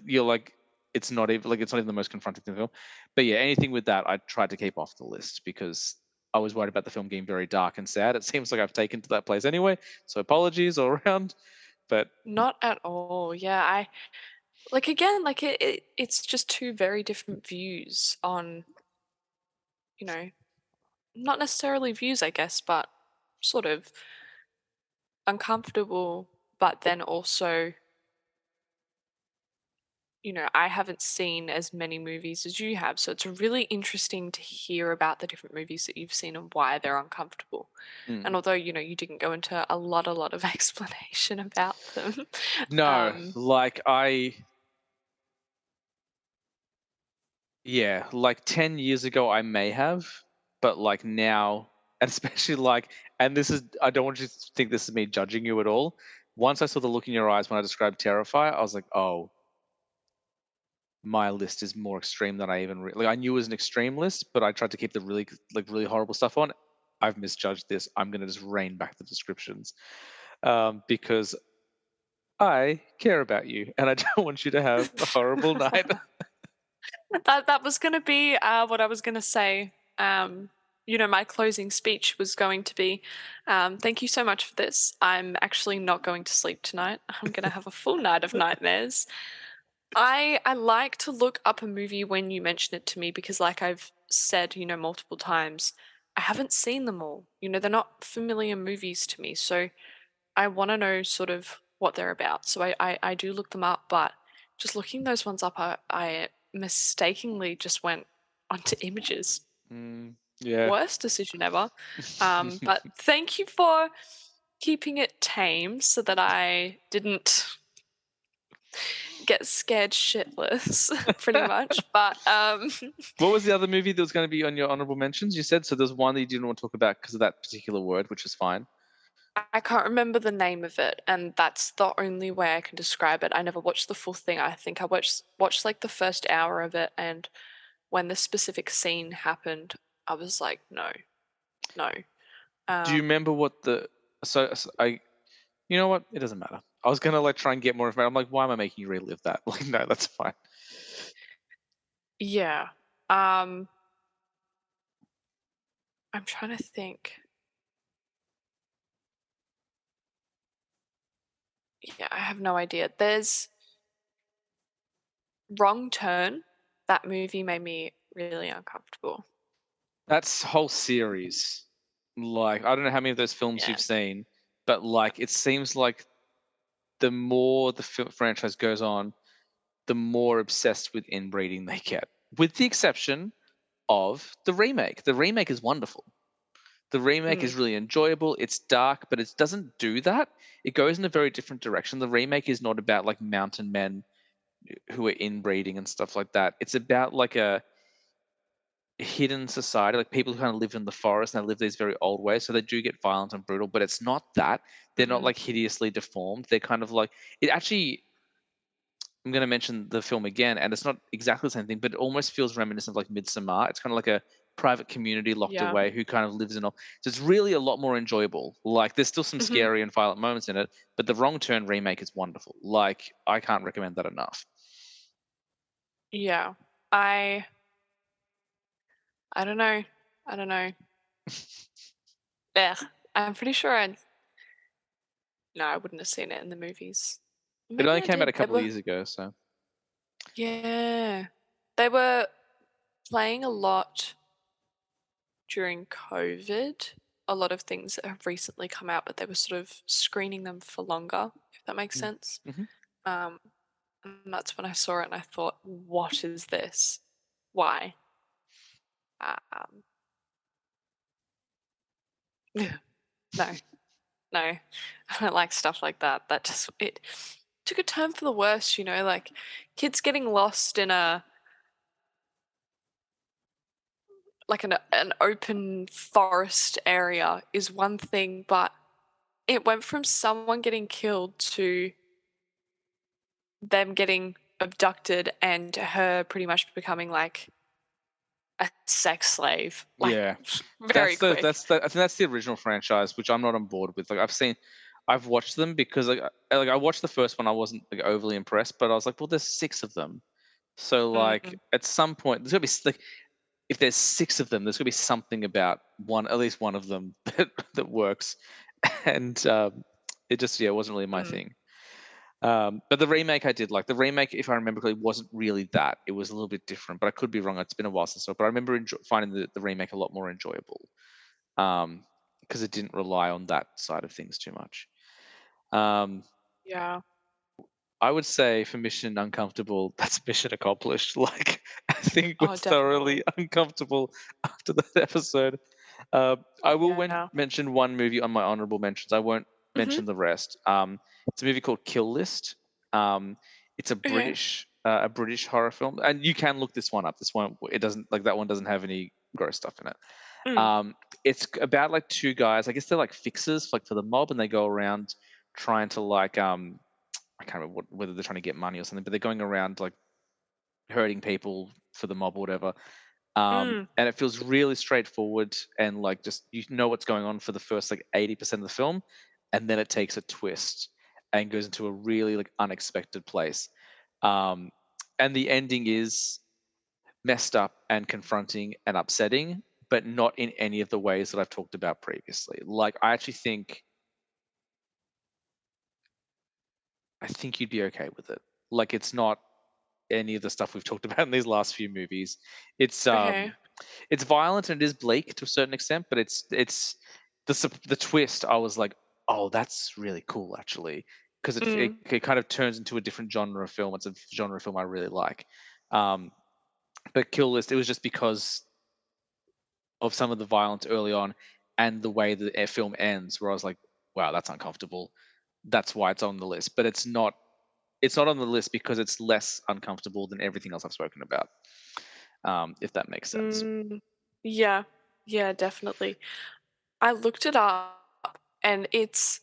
you're like it's not even the most confronting thing in the film. But yeah, anything with that I tried to keep off the list because I was worried about the film getting very dark and sad. It seems like I've taken to that place anyway, so apologies all around. But Not at all. Yeah, I like again, like it's just two very different views on, you know, not necessarily views, I guess, but sort of uncomfortable, but then also, I haven't seen as many movies as you have, so it's really interesting to hear about the different movies that you've seen and why they're uncomfortable. And mm, although, you didn't go into a lot of explanation about them, no, um, like Yeah, like 10 years ago, I may have, but like now, and especially like, and this is, I don't want you to think this is me judging you at all. Once I saw the look in your eyes when I described Terrify, I was like, oh, my list is more extreme than I even like. I knew it was an extreme list, but I tried to keep the really horrible stuff on. I've misjudged this. I'm gonna just rein back the descriptions because I care about you and I don't want you to have a horrible night. That was gonna be, what I was gonna say. My closing speech was going to be, "Thank you so much for this. I'm actually not going to sleep tonight. I'm gonna have a full night of nightmares." I like to look up a movie when you mention it to me because, like I've said, multiple times, I haven't seen them all. They're not familiar movies to me, so I wanna know sort of what they're about. So I do look them up, but just looking those ones up, I mistakenly just went onto images. Mm, yeah. Worst decision ever. But thank you for keeping it tame so that I didn't get scared shitless, pretty much. But What was the other movie that was going to be on your honorable mentions? You said so. There's one that you didn't want to talk about because of that particular word, which is fine. I can't remember the name of it, and that's the only way I can describe it. I never watched the full thing. I think I watched like the first hour of it, and when the specific scene happened, I was like, no, no. Do you Um, remember what the? So I. You know what? It doesn't matter. I was gonna like try and get more information. I'm like, why am I making you relive that? Like, no, that's fine. yeah. Um, I'm trying to think. Yeah, I have no idea. There's Wrong Turn. That movie made me really uncomfortable. That's whole series. Like, I don't know how many of those films Yeah. you've seen, but like, it seems like the more the franchise goes on, the more obsessed with inbreeding they get. With the exception of the remake. The remake is wonderful. The remake Mm, is really enjoyable. It's dark, but it doesn't do that. It goes in a very different direction. The remake is not about like mountain men who are inbreeding and stuff like that. It's about like a hidden society, like people who kind of live in the forest and they live these very old ways. So they do get violent and brutal, but it's not that. They're not mm, like hideously deformed. They're kind of like it actually. I'm going to mention the film again, and it's not exactly the same thing, but it almost feels reminiscent of like Midsommar. It's kind of like a private community locked yeah. away who kind of lives in a. So it's really a lot more enjoyable. Like there's still some Mhm. scary and violent moments in it, but the Wrong Turn remake is wonderful. Like I can't recommend that enough. Yeah. I I don't know. I don't know. Yeah. I'm pretty sure I no, I wouldn't have seen it in the movies. It Maybe only I came out a did. They couple of were years ago, so Yeah. They were playing a lot during COVID. A lot of things that have recently come out, but they were sort of screening them for longer, if that makes sense. mm-hmm. Um, and that's when I saw it and I thought, what is this? Why? Um, no, no, I don't like stuff like that. That just it took a turn for the worse, like kids getting lost in a like an open forest area is one thing, but it went from someone getting killed to them getting abducted and her pretty much becoming like a sex slave, like Yeah, very quick. I think that's the original franchise, which I'm not on board with. Like I've watched them because like I watched the first one. I wasn't like overly impressed, but I was like, well, there's six of them, so like Mm, at some point there's gonna be like if there's six of them, there's gonna be something about one, at least one of them that works, and it just yeah, it wasn't really my mm, thing. But the remake I did like. The remake, if I remember correctly, wasn't really that. It was a little bit different, but I could be wrong. It's been a while since I saw it, but I remember finding the remake a lot more enjoyable because it didn't rely on that side of things too much. Um, yeah. I would say for Mission Uncomfortable, that's mission accomplished. Like I think we're Oh, thoroughly definitely. uncomfortable after that episode. I will Yeah. mention one movie on my honorable mentions. I won't Mhm. mention the rest. It's a movie called Kill List. Um, it's a Okay. British. a British horror film, and you can look this one up. This one, it doesn't like that one doesn't have any gross stuff in it. Mm. It's about like two guys. I guess they're like fixers, like for the mob, and they go around trying to like I can't remember whether they're trying to get money or something, but they're going around like hurting people for the mob or whatever. Mm. And it feels really straightforward and like just you know what's going on for the first like 80% of the film, and then it takes a twist and goes into a really like unexpected place. Um, and the ending is messed up and confronting and upsetting, but not in any of the ways that I've talked about previously. Like I think you'd be okay with it. Like it's not any of the stuff we've talked about in these last few movies. It's Okay. um it's violent and it is bleak to a certain extent, but it's the twist. I was like, oh, that's really cool actually, because Mm. it kind of turns into a different genre of film. It's a genre of film I really like. Um, but Kill List, it was just because of some of the violence early on and the way the film ends, where I was like, wow, that's uncomfortable. That's why it's on the list, but it's not on the list because it's less uncomfortable than everything else I've spoken about. If that makes sense. Mm. Yeah. Yeah, definitely. I looked it up and it's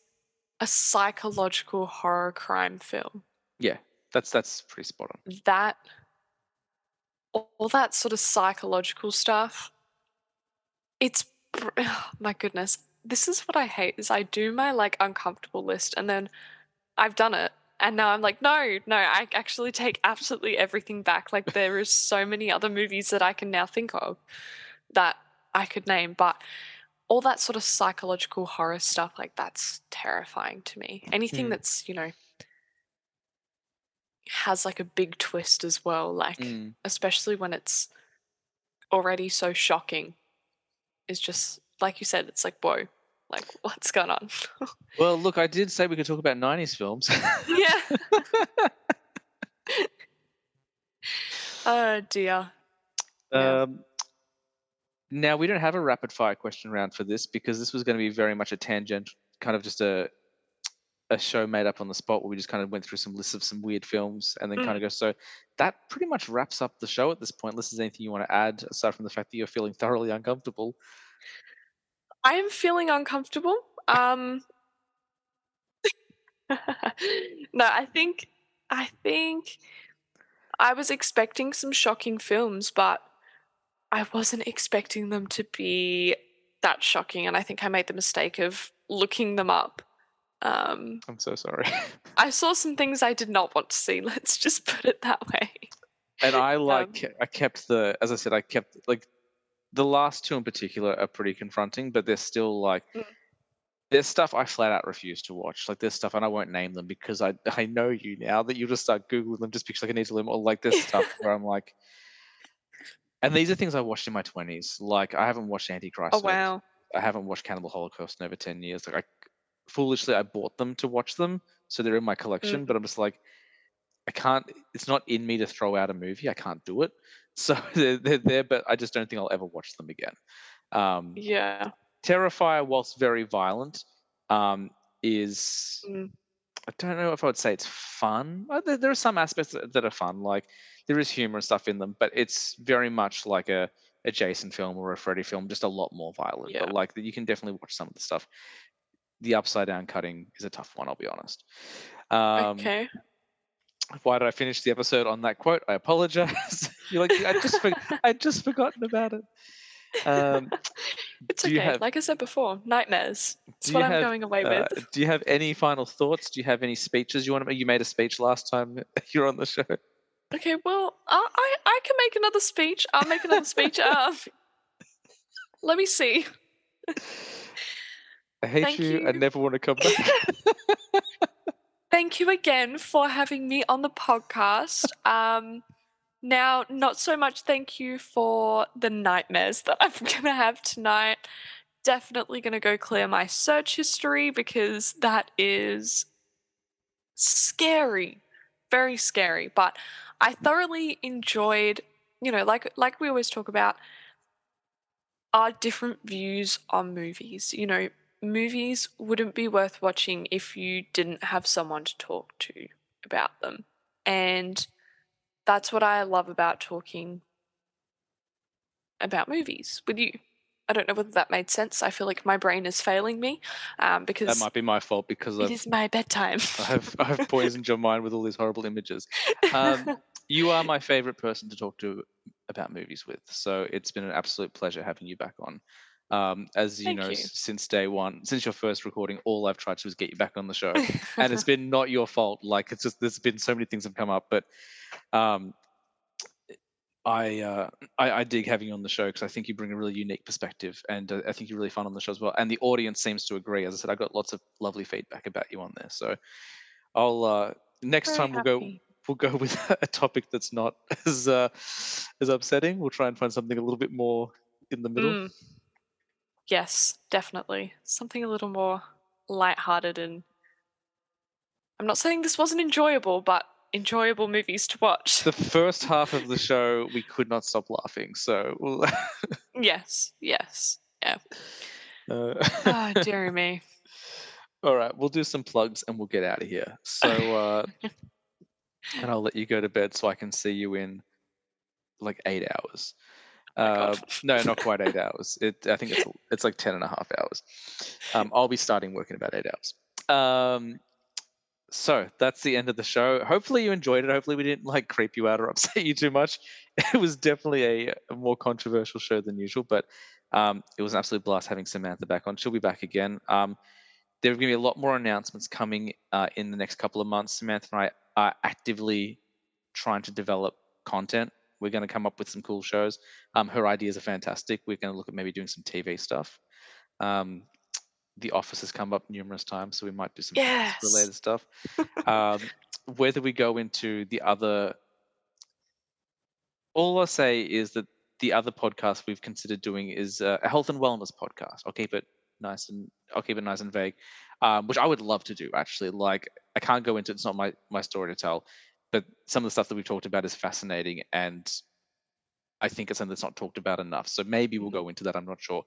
a psychological horror crime film. Yeah, that's pretty spot on. That all that sort of psychological stuff, it's my goodness. This is what I hate is I do my like uncomfortable list and then I've done it and now I'm like, no, no, I actually take absolutely everything back. Like there is so many other movies that I can now think of that I could name, but all that sort of psychological horror stuff, like that's terrifying to me. Anything Mm, that's, has like a big twist as well, like mm. especially when it's already so shocking, is just like you said, it's like, whoa, like what's going on? Well, look, I did say we could talk about 90s films. Yeah. Oh dear. Yeah. um, Now, we don't have a rapid fire question round for this because this was going to be very much a tangent, kind of just a show made up on the spot where we just kind of went through some lists of some weird films and then kind Mm. of go. So that pretty much wraps up the show at this point. Unless there's anything you want to add aside from the fact that you're feeling thoroughly uncomfortable. I am feeling uncomfortable. No, I think I was expecting some shocking films, but I wasn't expecting them to be that shocking, and I think I made the mistake of looking them up. Um, I'm so sorry. I saw some things I did not want to see, let's just put it that way. And Um, I kept as I said, I kept like the last two in particular are pretty confronting, but they're still like mm, there's stuff I flat out refuse to watch. Like there's stuff, and I won't name them because I know you now that you'll just start googling them just because like I need to learn. Or like there's stuff where I'm like, and these are things I watched in my 20s. Like I haven't watched oh, Antichrist in over, wow. I haven't watched Cannibal Holocaust in over 10 years. Like foolishly I bought them to watch them, so they're in my collection. Mm, But I'm just like I can't. It's not in me to throw out a movie. I can't do it. So they're there, but I just don't think I'll ever watch them again. Um, yeah. Terrifier, whilst very violent, is Mm, I don't know if I would say it's fun. There are some aspects that are fun, like there is humor and stuff in them, but it's very much like a Jason film or a Freddy film, just a lot more violent. But yeah. like you can definitely watch some of the stuff. The upside down cutting is a tough one, I'll be honest. Um, Okay. why did I finish the episode on that quote? I apologize. You're like I just forgotten about it. Um, It's do you okay. have Like I said before, nightmares. do It's what you I'm have going away with. do you have any final thoughts? Do you have any speeches you want to make? You made a speech last time you're on the show. Okay, well, I can make another speech. I'll make another speech. Let me see. I hate Thank you. I you. never want to come back. Thank you again for having me on the podcast. Now, not so much thank you for the nightmares that I'm gonna have tonight. Definitely gonna go clear my search history because that is scary, very scary. But I thoroughly enjoyed, like we always talk about, our different views on movies. Movies wouldn't be worth watching if you didn't have someone to talk to about them. And that's what I love about talking about movies with you. I don't know whether that made sense. I feel like my brain is failing me That because might be my fault because it is my bedtime. I've poisoned your mind with all these horrible images. Um, you are my favorite person to talk to about movies with, so it's been an absolute pleasure having you back on. As you Thank know, you. since day one, since your first recording, all I've tried to do is get you back on the show, and it's been not your fault. Like it's just there's been so many things have come up, but um, I, uh, I dig having you on the show because I think you bring a really unique perspective, and I think you're really fun on the show as well. And the audience seems to agree. As I said, I got lots of lovely feedback about you on there. So I'll next Very time happy. we'll go with a topic that's not as upsetting. We'll try and find something a little bit more in the middle. Mm, yes, definitely. Something a little more lighthearted, and I'm not saying this wasn't enjoyable, but enjoyable movies to watch. The first half of the show, we could not stop laughing. So, Yes, yes. Yeah. uh, Ah, dearie me. all right, we'll do some plugs and we'll get out of here. So, and I'll let you go to bed so I can see you in like 8 hours. My God. No, not quite 8 hours. I think it's like 10.5 hours. I'll be starting work in about 8 hours. So that's the end of the show. Hopefully you enjoyed it. Hopefully we didn't like creep you out or upset you too much. It was definitely a more controversial show than usual, but it was an absolute blast having Samantha back on. She'll be back again. There are going to be a lot more announcements coming in the next couple of months. Samantha and I are actively trying to develop content. We're going to come up with some cool shows. Her ideas are fantastic. We're going to look at maybe doing some TV stuff. Um, the Office has come up numerous times, so we might do some Office Yes. related stuff. Um, whether we go into the other, all I'll say is that the other podcast we've considered doing is a health and wellness podcast. I'll keep it nice and vague, which I would love to do actually. Like I can't go into it's not my story to tell, but some of the stuff that we've talked about is fascinating, and I think it's something that's not talked about enough. So maybe we'll Mhm. go into that. I'm not sure.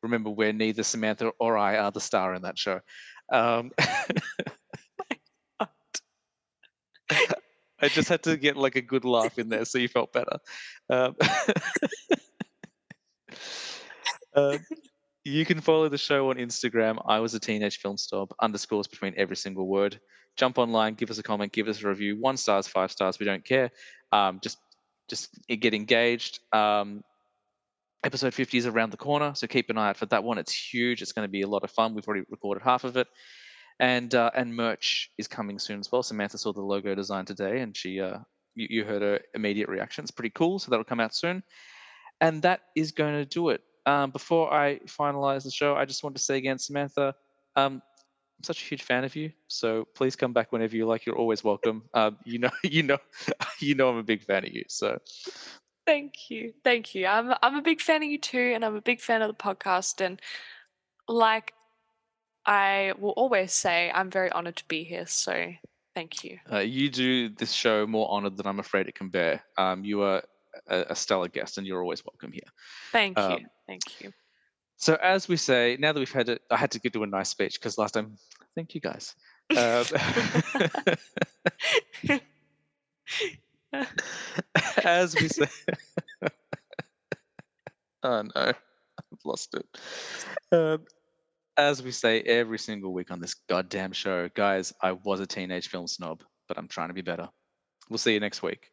Remember, where neither Samantha or I are the star in that show. Um, I just had to get like a good laugh in there so you felt better. Um, uh, you can follow the show on Instagram. I was a teenage film snob, underscores between every single word. Jump online, give us a comment, give us a review. 1 stars, 5 stars, we don't care. Just get engaged. Episode 50 is around the corner, so keep an eye out for that one. It's huge. It's going to be a lot of fun. We've already recorded half of it, and merch is coming soon as well. Samantha saw the logo design today, and you heard her immediate reaction. It's pretty cool, so that'll come out soon. And that is going to do it. Before I finalize the show, I just want to say again, Samantha, I'm such a huge fan of you. So please come back whenever you like. You're always welcome. You know, I'm a big fan of you. So Thank you. Thank you. I'm a big fan of you too, and I'm a big fan of the podcast. And like I will always say, I'm very honored to be here. So thank you. you do this show more honored than I'm afraid it can bear. You are a stellar guest, and you're always welcome here. Thank you. Um, Thank you. so as we say, now that we've had it, I had to do a nice speech because last time, thank you guys. Um, as we say, oh no, I've lost it. Um, as we say every single week on this goddamn show, guys, I was a teenage film snob, but I'm trying to be better. We'll see you next week.